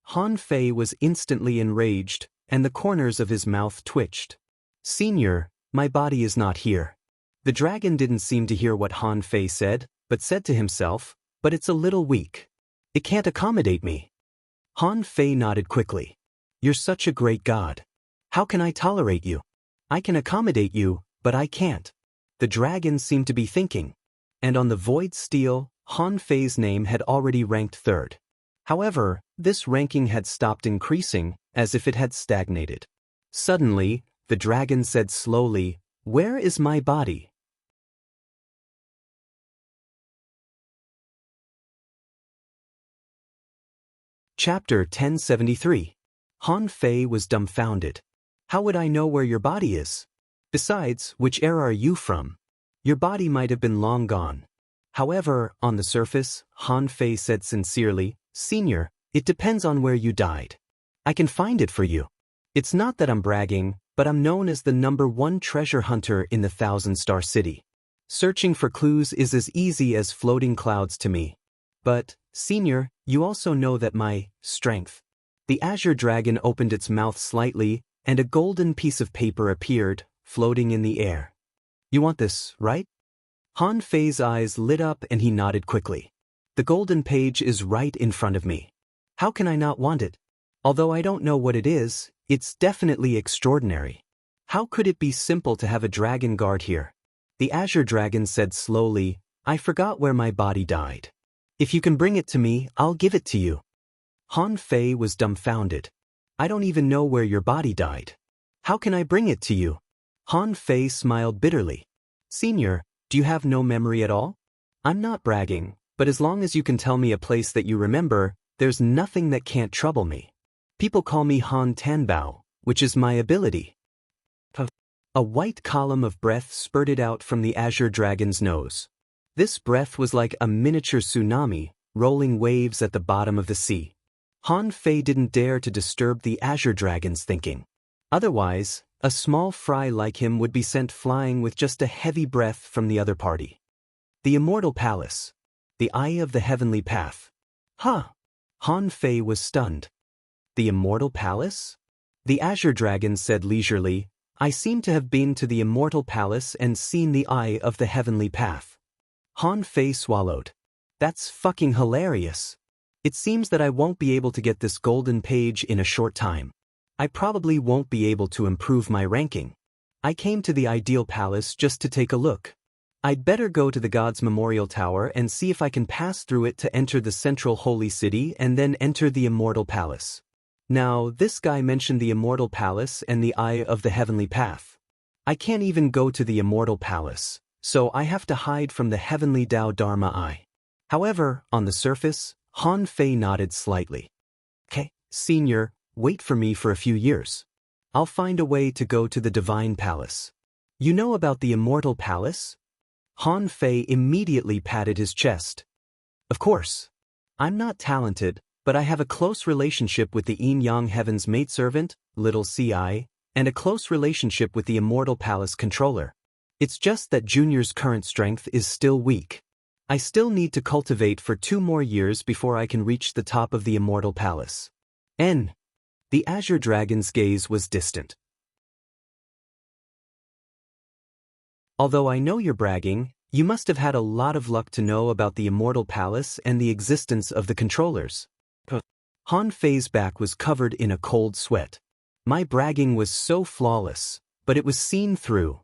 Han Fei was instantly enraged, and the corners of his mouth twitched. Senior, my body is not here. The dragon didn't seem to hear what Han Fei said, but said to himself, but it's a little weak. It can't accommodate me. Han Fei nodded quickly. You're such a great god. How can I tolerate you? I can accommodate you, but I can't. The dragon seemed to be thinking. And on the void steel, Han Fei's name had already ranked third. However, this ranking had stopped increasing, as if it had stagnated. Suddenly, the dragon said slowly, where is my body? Chapter 1073. Han Fei was dumbfounded. How would I know where your body is? Besides, which era are you from? Your body might have been long gone. However, on the surface, Han Fei said sincerely, Senior, it depends on where you died. I can find it for you. It's not that I'm bragging, but I'm known as the #1 treasure hunter in the 1,000-star city. Searching for clues is as easy as floating clouds to me. But, Senior, you also know that my strength. The azure dragon opened its mouth slightly, and a golden piece of paper appeared, floating in the air. You want this, right? Han Fei's eyes lit up and he nodded quickly. The golden page is right in front of me. How can I not want it? Although I don't know what it is, it's definitely extraordinary. How could it be simple to have a dragon guard here? The azure dragon said slowly, I forgot where my body died. If you can bring it to me, I'll give it to you. Han Fei was dumbfounded. I don't even know where your body died. How can I bring it to you? Han Fei smiled bitterly. Senior, do you have no memory at all? I'm not bragging, but as long as you can tell me a place that you remember, there's nothing that can't trouble me. People call me Han Tanbao, which is my ability. A white column of breath spurted out from the azure dragon's nose. This breath was like a miniature tsunami, rolling waves at the bottom of the sea. Han Fei didn't dare to disturb the azure dragon's thinking. Otherwise, a small fry like him would be sent flying with just a heavy breath from the other party. The Immortal Palace. The Eye of the Heavenly Path. Huh! Han Fei was stunned. The Immortal Palace? The azure dragon said leisurely, I seem to have been to the Immortal Palace and seen the Eye of the Heavenly Path. Han Fei swallowed. That's fucking hilarious. It seems that I won't be able to get this golden page in a short time. I probably won't be able to improve my ranking. I came to the Ideal Palace just to take a look. I'd better go to the God's Memorial Tower and see if I can pass through it to enter the Central Holy City and then enter the Immortal Palace. Now, this guy mentioned the Immortal Palace and the Eye of the Heavenly Path. I can't even go to the Immortal Palace, so I have to hide from the Heavenly Tao Dharma Eye. However, on the surface, Han Fei nodded slightly. Okay, Senior, wait for me for a few years. I'll find a way to go to the Divine Palace. You know about the Immortal Palace? Han Fei immediately patted his chest. Of course. I'm not talented, but I have a close relationship with the Yin-Yang Heaven's maidservant, Little Ci, and a close relationship with the Immortal Palace controller. It's just that Junior's current strength is still weak. I still need to cultivate for 2 more years before I can reach the top of the Immortal Palace. The azure dragon's gaze was distant. Although I know you're bragging, you must have had a lot of luck to know about the Immortal Palace and the existence of the controllers. Han Fei's back was covered in a cold sweat. My bragging was so flawless, but it was seen through.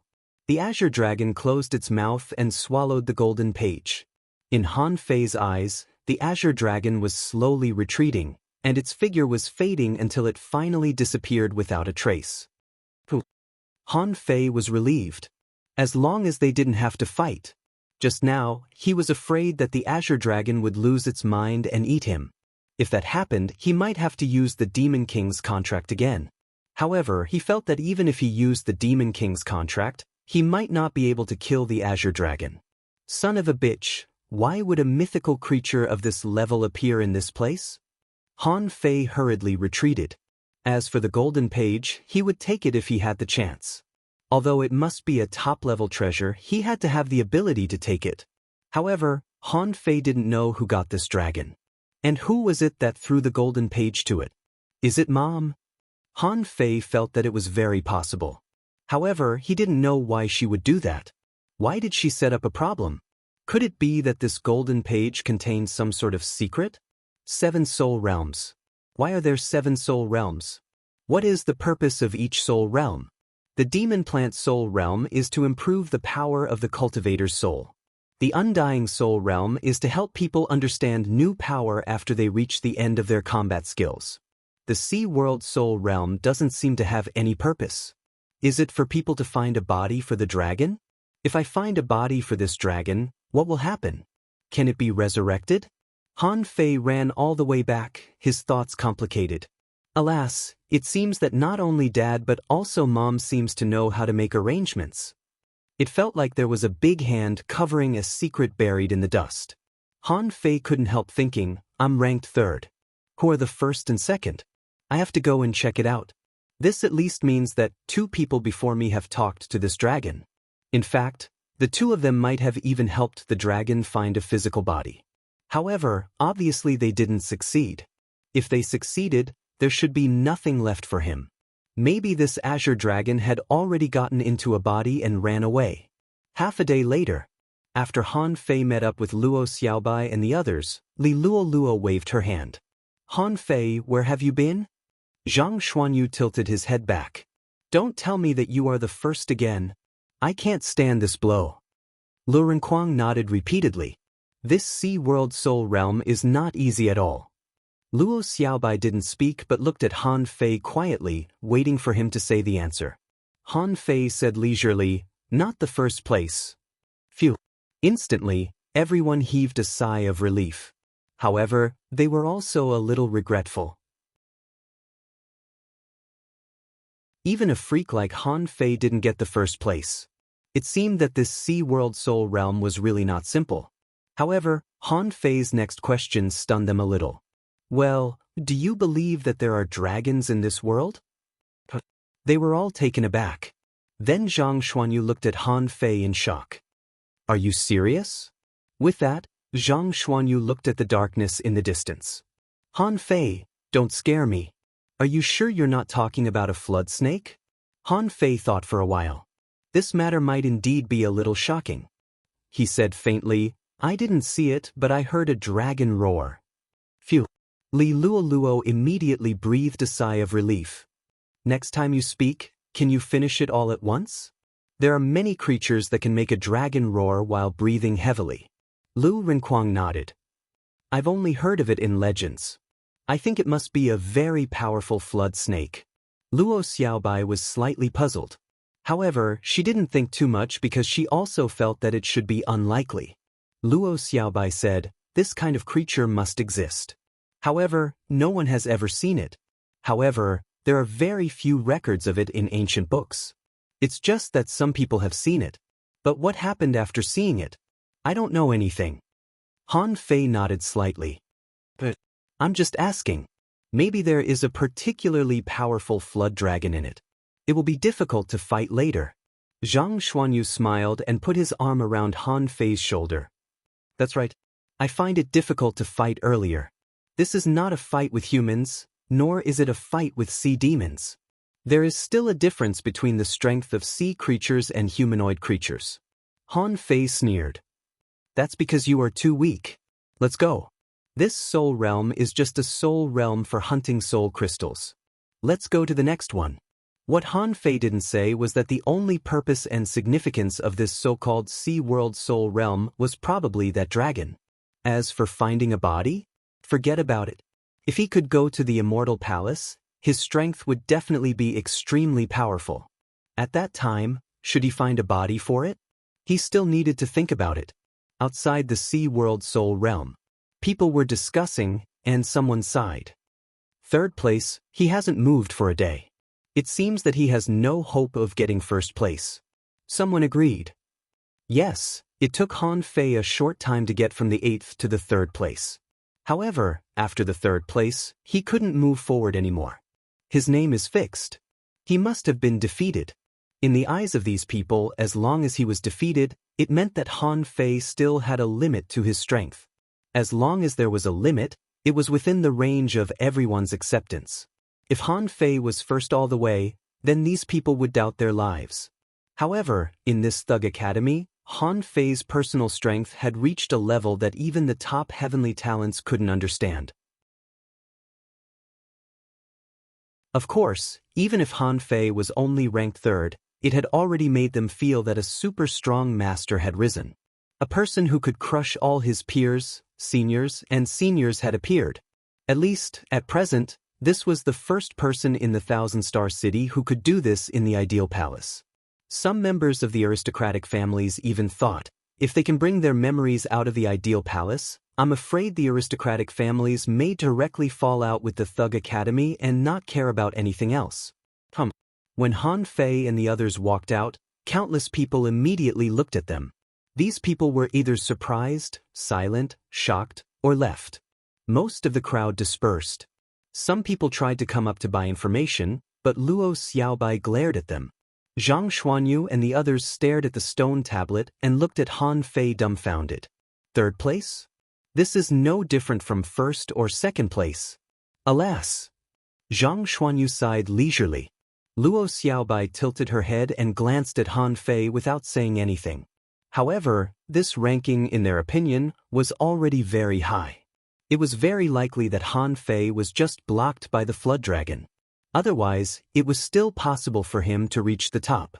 The azure dragon closed its mouth and swallowed the golden page. In Han Fei's eyes, the azure dragon was slowly retreating, and its figure was fading until it finally disappeared without a trace. Han Fei was relieved. As long as they didn't have to fight. Just now, he was afraid that the azure dragon would lose its mind and eat him. If that happened, he might have to use the Demon King's contract again. However, he felt that even if he used the Demon King's contract, he might not be able to kill the azure dragon. Son of a bitch, why would a mythical creature of this level appear in this place? Han Fei hurriedly retreated. As for the golden page, he would take it if he had the chance. Although it must be a top-level treasure, he had to have the ability to take it. However, Han Fei didn't know who got this dragon. And who was it that threw the golden page to it? Is it Mom? Han Fei felt that it was very possible. However, he didn't know why she would do that. Why did she set up a problem? Could it be that this golden page contains some sort of secret? 7 soul realms. Why are there 7 soul realms? What is the purpose of each soul realm? The demon plant soul realm is to improve the power of the cultivator's soul. The undying soul realm is to help people understand new power after they reach the end of their combat skills. The Sea World soul realm doesn't seem to have any purpose. Is it for people to find a body for the dragon? If I find a body for this dragon, what will happen? Can it be resurrected? Han Fei ran all the way back, his thoughts complicated. Alas, it seems that not only Dad but also Mom seems to know how to make arrangements. It felt like there was a big hand covering a secret buried in the dust. Han Fei couldn't help thinking, I'm ranked 3rd. Who are the 1st and 2nd? I have to go and check it out. This at least means that 2 people before me have talked to this dragon. In fact, the 2 of them might have even helped the dragon find a physical body. However, obviously they didn't succeed. If they succeeded, there should be nothing left for him. Maybe this azure dragon had already gotten into a body and ran away. Half a day later, after Han Fei met up with Luo Xiaobai and the others, Li Luo waved her hand. Han Fei, where have you been? Zhang Xuanyu tilted his head back. Don't tell me that you are the first again. I can't stand this blow. Lu Renquang nodded repeatedly. This Sea World Soul Realm is not easy at all. Luo Xiaobai didn't speak but looked at Han Fei quietly, waiting for him to say the answer. Han Fei said leisurely, not the first place. Phew. Instantly, everyone heaved a sigh of relief. However, they were also a little regretful. Even a freak like Han Fei didn't get the first place. It seemed that this Sea World Soul Realm was really not simple. However, Han Fei's next question stunned them a little. Well, do you believe that there are dragons in this world? They were all taken aback. Then Zhang Xuanyu looked at Han Fei in shock. Are you serious? With that, Zhang Xuanyu looked at the darkness in the distance. Han Fei, don't scare me. Are you sure you're not talking about a flood snake? Han Fei thought for a while. This matter might indeed be a little shocking. He said faintly, I didn't see it, but I heard a dragon roar. Phew. Li Luo immediately breathed a sigh of relief. Next time you speak, can you finish it all at once? There are many creatures that can make a dragon roar while breathing heavily. Lu Renquang nodded. I've only heard of it in legends. I think it must be a very powerful flood snake. Luo Xiaobai was slightly puzzled. However, she didn't think too much because she also felt that it should be unlikely. Luo Xiaobai said, this kind of creature must exist. However, no one has ever seen it. However, there are very few records of it in ancient books. It's just that some people have seen it. But what happened after seeing it? I don't know anything. Han Fei nodded slightly. But I'm just asking. Maybe there is a particularly powerful flood dragon in it. It will be difficult to fight later. Zhang Xuanyu smiled and put his arm around Han Fei's shoulder. That's right. I find it difficult to fight earlier. This is not a fight with humans, nor is it a fight with sea demons. There is still a difference between the strength of sea creatures and humanoid creatures. Han Fei sneered. That's because you are too weak. Let's go. This soul realm is just a soul realm for hunting soul crystals. Let's go to the next one. What Han Fei didn't say was that the only purpose and significance of this so-called Sea World Soul Realm was probably that dragon. As for finding a body, forget about it. If he could go to the Immortal Palace, his strength would definitely be extremely powerful. At that time, should he find a body for it? He still needed to think about it. Outside the Sea World Soul Realm, people were discussing, and someone sighed. 3rd place, he hasn't moved for a day. It seems that he has no hope of getting 1st place. Someone agreed. Yes, it took Han Fei a short time to get from the 8th to the 3rd place. However, after the 3rd place, he couldn't move forward anymore. His name is fixed. He must have been defeated. In the eyes of these people, as long as he was defeated, it meant that Han Fei still had a limit to his strength. As long as there was a limit, it was within the range of everyone's acceptance. If Han Fei was first all the way, then these people would doubt their lives. However, in this Thug Academy, Han Fei's personal strength had reached a level that even the top heavenly talents couldn't understand. Of course, even if Han Fei was only ranked third, it had already made them feel that a super strong master had risen. A person who could crush all his peers, seniors, and seniors had appeared. At least, at present, this was the first person in the Thousand-Star City who could do this in the Ideal Palace. Some members of the aristocratic families even thought, if they can bring their memories out of the Ideal Palace, I'm afraid the aristocratic families may directly fall out with the Thug Academy and not care about anything else. When Han Fei and the others walked out, countless people immediately looked at them. These people were either surprised, silent, shocked, or left. Most of the crowd dispersed. Some people tried to come up to buy information, but Luo Xiaobai glared at them. Zhang Xuanyu and the others stared at the stone tablet and looked at Han Fei dumbfounded. Third place? This is no different from first or second place. Alas! Zhang Xuanyu sighed leisurely. Luo Xiaobai tilted her head and glanced at Han Fei without saying anything. However, this ranking, in their opinion, was already very high. It was very likely that Han Fei was just blocked by the Flood Dragon. Otherwise, it was still possible for him to reach the top.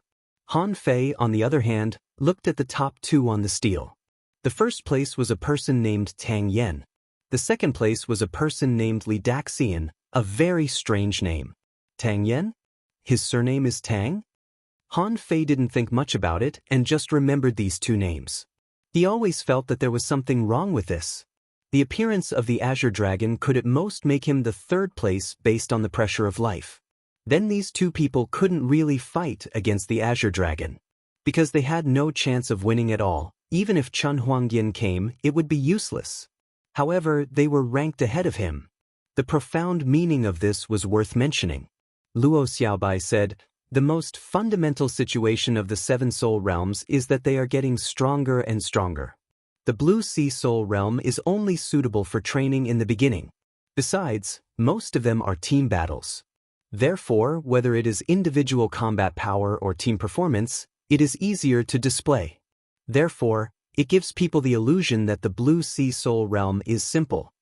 Han Fei, on the other hand, looked at the top two on the stele. The first place was a person named Tang Yen. The second place was a person named Li Daxian, a very strange name. Tang Yen? His surname is Tang? Han Fei didn't think much about it and just remembered these two names. He always felt that there was something wrong with this. The appearance of the Azure Dragon could at most make him the third place based on the pressure of life. Then these two people couldn't really fight against the Azure Dragon. Because they had no chance of winning at all, even if Chun Huangyan came, it would be useless. However, they were ranked ahead of him. The profound meaning of this was worth mentioning. Luo Xiaobai said, "The most fundamental situation of the Seven Soul Realms is that they are getting stronger and stronger. The Blue Sea Soul Realm is only suitable for training in the beginning. Besides, most of them are team battles. Therefore, whether it is individual combat power or team performance, it is easier to display. Therefore, it gives people the illusion that the Blue Sea Soul Realm is simple."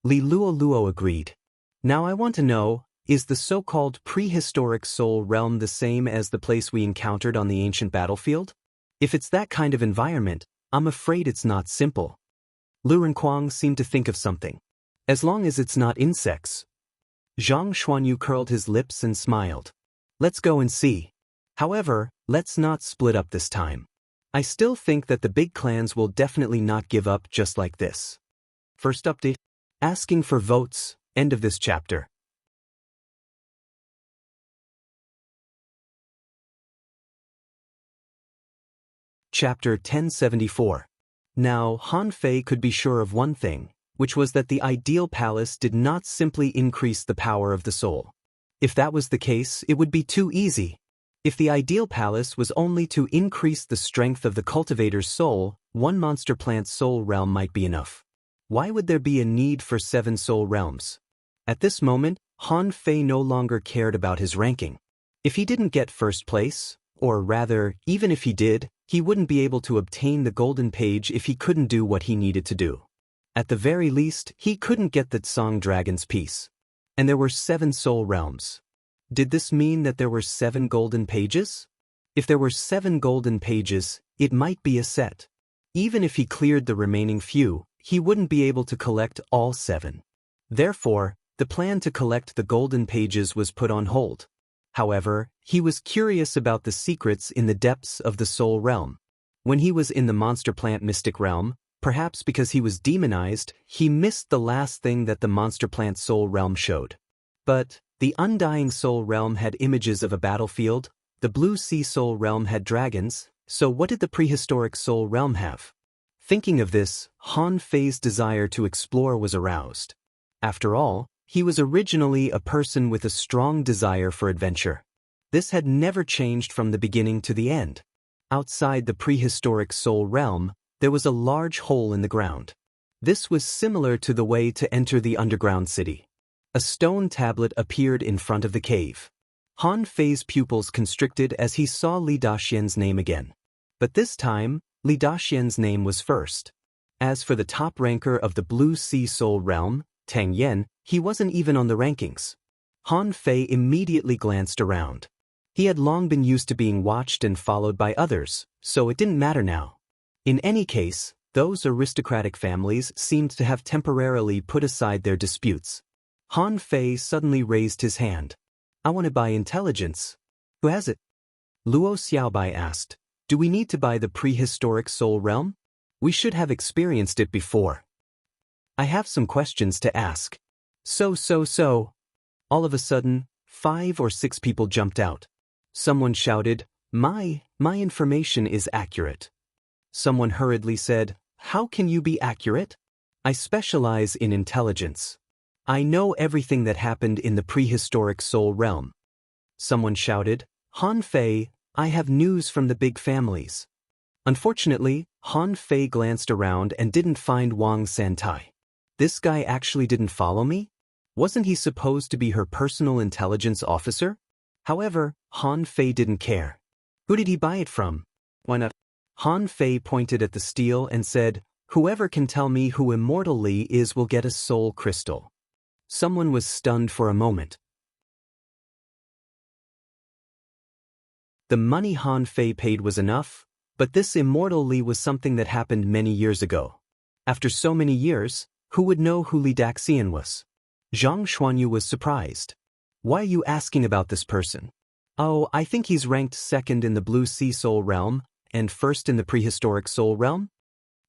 Li Luo agreed. "Now I want to know, is the so-called prehistoric soul realm the same as the place we encountered on the ancient battlefield? If it's that kind of environment, I'm afraid it's not simple." Lu Renquang seemed to think of something. "As long as it's not insects." Zhang Xuanyu curled his lips and smiled. "Let's go and see. However, let's not split up this time. I still think that the big clans will definitely not give up just like this." First update. Asking for votes. End of this chapter. Chapter 1074. Now, Han Fei could be sure of one thing, which was that the Ideal Palace did not simply increase the power of the soul. If that was the case, it would be too easy. If the Ideal Palace was only to increase the strength of the cultivator's soul, one monster plant soul realm might be enough. Why would there be a need for 7 soul realms? At this moment, Han Fei no longer cared about his ranking. If he didn't get first place, or rather, even if he did, he wouldn't be able to obtain the golden page if he couldn't do what he needed to do. At the very least, he couldn't get the Tsang Dragon's piece. And there were 7 soul realms. Did this mean that there were 7 golden pages? If there were 7 golden pages, it might be a set. Even if he cleared the remaining few, he wouldn't be able to collect all 7. Therefore, the plan to collect the golden pages was put on hold. However, he was curious about the secrets in the depths of the soul realm. When he was in the monster plant mystic realm, perhaps because he was demonized, he missed the last thing that the monster plant soul realm showed. But the undying soul realm had images of a battlefield, the blue sea soul realm had dragons, so what did the prehistoric soul realm have? Thinking of this, Han Fei's desire to explore was aroused. After all, he was originally a person with a strong desire for adventure. This had never changed from the beginning to the end. Outside the prehistoric soul realm, there was a large hole in the ground. This was similar to the way to enter the underground city. A stone tablet appeared in front of the cave. Han Fei's pupils constricted as he saw Li Daxian's name again. But this time, Li Daxian's name was first. As for the top ranker of the Blue Sea Soul Realm, Tang Yen, he wasn't even on the rankings. Han Fei immediately glanced around. He had long been used to being watched and followed by others, so it didn't matter now. In any case, those aristocratic families seemed to have temporarily put aside their disputes. Han Fei suddenly raised his hand. I want to buy intelligence. Who has it? Luo Xiaobai asked. Do we need to buy the prehistoric soul realm? We should have experienced it before. I have some questions to ask. So. All of a sudden, 5 or 6 people jumped out. Someone shouted, My information is accurate. Someone hurriedly said, How can you be accurate? I specialize in intelligence. I know everything that happened in the prehistoric soul realm. Someone shouted, Han Fei, I have news from the big families. Unfortunately, Han Fei glanced around and didn't find Wang Santai. This guy actually didn't follow me? Wasn't he supposed to be her personal intelligence officer? However, Han Fei didn't care. Who did he buy it from? Why not? Han Fei pointed at the steel and said, Whoever can tell me who Immortal Li is will get a soul crystal. Someone was stunned for a moment. The money Han Fei paid was enough, but this Immortal Li was something that happened many years ago. After so many years, who would know who Li Daxian was? Zhang Xuanyu was surprised. Why are you asking about this person? Oh, I think he's ranked 2nd in the Blue Sea Soul Realm, and 1st in the Prehistoric Soul Realm?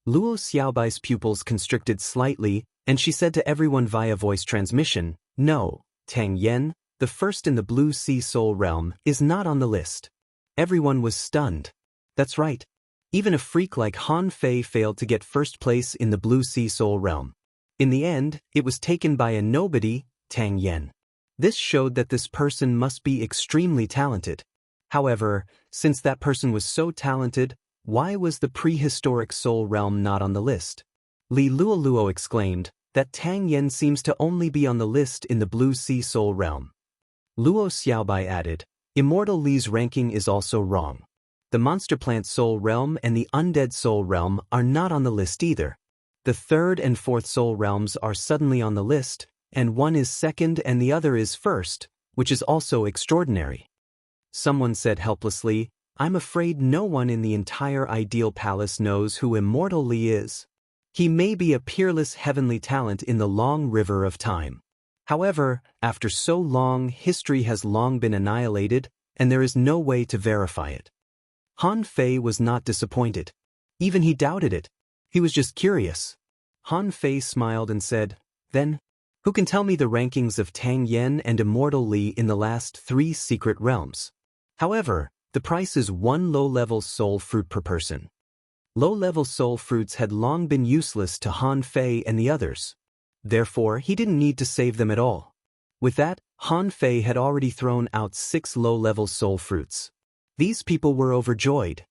Luo Xiaobai's pupils constricted slightly, and she said to everyone via voice transmission, No, Tang Yen, the 1st in the Blue Sea Soul Realm, is not on the list. Everyone was stunned. That's right. Even a freak like Han Fei failed to get 1st place in the Blue Sea Soul Realm. In the end, it was taken by a nobody, Tang Yen. This showed that this person must be extremely talented. However, since that person was so talented, why was the prehistoric soul realm not on the list? Li Luoluo exclaimed that Tang Yen seems to only be on the list in the Blue Sea Soul Realm. Luo Xiaobai added, Immortal Li's ranking is also wrong. The Monster Plant Soul Realm and the Undead Soul Realm are not on the list either. The 3rd and 4th Soul Realms are suddenly on the list, and one is 2nd and the other is 1st, which is also extraordinary. Someone said helplessly, I'm afraid no one in the entire Ideal Palace knows who Immortal Li is. He may be a peerless heavenly talent in the long river of time. However, after so long, history has long been annihilated, and there is no way to verify it. Han Fei was not disappointed. Even he doubted it. He was just curious. Han Fei smiled and said, Then, who can tell me the rankings of Tang Yen and Immortal Li in the last 3 secret realms? However, the price is 1 low-level soul fruit per person. Low-level soul fruits had long been useless to Han Fei and the others. Therefore, he didn't need to save them at all. With that, Han Fei had already thrown out 6 low-level soul fruits. These people were overjoyed.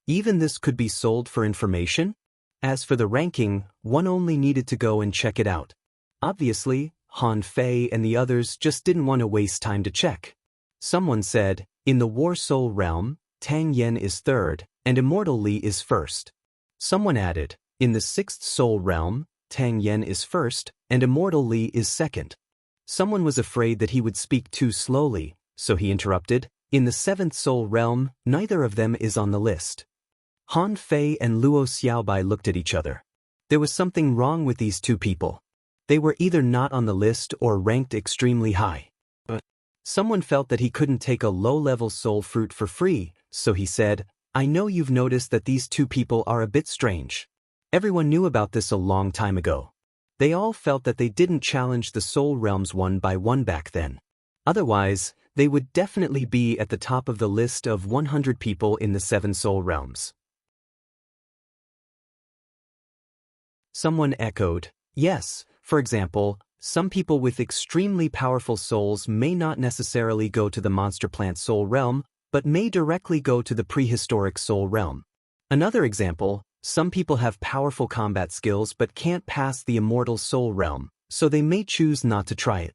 Even this could be sold for information? As for the ranking, one only needed to go and check it out. Obviously, Han Fei and the others just didn't want to waste time to check. Someone said, in the War Soul Realm, Tang Yen is 3rd, and Immortal Li is 1st. Someone added, in the 6th Soul Realm, Tang Yen is 1st, and Immortal Li is 2nd. Someone was afraid that he would speak too slowly, so he interrupted, in the 7th Soul Realm, neither of them is on the list. Han Fei and Luo Xiaobai looked at each other. There was something wrong with these 2 people. They were either not on the list or ranked extremely high. But someone felt that he couldn't take a low-level soul fruit for free, so he said, I know you've noticed that these 2 people are a bit strange. Everyone knew about this a long time ago. They all felt that they didn't challenge the soul realms one by one back then. Otherwise, they would definitely be at the top of the list of 100 people in the 7 soul realms. Someone echoed, yes, for example, Some people with extremely powerful souls may not necessarily go to the monster plant soul realm, but may directly go to the prehistoric soul realm. Another example, some people have powerful combat skills but can't pass the immortal soul realm, so they may choose not to try it.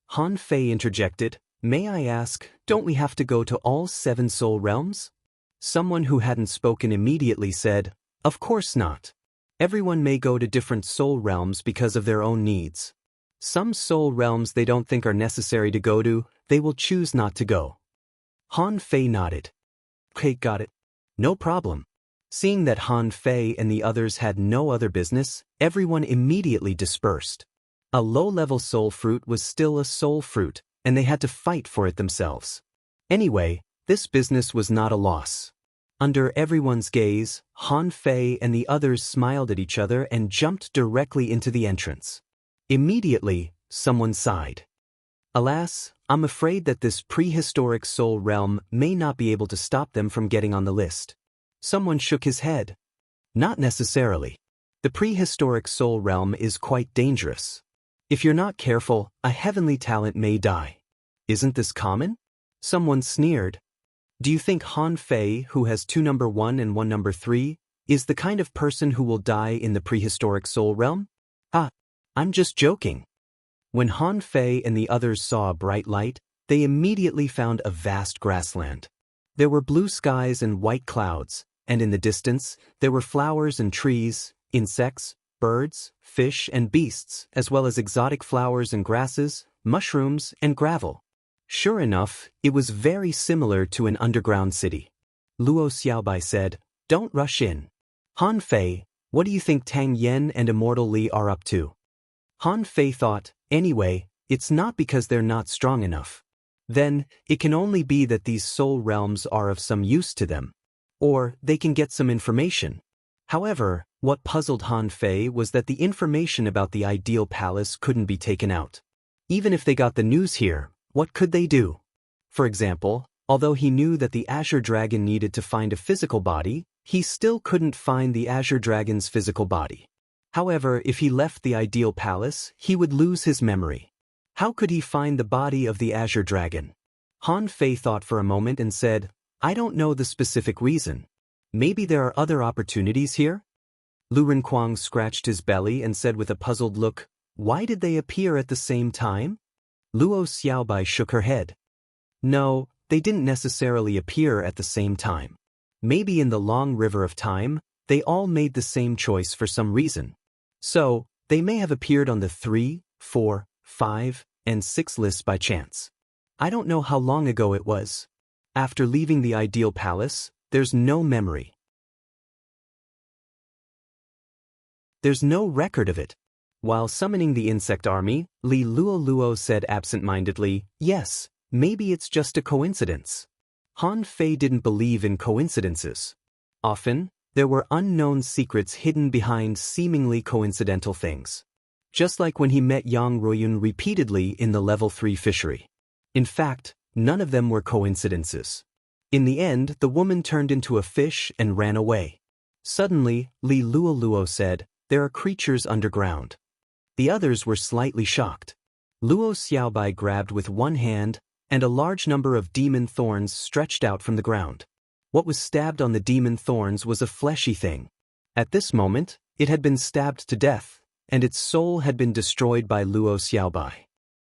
Han Fei interjected, "May I ask, don't we have to go to all 7 soul realms?" Someone who hadn't spoken immediately said, "Of course not. Everyone may go to different soul realms because of their own needs. Some soul realms they don't think are necessary to go to, they will choose not to go." Han Fei nodded. "Okay, got it. No problem." Seeing that Han Fei and the others had no other business, everyone immediately dispersed. A low-level soul fruit was still a soul fruit, and they had to fight for it themselves. Anyway, this business was not a loss. Under everyone's gaze, Han Fei and the others smiled at each other and jumped directly into the entrance. Immediately, someone sighed. "Alas, I'm afraid that this prehistoric soul realm may not be able to stop them from getting on the list." Someone shook his head. "Not necessarily. The prehistoric soul realm is quite dangerous. If you're not careful, a heavenly talent may die. Isn't this common?" Someone sneered. "Do you think Han Fei, who has 2 number 1 and 1 number 3, is the kind of person who will die in the prehistoric soul realm?" I'm just joking." When Han Fei and the others saw a bright light, they immediately found a vast grassland. There were blue skies and white clouds, and in the distance, there were flowers and trees, insects, birds, fish and beasts, as well as exotic flowers and grasses, mushrooms and gravel. Sure enough, it was very similar to an underground city. Luo Xiaobai said, "Don't rush in. Han Fei, what do you think Tang Yen and Immortal Li are up to?" Han Fei thought, "Anyway, it's not because they're not strong enough. Then, it can only be that these soul realms are of some use to them. Or, they can get some information." However, what puzzled Han Fei was that the information about the ideal palace couldn't be taken out. Even if they got the news here, what could they do? For example, although he knew that the Azure Dragon needed to find a physical body, he still couldn't find the Azure Dragon's physical body. However, if he left the ideal palace, he would lose his memory. How could he find the body of the Azure Dragon? Han Fei thought for a moment and said, "I don't know the specific reason. Maybe there are other opportunities here?" Lu Renkuang scratched his belly and said with a puzzled look, "Why did they appear at the same time?" Luo Xiaobai shook her head. "No, they didn't necessarily appear at the same time. Maybe in the long river of time, they all made the same choice for some reason. So, they may have appeared on the 3, 4, 5, and 6 lists by chance. I don't know how long ago it was. After leaving the ideal palace, there's no memory. There's no record of it." While summoning the insect army, Li Luo said absent-mindedly, "Yes, maybe it's just a coincidence." Han Fei didn't believe in coincidences. Often, there were unknown secrets hidden behind seemingly coincidental things. Just like when he met Yang Ruoyun repeatedly in the level 3 fishery. In fact, none of them were coincidences. In the end, the woman turned into a fish and ran away. Suddenly, Li Luo said, "There are creatures underground." The others were slightly shocked. Luo Xiaobai grabbed with one hand, and a large number of demon thorns stretched out from the ground. What was stabbed on the demon thorns was a fleshy thing. At this moment, it had been stabbed to death, and its soul had been destroyed by Luo Xiaobai.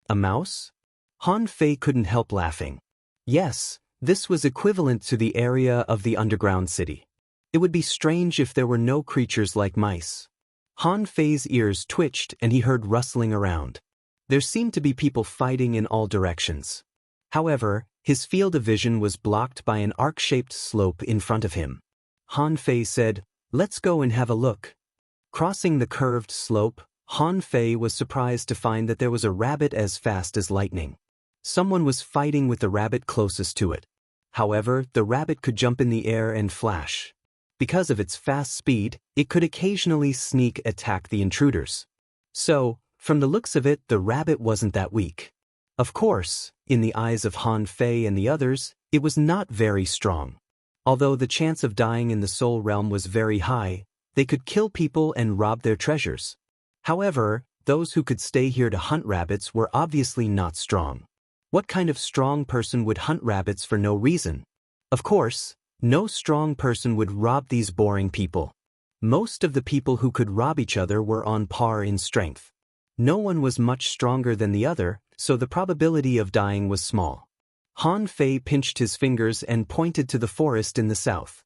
A mouse? Han Fei couldn't help laughing. Yes, this was equivalent to the area of the underground city. It would be strange if there were no creatures like mice. Han Fei's ears twitched and he heard rustling around. There seemed to be people fighting in all directions. However, his field of vision was blocked by an arc-shaped slope in front of him. Han Fei said, "Let's go and have a look." Crossing the curved slope, Han Fei was surprised to find that there was a rabbit as fast as lightning. Someone was fighting with the rabbit closest to it. However, the rabbit could jump in the air and flash. Because of its fast speed, it could occasionally sneak attack the intruders. So, from the looks of it, the rabbit wasn't that weak. Of course, in the eyes of Han Fei and the others, it was not very strong. Although the chance of dying in the soul realm was very high, they could kill people and rob their treasures. However, those who could stay here to hunt rabbits were obviously not strong. What kind of strong person would hunt rabbits for no reason? Of course, no strong person would rob these boring people. Most of the people who could rob each other were on par in strength. No one was much stronger than the other, so the probability of dying was small. Han Fei pinched his fingers and pointed to the forest in the south.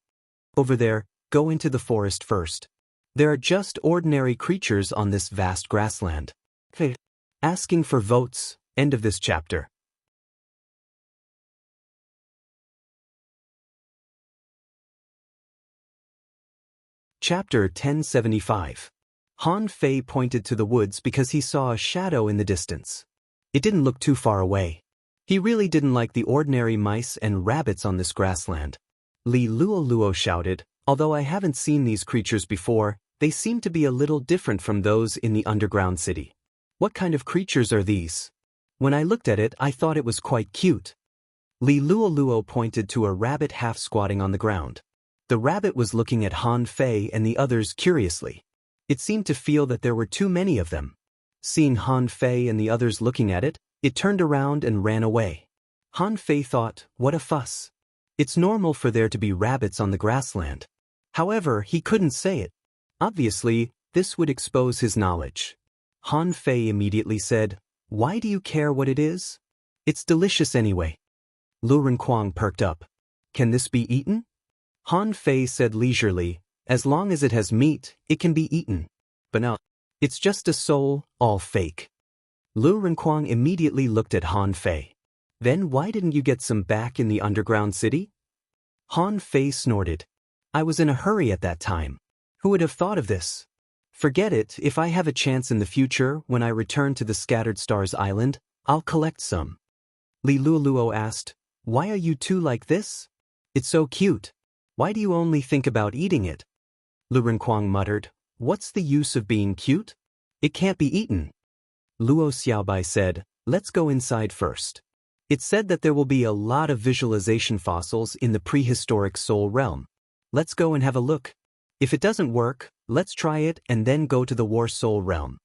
Over there, go into the forest first. There are just ordinary creatures on this vast grassland. Asking for votes, end of this chapter. Chapter 1075. Han Fei pointed to the woods because he saw a shadow in the distance. It didn't look too far away. He really didn't like the ordinary mice and rabbits on this grassland. Li Luo shouted, although I haven't seen these creatures before, they seem to be a little different from those in the underground city. What kind of creatures are these? When I looked at it, I thought it was quite cute. Li Luo pointed to a rabbit half squatting on the ground. The rabbit was looking at Han Fei and the others curiously. It seemed to feel that there were too many of them. Seeing Han Fei and the others looking at it, it turned around and ran away. Han Fei thought, what a fuss. It's normal for there to be rabbits on the grassland. However, he couldn't say it. Obviously, this would expose his knowledge. Han Fei immediately said, why do you care what it is? It's delicious anyway. Lu Renkuang perked up. Can this be eaten? Han Fei said leisurely, as long as it has meat, it can be eaten. But no, it's just a soul, all fake. Lu Renkuang immediately looked at Han Fei. Then why didn't you get some back in the underground city? Han Fei snorted. I was in a hurry at that time. Who would have thought of this? Forget it, if I have a chance in the future, when I return to the Scattered Stars Island, I'll collect some. Li Luo asked, why are you two like this? It's so cute. Why do you only think about eating it? Lu Renkuang muttered, what's the use of being cute? It can't be eaten. Luo Xiaobai said, let's go inside first. It's said that there will be a lot of visualization fossils in the prehistoric soul realm. Let's go and have a look. If it doesn't work, let's try it and then go to the war soul realm.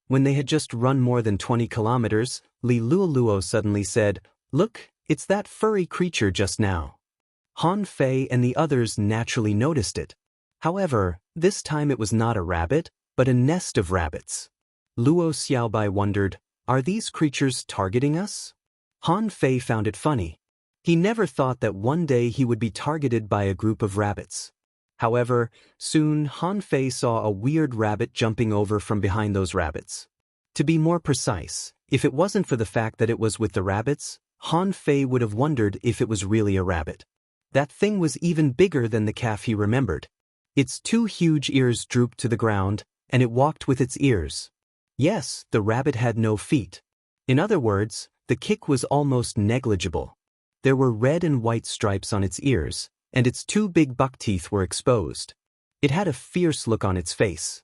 When they had just run more than 20 kilometers, Li Luo suddenly said, look, it's that furry creature just now. Han Fei and the others naturally noticed it. However, this time it was not a rabbit, but a nest of rabbits. Luo Xiaobai wondered, are these creatures targeting us? Han Fei found it funny. He never thought that one day he would be targeted by a group of rabbits. However, soon Han Fei saw a weird rabbit jumping over from behind those rabbits. To be more precise, if it wasn't for the fact that it was with the rabbits, Han Fei would have wondered if it was really a rabbit. That thing was even bigger than the calf he remembered. Its two huge ears drooped to the ground, and it walked with its ears. Yes, the rabbit had no feet. In other words, the kick was almost negligible. There were red and white stripes on its ears, and its two big buck teeth were exposed. It had a fierce look on its face.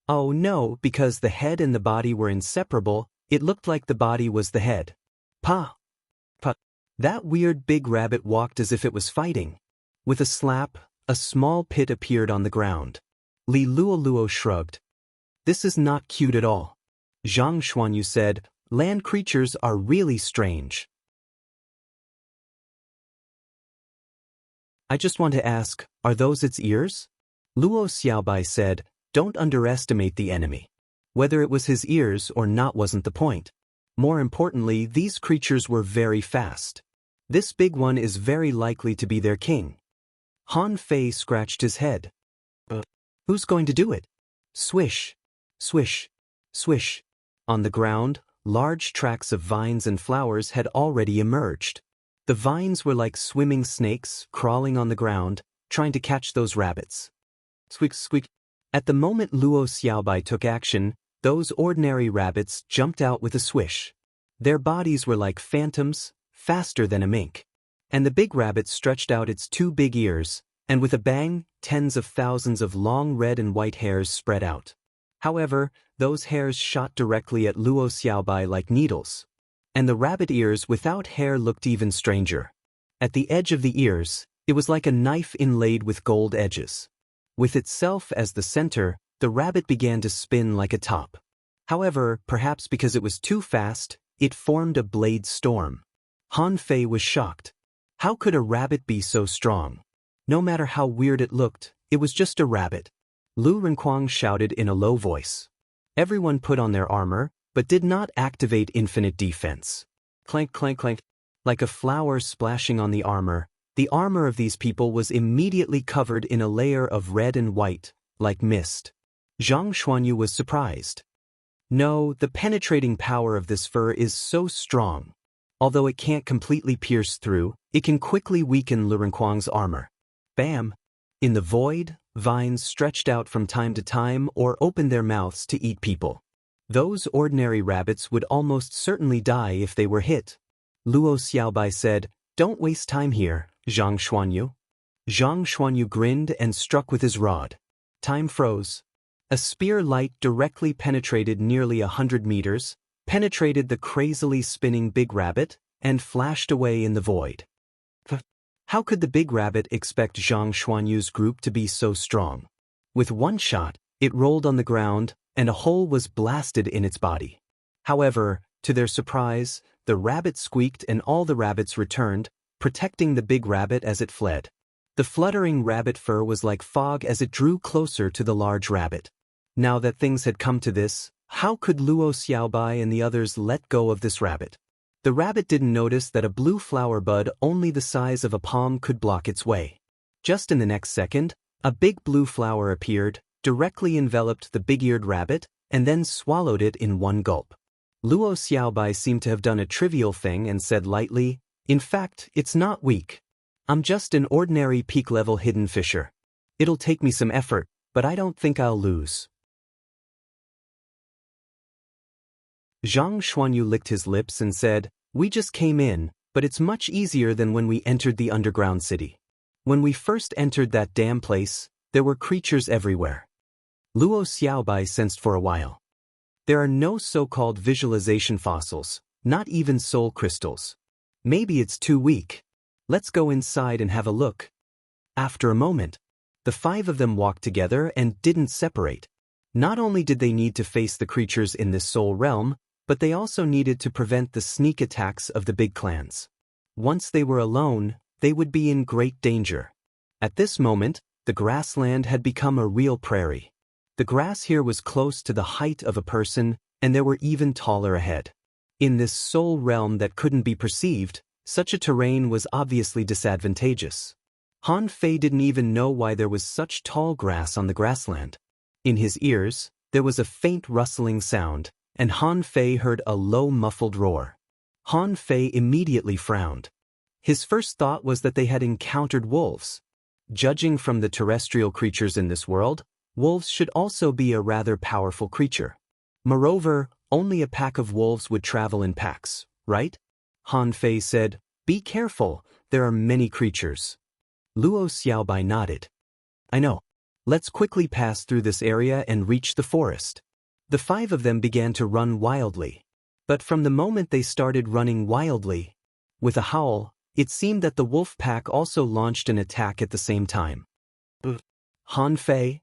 Oh no, because the head and the body were inseparable, it looked like the body was the head. Pa! Pa! That weird big rabbit walked as if it was fighting. With a slap, a small pit appeared on the ground. Li Luo shrugged. This is not cute at all. Zhang Xuanyu said, land creatures are really strange. I just want to ask, are those its ears? Luo Xiaobai said, don't underestimate the enemy. Whether it was his ears or not wasn't the point. More importantly, these creatures were very fast. This big one is very likely to be their king. Han Fei scratched his head. Who's going to do it? Swish, swish, swish. On the ground, large tracts of vines and flowers had already emerged. The vines were like swimming snakes crawling on the ground, trying to catch those rabbits. Squeak, squeak. At the moment Luo Xiaobai took action, those ordinary rabbits jumped out with a swish. Their bodies were like phantoms, faster than a mink. And the big rabbit stretched out its two big ears, and with a bang, tens of thousands of long red and white hairs spread out. However, those hairs shot directly at Luo Xiaobai like needles. And the rabbit ears without hair looked even stranger. At the edge of the ears, it was like a knife inlaid with gold edges. With itself as the center, the rabbit began to spin like a top. However, perhaps because it was too fast, it formed a blade storm. Han Fei was shocked. How could a rabbit be so strong? No matter how weird it looked, it was just a rabbit. Lu Renkuang shouted in a low voice. Everyone put on their armor, but did not activate infinite defense. Clank, clank, clank. Like a flower splashing on the armor of these people was immediately covered in a layer of red and white, like mist. Zhang Xuanyu was surprised. No, the penetrating power of this fur is so strong. Although it can't completely pierce through, it can quickly weaken Lu Renkuang's armor. Bam! In the void, vines stretched out from time to time or opened their mouths to eat people. Those ordinary rabbits would almost certainly die if they were hit. Luo Xiaobai said, "Don't waste time here, Zhang Xuanyu." Zhang Xuanyu grinned and struck with his rod. Time froze. A spear light directly penetrated nearly 100 meters, penetrated the crazily spinning big rabbit, and flashed away in the void. How could the big rabbit expect Zhang Xuanyu's group to be so strong? With one shot, it rolled on the ground, and a hole was blasted in its body. However, to their surprise, the rabbit squeaked and all the rabbits returned, protecting the big rabbit as it fled. The fluttering rabbit fur was like fog as it drew closer to the large rabbit. Now that things had come to this, how could Luo Xiaobai and the others let go of this rabbit? The rabbit didn't notice that a blue flower bud only the size of a palm could block its way. Just in the next second, a big blue flower appeared, directly enveloped the big-eared rabbit, and then swallowed it in one gulp. Luo Xiaobai seemed to have done a trivial thing and said lightly, "In fact, it's not weak. I'm just an ordinary peak-level hidden fisher. It'll take me some effort, but I don't think I'll lose." Zhang Xuanyu licked his lips and said, "We just came in, but it's much easier than when we entered the underground city. When we first entered that damn place, there were creatures everywhere." Luo Xiaobai sensed for a while. There are no so-called visualization fossils, not even soul crystals. Maybe it's too weak. Let's go inside and have a look. After a moment, the five of them walked together and didn't separate. Not only did they need to face the creatures in this soul realm, but they also needed to prevent the sneak attacks of the big clans. Once they were alone, they would be in great danger. At this moment, the grassland had become a real prairie. The grass here was close to the height of a person, and there were even taller ahead. In this soul realm that couldn't be perceived, such a terrain was obviously disadvantageous. Han Fei didn't even know why there was such tall grass on the grassland. In his ears, there was a faint rustling sound, and Han Fei heard a low muffled roar. Han Fei immediately frowned. His first thought was that they had encountered wolves. Judging from the terrestrial creatures in this world, wolves should also be a rather powerful creature. Moreover, only a pack of wolves would travel in packs, right? Han Fei said, "Be careful, there are many creatures." Luo Xiaobai nodded. "I know. Let's quickly pass through this area and reach the forest." The five of them began to run wildly. But from the moment they started running wildly, with a howl, it seemed that the wolf pack also launched an attack at the same time. Han Fei,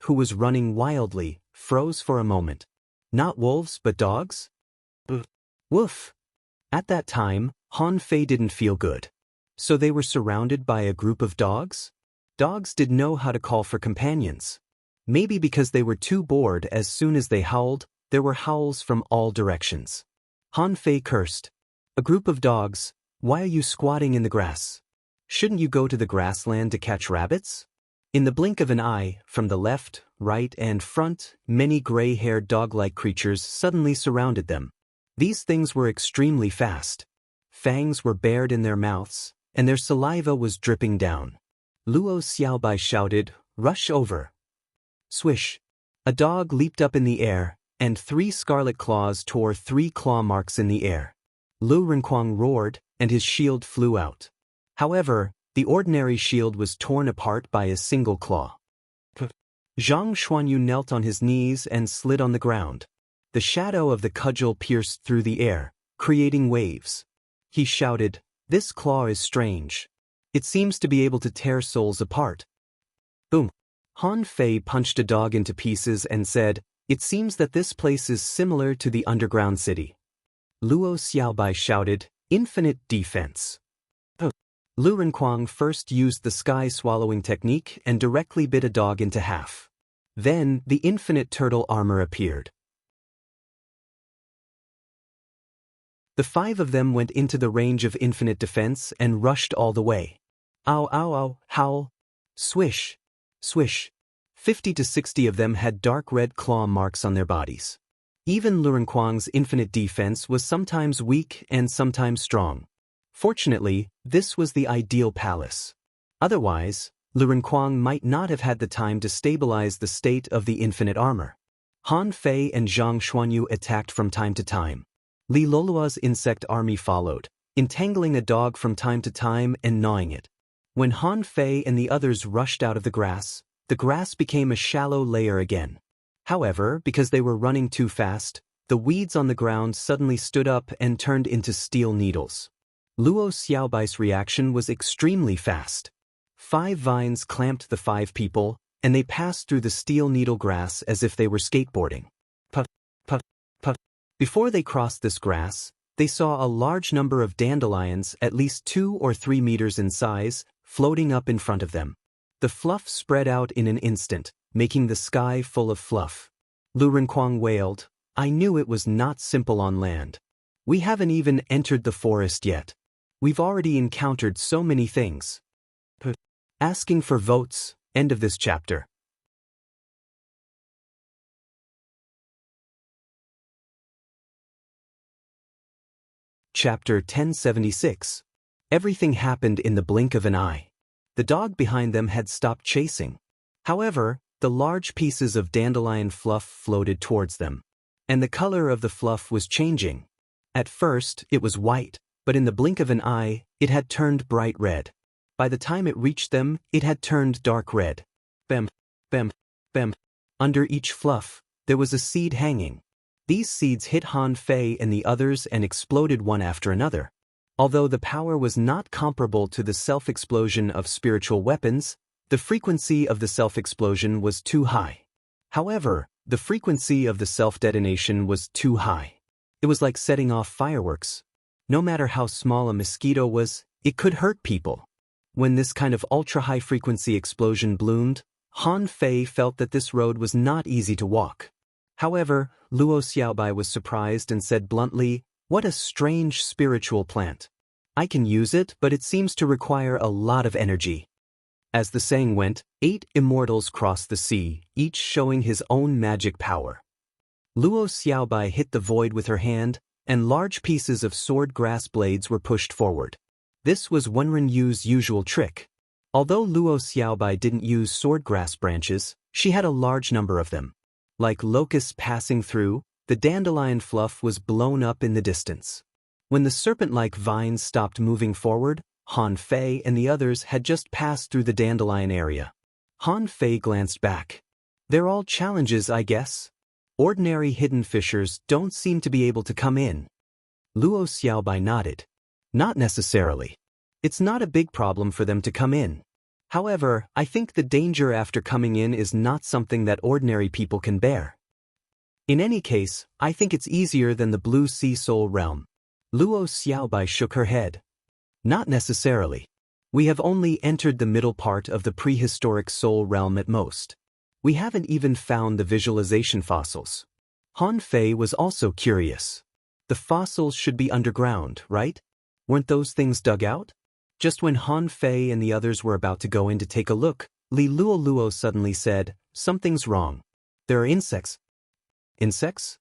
who was running wildly, froze for a moment. Not wolves but dogs? Woof! At that time, Han Fei didn't feel good. So they were surrounded by a group of dogs? Dogs didn't know how to call for companions. Maybe because they were too bored. As soon as they howled, there were howls from all directions. Han Fei cursed. "A group of dogs, why are you squatting in the grass? Shouldn't you go to the grassland to catch rabbits?" In the blink of an eye, from the left, right, and front, many gray-haired dog-like creatures suddenly surrounded them. These things were extremely fast. Fangs were bared in their mouths, and their saliva was dripping down. Luo Xiaobai shouted, "Rush over." Swish! A dog leaped up in the air, and 3 scarlet claws tore 3 claw marks in the air. Lu Renkuang roared, and his shield flew out. However, the ordinary shield was torn apart by a single claw. Zhang Xuanyu knelt on his knees and slid on the ground. The shadow of the cudgel pierced through the air, creating waves. He shouted, "This claw is strange. It seems to be able to tear souls apart." Boom! Han Fei punched a dog into pieces and said, It seems that this place is similar to the underground city. Luo Xiaobai shouted, "Infinite defense." Lu Renkuang first used the sky-swallowing technique and directly bit a dog into half. Then, the infinite turtle armor appeared. The 5 of them went into the range of infinite defense and rushed all the way. Ow ow ow, howl. Swish. Swish. 50 to 60 of them had dark red claw marks on their bodies. Even Lu Renkuang's infinite defense was sometimes weak and sometimes strong. Fortunately, this was the ideal palace. Otherwise, Lu Renkuang might not have had the time to stabilize the state of the infinite armor. Han Fei and Zhang Xuanyu attacked from time to time. Li Lolua's insect army followed, entangling a dog from time to time and gnawing it. When Han Fei and the others rushed out of the grass became a shallow layer again. However, because they were running too fast, the weeds on the ground suddenly stood up and turned into steel needles. Luo Xiaobai's reaction was extremely fast. 5 vines clamped the 5 people, and they passed through the steel needle grass as if they were skateboarding. Puff, puff, puff. Before they crossed this grass, they saw a large number of dandelions, at least 2 or 3 meters in size, floating up in front of them. The fluff spread out in an instant, making the sky full of fluff. Lu Renkuang wailed, "I knew it was not simple on land. We haven't even entered the forest yet. We've already encountered so many things." Asking for votes, end of this chapter. Chapter 1076. Everything happened in the blink of an eye. The dog behind them had stopped chasing. However, the large pieces of dandelion fluff floated towards them. And the color of the fluff was changing. At first, it was white, but in the blink of an eye, it had turned bright red. By the time it reached them, it had turned dark red. Bam, bam, bam. Under each fluff, there was a seed hanging. These seeds hit Han Fei and the others and exploded one after another. Although the power was not comparable to the self-explosion of spiritual weapons, the frequency of the self-explosion was too high. However, the frequency of the self-detonation was too high. It was like setting off fireworks. No matter how small a mosquito was, it could hurt people. When this kind of ultra-high frequency explosion bloomed, Han Fei felt that this road was not easy to walk. However, Luo Xiaobai was surprised and said bluntly, "What a strange spiritual plant. I can use it, but it seems to require a lot of energy." As the saying went, 8 immortals crossed the sea, each showing his own magic power. Luo Xiaobai hit the void with her hand, and large pieces of sword grass blades were pushed forward. This was Wenren Yu's usual trick. Although Luo Xiaobai didn't use sword grass branches, she had a large number of them. Like locusts passing through, the dandelion fluff was blown up in the distance. When the serpent-like vines stopped moving forward, Han Fei and the others had just passed through the dandelion area. Han Fei glanced back. "They're all challenges, I guess. Ordinary hidden fissures don't seem to be able to come in." Luo Xiaobai nodded. "Not necessarily. It's not a big problem for them to come in. However, I think the danger after coming in is not something that ordinary people can bear. In any case, I think it's easier than the Blue Sea Soul Realm." Luo Xiaobai shook her head. "Not necessarily. We have only entered the middle part of the prehistoric Soul Realm at most. We haven't even found the visualization fossils." Han Fei was also curious. The fossils should be underground, right? Weren't those things dug out? Just when Han Fei and the others were about to go in to take a look, Li Luo suddenly said, "Something's wrong. There are insects." "Insects?"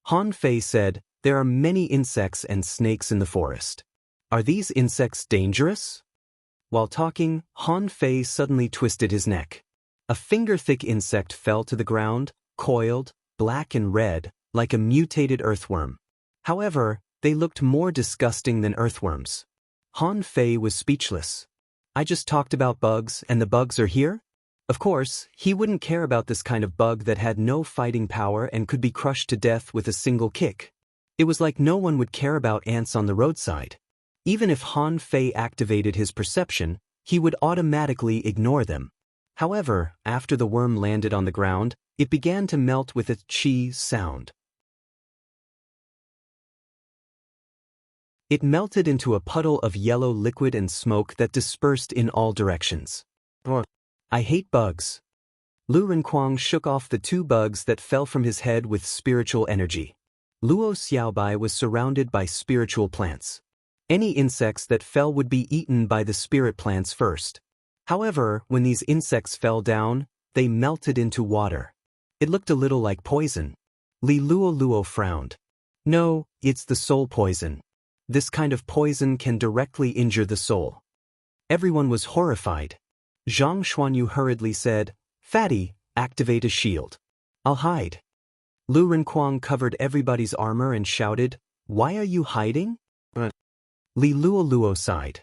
Han Fei said, "There are many insects and snakes in the forest. Are these insects dangerous?" While talking, Han Fei suddenly twisted his neck. A finger-thick insect fell to the ground, coiled, black and red, like a mutated earthworm. However, they looked more disgusting than earthworms. Han Fei was speechless. "I just talked about bugs and the bugs are here?" Of course, he wouldn't care about this kind of bug that had no fighting power and could be crushed to death with a single kick. It was like no one would care about ants on the roadside. Even if Han Fei activated his perception, he would automatically ignore them. However, after the worm landed on the ground, it began to melt with a chi sound. It melted into a puddle of yellow liquid and smoke that dispersed in all directions. I hate bugs. Lu Renkuang shook off the 2 bugs that fell from his head with spiritual energy. Luo Xiaobai was surrounded by spiritual plants. Any insects that fell would be eaten by the spirit plants first. However, when these insects fell down, they melted into water. It looked a little like poison. Li Luo frowned. No, it's the soul poison. This kind of poison can directly injure the soul. Everyone was horrified. Zhang Xuanyu hurriedly said, Fatty, activate a shield. I'll hide. Lu Renkuang covered everybody's armor and shouted, Why are you hiding? Li Luo sighed.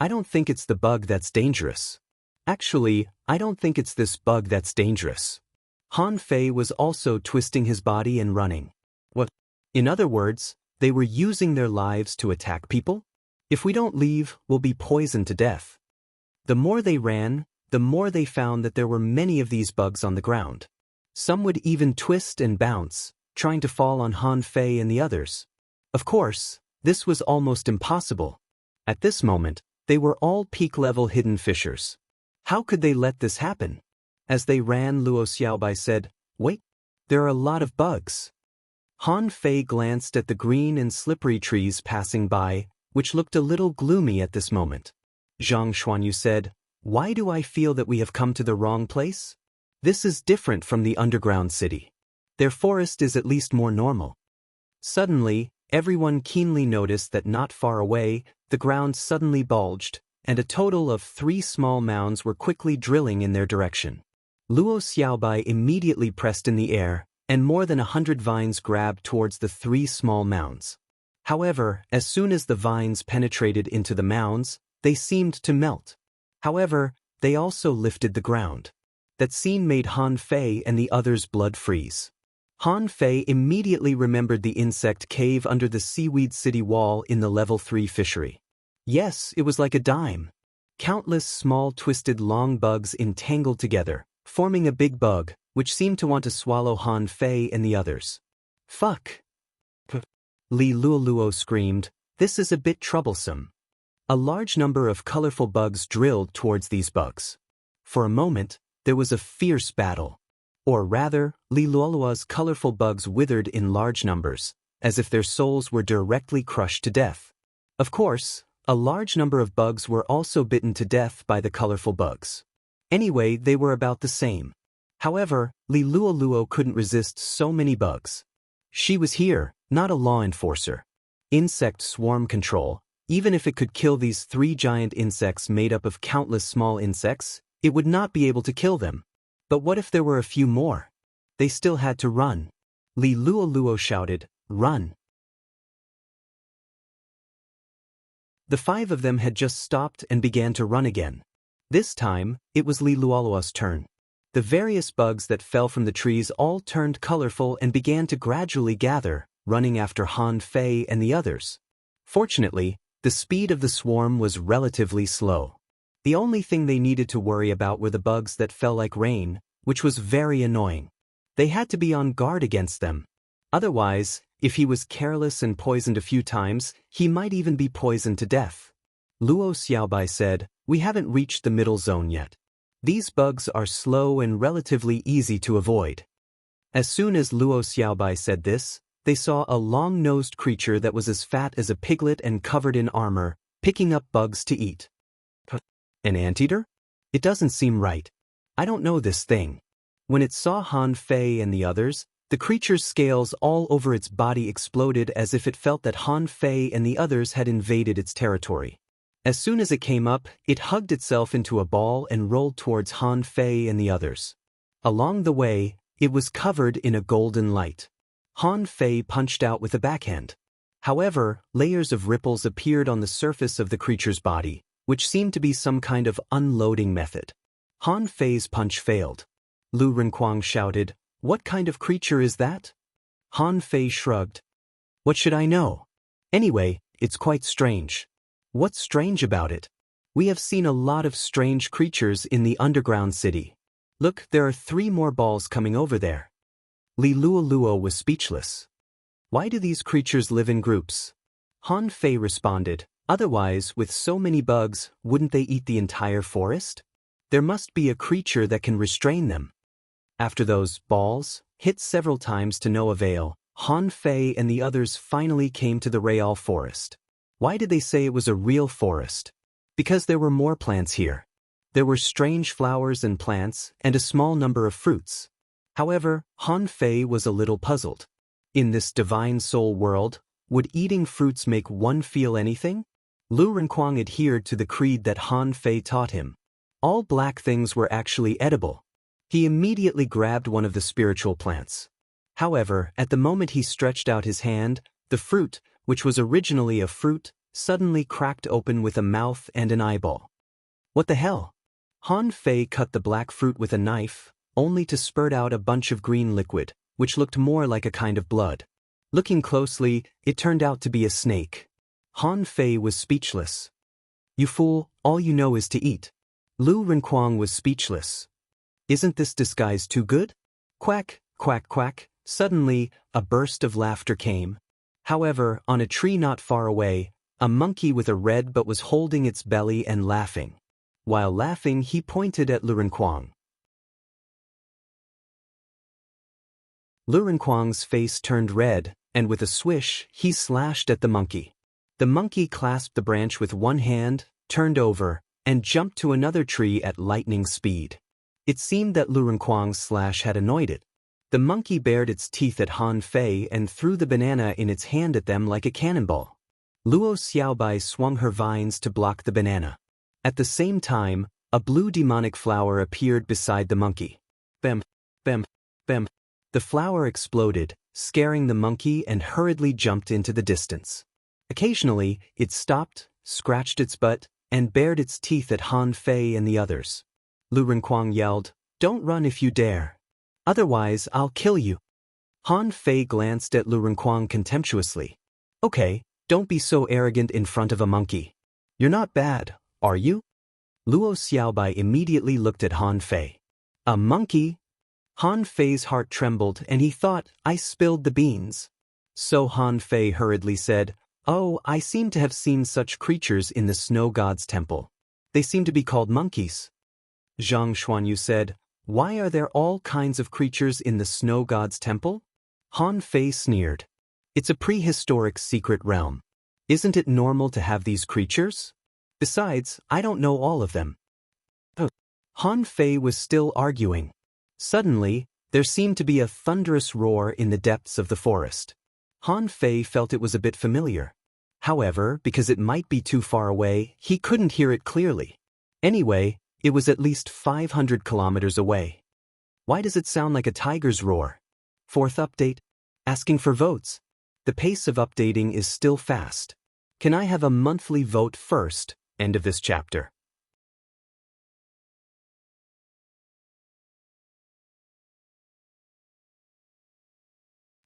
I don't think it's the bug that's dangerous. Actually, I don't think it's this bug that's dangerous. Han Fei was also twisting his body and running. What? In other words, they were using their lives to attack people? If we don't leave, we'll be poisoned to death. The more they ran, the more they found that there were many of these bugs on the ground. Some would even twist and bounce, trying to fall on Han Fei and the others. Of course, this was almost impossible. At this moment, they were all peak-level hidden fishers. How could they let this happen? As they ran, Luo Xiaobai said, Wait, there are a lot of bugs. Han Fei glanced at the green and slippery trees passing by, which looked a little gloomy at this moment. Zhang Xuanyu said, Why do I feel that we have come to the wrong place? This is different from the underground city. Their forest is at least more normal. Suddenly, everyone keenly noticed that not far away, the ground suddenly bulged, and a total of 3 small mounds were quickly drilling in their direction. Luo Xiaobai immediately pressed in the air, and more than 100 vines grabbed towards the 3 small mounds. However, as soon as the vines penetrated into the mounds, they seemed to melt. However, they also lifted the ground. That scene made Han Fei and the others' blood freeze. Han Fei immediately remembered the insect cave under the seaweed city wall in the level 3 fishery. Yes, it was like a dime. Countless small twisted long bugs entangled together, forming a big bug, which seemed to want to swallow Han Fei and the others. Fuck! Li Luo screamed, This is a bit troublesome. A large number of colorful bugs drilled towards these bugs. For a moment, there was a fierce battle. Or rather, Li Luo's colorful bugs withered in large numbers, as if their souls were directly crushed to death. Of course, a large number of bugs were also bitten to death by the colorful bugs. Anyway, they were about the same. However, Li Luo couldn't resist so many bugs. She was here, not a law enforcer. Insect swarm control. Even if it could kill these 3 giant insects made up of countless small insects, it would not be able to kill them. But what if there were a few more? They still had to run. Li Luo shouted, Run! The 5 of them had just stopped and began to run again. This time, it was Li Luo's turn. The various bugs that fell from the trees all turned colorful and began to gradually gather, running after Han Fei and the others. Fortunately, the speed of the swarm was relatively slow. The only thing they needed to worry about were the bugs that fell like rain, which was very annoying. They had to be on guard against them. Otherwise, if he was careless and poisoned a few times, he might even be poisoned to death. Luo Xiaobai said, We haven't reached the middle zone yet. These bugs are slow and relatively easy to avoid. As soon as Luo Xiaobai said this, they saw a long-nosed creature that was as fat as a piglet and covered in armor, picking up bugs to eat. An anteater? It doesn't seem right. I don't know this thing. When it saw Han Fei and the others, the creature's scales all over its body exploded as if it felt that Han Fei and the others had invaded its territory. As soon as it came up, it hugged itself into a ball and rolled towards Han Fei and the others. Along the way, it was covered in a golden light. Han Fei punched out with a backhand. However, layers of ripples appeared on the surface of the creature's body, which seemed to be some kind of unloading method. Han Fei's punch failed. Lu Renkuang shouted, What kind of creature is that? Han Fei shrugged. What should I know? Anyway, it's quite strange. What's strange about it? We have seen a lot of strange creatures in the underground city. Look, there are 3 more balls coming over there. Li Luo was speechless. Why do these creatures live in groups? Han Fei responded, otherwise, with so many bugs, wouldn't they eat the entire forest? There must be a creature that can restrain them. After those balls hit several times to no avail, Han Fei and the others finally came to the real forest. Why did they say it was a real forest? Because there were more plants here. There were strange flowers and plants, and a small number of fruits. However, Han Fei was a little puzzled. In this divine soul world, would eating fruits make one feel anything? Lu Renkuang adhered to the creed that Han Fei taught him. All black things were actually edible. He immediately grabbed one of the spiritual plants. However, at the moment he stretched out his hand, the fruit, which was originally a fruit, suddenly cracked open with a mouth and an eyeball. What the hell? Han Fei cut the black fruit with a knife, only to spurt out a bunch of green liquid, which looked more like a kind of blood. Looking closely, it turned out to be a snake. Han Fei was speechless. You fool, all you know is to eat. Lu Renkuang was speechless. Isn't this disguise too good? Quack, quack, quack. Suddenly, a burst of laughter came. However, on a tree not far away, a monkey with a red butt was holding its belly and laughing. While laughing, he pointed at Lu Renkuang. Lu Renkuang's face turned red, and with a swish, he slashed at the monkey. The monkey clasped the branch with one hand, turned over, and jumped to another tree at lightning speed. It seemed that Lu Renkuang's slash had annoyed it. The monkey bared its teeth at Han Fei and threw the banana in its hand at them like a cannonball. Luo Xiaobai swung her vines to block the banana. At the same time, a blue demonic flower appeared beside the monkey. Bam, bam, bam. The flower exploded, scaring the monkey, and hurriedly jumped into the distance. Occasionally, it stopped, scratched its butt, and bared its teeth at Han Fei and the others. Lu Renkuang yelled, "Don't run if you dare. Otherwise, I'll kill you." Han Fei glanced at Lu Renkuang contemptuously. Okay, don't be so arrogant in front of a monkey. You're not bad, are you? Luo Xiaobai immediately looked at Han Fei. A monkey? Han Fei's heart trembled and he thought, I spilled the beans. So Han Fei hurriedly said, Oh, I seem to have seen such creatures in the snow god's temple. They seem to be called monkeys. Zhang Xuanyu said, Why are there all kinds of creatures in the snow god's temple? Han Fei sneered. It's a prehistoric secret realm. Isn't it normal to have these creatures? Besides, I don't know all of them. Han Fei was still arguing. Suddenly, there seemed to be a thunderous roar in the depths of the forest. Han Fei felt it was a bit familiar. However, because it might be too far away, he couldn't hear it clearly. Anyway, it was at least 500 kilometers away. Why does it sound like a tiger's roar? Fourth update. Asking for votes. The pace of updating is still fast. Can I have a monthly vote first? End of this chapter.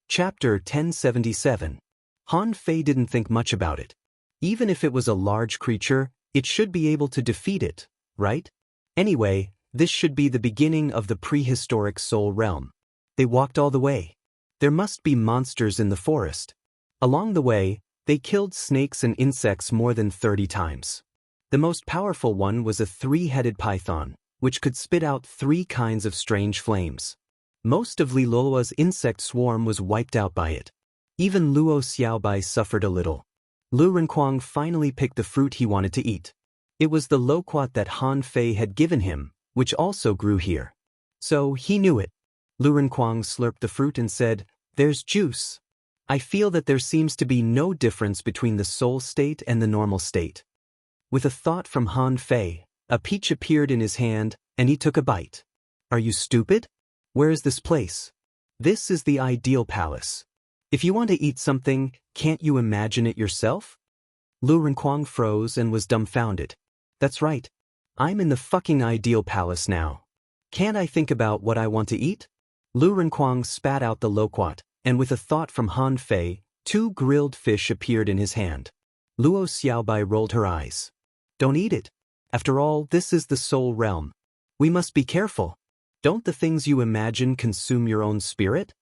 Chapter 1077. Han Fei didn't think much about it. Even if it was a large creature, it should be able to defeat it, right? Anyway, this should be the beginning of the prehistoric soul realm. They walked all the way. There must be monsters in the forest. Along the way, they killed snakes and insects more than 30 times. The most powerful one was a 3-headed python, which could spit out 3 kinds of strange flames. Most of Li Lolua's insect swarm was wiped out by it. Even Luo Xiaobai suffered a little. Lu Renkuang finally picked the fruit he wanted to eat. It was the loquat that Han Fei had given him, which also grew here. So he knew it. Lu Renkuang slurped the fruit and said, There's juice. I feel that there seems to be no difference between the soul state and the normal state. With a thought from Han Fei, a peach appeared in his hand, and he took a bite. Are you stupid? Where is this place? This is the ideal palace. If you want to eat something, can't you imagine it yourself? Lu Renkuang froze and was dumbfounded. That's right. I'm in the fucking ideal palace now. Can't I think about what I want to eat? Lu Renkuang spat out the loquat, and with a thought from Han Fei, 2 grilled fish appeared in his hand. Luo Xiaobai rolled her eyes. Don't eat it. After all, this is the soul realm. We must be careful. Don't the things you imagine consume your own spirit?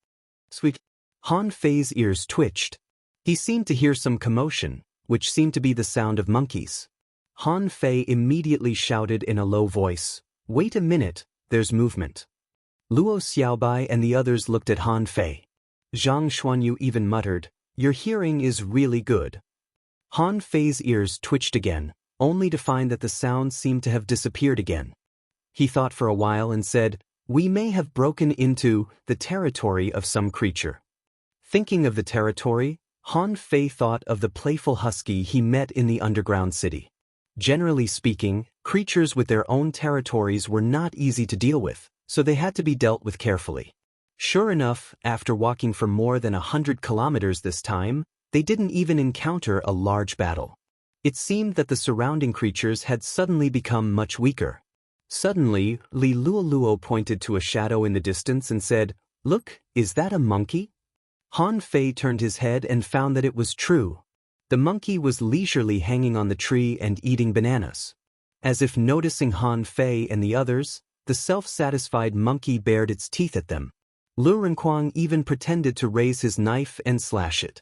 Sweet. Han Fei's ears twitched. He seemed to hear some commotion, which seemed to be the sound of monkeys. Han Fei immediately shouted in a low voice, "Wait a minute, there's movement." Luo Xiaobai and the others looked at Han Fei. Zhang Xuanyu even muttered, "Your hearing is really good." Han Fei's ears twitched again, only to find that the sound seemed to have disappeared again. He thought for a while and said, "We may have broken into the territory of some creature." Thinking of the territory, Han Fei thought of the playful husky he met in the underground city. Generally speaking, creatures with their own territories were not easy to deal with, so they had to be dealt with carefully. Sure enough, after walking for more than 100 kilometers this time, they didn't even encounter a large battle. It seemed that the surrounding creatures had suddenly become much weaker. Suddenly, Li Luoluo pointed to a shadow in the distance and said, "Look, is that a monkey?" Han Fei turned his head and found that it was true. The monkey was leisurely hanging on the tree and eating bananas. As if noticing Han Fei and the others, the self-satisfied monkey bared its teeth at them. Lu Renkuang even pretended to raise his knife and slash it.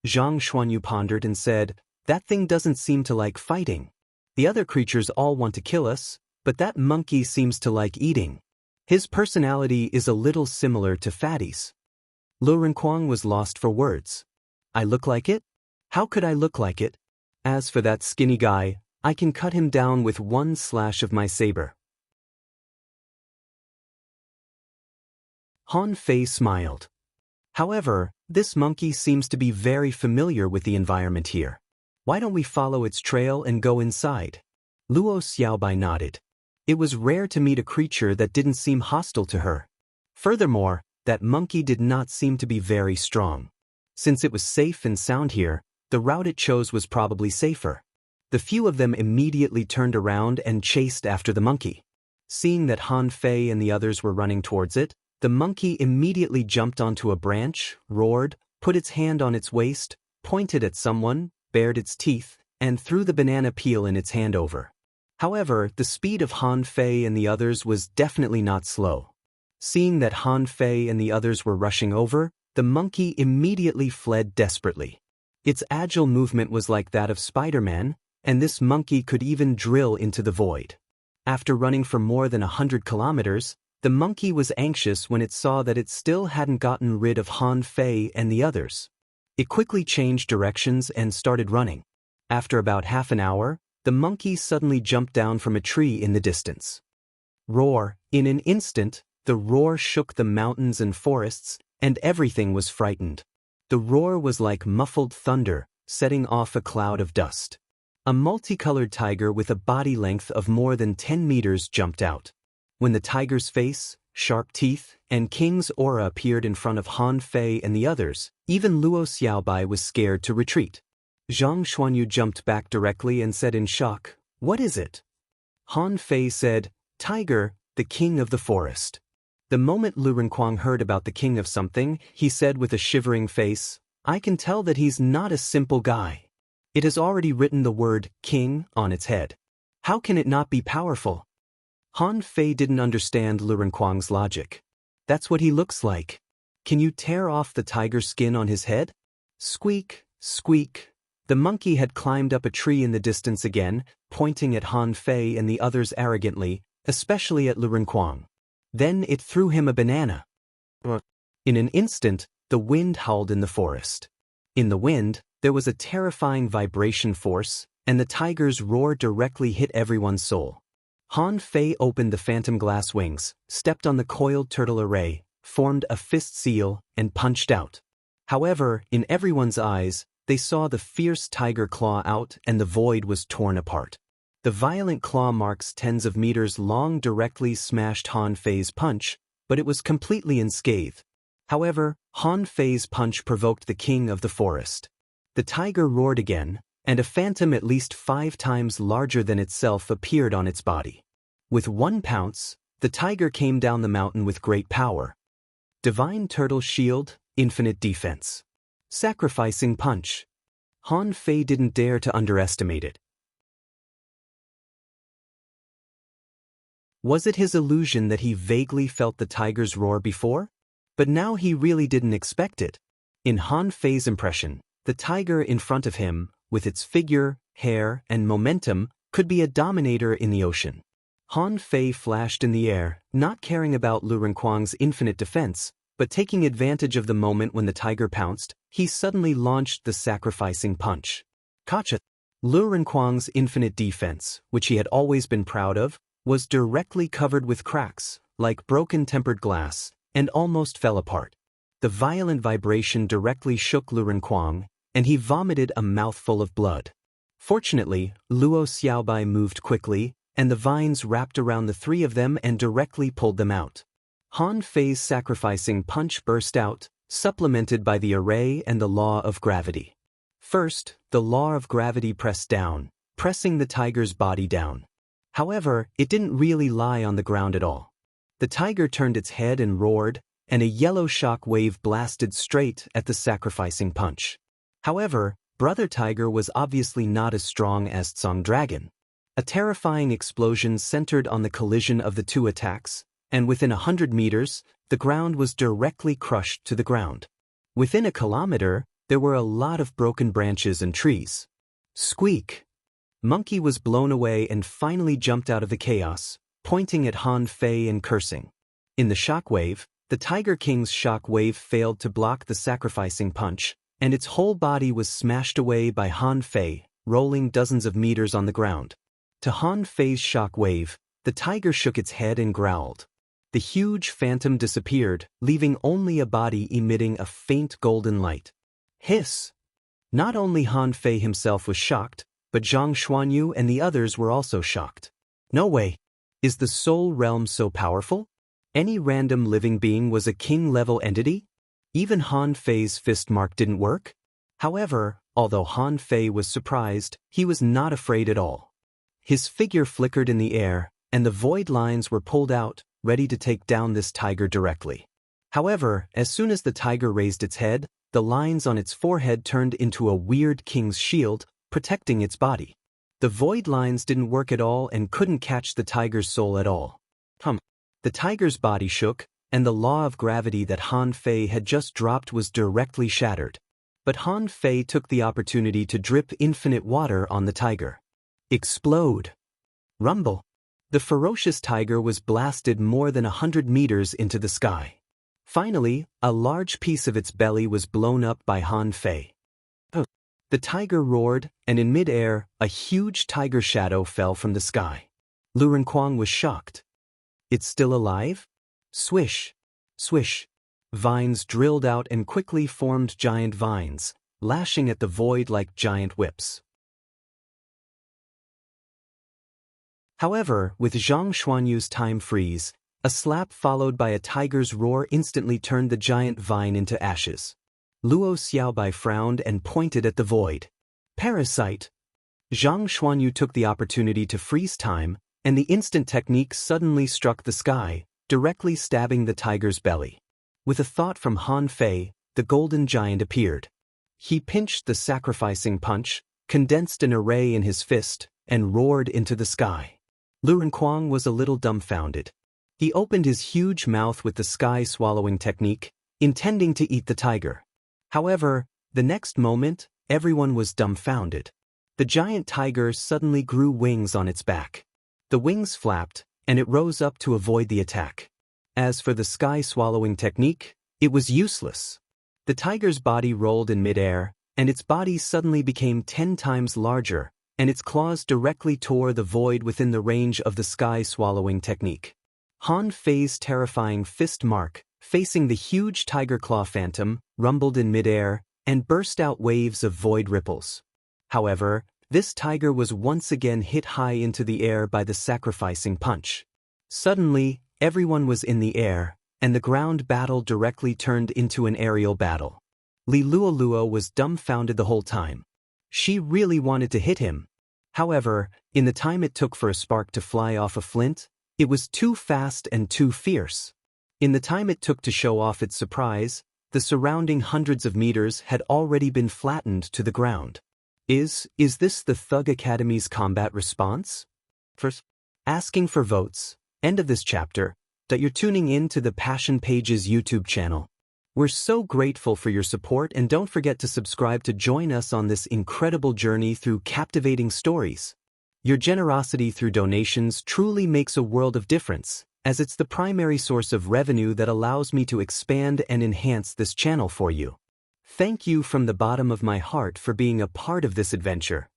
Zhang Xuanyu pondered and said, "That thing doesn't seem to like fighting. The other creatures all want to kill us, but that monkey seems to like eating. His personality is a little similar to Fatty's." Lu Renkuang was lost for words. "I look like it? How could I look like it? As for that skinny guy, I can cut him down with one slash of my saber." Han Fei smiled. "However, this monkey seems to be very familiar with the environment here. Why don't we follow its trail and go inside?" Luo Xiaobai nodded. It was rare to meet a creature that didn't seem hostile to her. Furthermore, that monkey did not seem to be very strong. Since it was safe and sound here, the route it chose was probably safer. The few of them immediately turned around and chased after the monkey. Seeing that Han Fei and the others were running towards it, the monkey immediately jumped onto a branch, roared, put its hand on its waist, pointed at someone, bared its teeth, and threw the banana peel in its hand over. However, the speed of Han Fei and the others was definitely not slow. Seeing that Han Fei and the others were rushing over, the monkey immediately fled desperately. Its agile movement was like that of Spider-Man, and this monkey could even drill into the void. After running for more than 100 kilometers, the monkey was anxious when it saw that it still hadn't gotten rid of Han Fei and the others. It quickly changed directions and started running. After about half an hour, the monkey suddenly jumped down from a tree in the distance. Roar! In an instant, the roar shook the mountains and forests, and everything was frightened. The roar was like muffled thunder, setting off a cloud of dust. A multicolored tiger with a body length of more than 10 meters jumped out. When the tiger's face, sharp teeth, and king's aura appeared in front of Han Fei and the others, even Luo Xiaobai was scared to retreat. Zhang Xuanyu jumped back directly and said in shock, "What is it?" Han Fei said, "Tiger, the king of the forest." The moment Lu Renkuang heard about the king of something, he said with a shivering face, "I can tell that he's not a simple guy. It has already written the word king on its head. How can it not be powerful?" Han Fei didn't understand Lu Renkuang's logic. "That's what he looks like. Can you tear off the tiger skin on his head?" Squeak, squeak. The monkey had climbed up a tree in the distance again, pointing at Han Fei and the others arrogantly, especially at Lu Renkuang. Then it threw him a banana. In an instant, the wind howled in the forest. In the wind, there was a terrifying vibration force, and the tiger's roar directly hit everyone's soul. Han Fei opened the phantom glass wings, stepped on the coiled turtle array, formed a fist seal, and punched out. However, in everyone's eyes, they saw the fierce tiger claw out and the void was torn apart. The violent claw marks tens of meters long directly smashed Han Fei's punch, but it was completely unscathed. However, Han Fei's punch provoked the king of the forest. The tiger roared again, and a phantom at least 5 times larger than itself appeared on its body. With one pounce, the tiger came down the mountain with great power. Divine Turtle Shield, Infinite Defense. Sacrificing Punch. Han Fei didn't dare to underestimate it. Was it his illusion that he vaguely felt the tiger's roar before? But now he really didn't expect it. In Han Fei's impression, the tiger in front of him, with its figure, hair, and momentum, could be a dominator in the ocean. Han Fei flashed in the air, not caring about Lu Renkuang's infinite defense, but taking advantage of the moment when the tiger pounced, he suddenly launched the sacrificing punch. Gotcha! Lu Renkuang's infinite defense, which he had always been proud of, was directly covered with cracks, like broken tempered glass, and almost fell apart. The violent vibration directly shook Lu Renkuang, and he vomited a mouthful of blood. Fortunately, Luo Xiaobai moved quickly, and the vines wrapped around the three of them and directly pulled them out. Han Fei's sacrificing punch burst out, supplemented by the array and the law of gravity. First, the law of gravity pressed down, pressing the tiger's body down. However, it didn't really lie on the ground at all. The tiger turned its head and roared, and a yellow shock wave blasted straight at the sacrificing punch. However, Brother Tiger was obviously not as strong as Tsang Dragon. A terrifying explosion centered on the collision of the two attacks, and within 100 meters, the ground was directly crushed to the ground. Within a kilometer, there were a lot of broken branches and trees. Squeak! Monkey was blown away and finally jumped out of the chaos, pointing at Han Fei and cursing. In the shockwave, the Tiger King's shockwave failed to block the sacrificing punch, and its whole body was smashed away by Han Fei, rolling dozens of meters on the ground. To Han Fei's shockwave, the tiger shook its head and growled. The huge phantom disappeared, leaving only a body emitting a faint golden light. Hiss! Not only Han Fei himself was shocked, but Zhang Xuanyu and the others were also shocked. No way! Is the soul realm so powerful? Any random living being was a king-level entity? Even Han Fei's fist mark didn't work? However, although Han Fei was surprised, he was not afraid at all. His figure flickered in the air, and the void lines were pulled out, ready to take down this tiger directly. However, as soon as the tiger raised its head, the lines on its forehead turned into a weird king's shield, protecting its body. The void lines didn't work at all and couldn't catch the tiger's soul at all. The tiger's body shook, and the law of gravity that Han Fei had just dropped was directly shattered. But Han Fei took the opportunity to drip infinite water on the tiger. Explode! Rumble! The ferocious tiger was blasted more than 100 meters into the sky. Finally, a large piece of its belly was blown up by Han Fei. The tiger roared, and in mid-air, a huge tiger shadow fell from the sky. Lu Renkuang was shocked. It's still alive? Swish! Swish! Vines drilled out and quickly formed giant vines, lashing at the void like giant whips. However, with Zhang Xuanyu's time freeze, a slap followed by a tiger's roar instantly turned the giant vine into ashes. Luo Xiaobai frowned and pointed at the void. Parasite! Zhang Xuanyu took the opportunity to freeze time, and the instant technique suddenly struck the sky, directly stabbing the tiger's belly. With a thought from Han Fei, the golden giant appeared. He pinched the sacrificing punch, condensed an array in his fist, and roared into the sky. Lu Renkuang was a little dumbfounded. He opened his huge mouth with the sky-swallowing technique, intending to eat the tiger. However, the next moment, everyone was dumbfounded. The giant tiger suddenly grew wings on its back. The wings flapped, and it rose up to avoid the attack. As for the sky-swallowing technique, it was useless. The tiger's body rolled in midair, and its body suddenly became 10 times larger, and its claws directly tore the void within the range of the sky-swallowing technique. Han Fei's terrifying fist mark, facing the huge tiger claw phantom, rumbled in midair, and burst out waves of void ripples. However, this tiger was once again hit high into the air by the sacrificing punch. Suddenly, everyone was in the air, and the ground battle directly turned into an aerial battle. Li Luoluo was dumbfounded the whole time. She really wanted to hit him. However, in the time it took for a spark to fly off a flint, it was too fast and too fierce. In the time it took to show off its surprise, the surrounding hundreds of meters had already been flattened to the ground. Is this the Thug Academy's combat response? First, asking for votes. end of this chapter, that you're tuning in to the Passion Pages YouTube channel. We're so grateful for your support, and don't forget to subscribe to join us on this incredible journey through captivating stories. Your generosity through donations truly makes a world of difference, as it's the primary source of revenue that allows me to expand and enhance this channel for you. Thank you from the bottom of my heart for being a part of this adventure.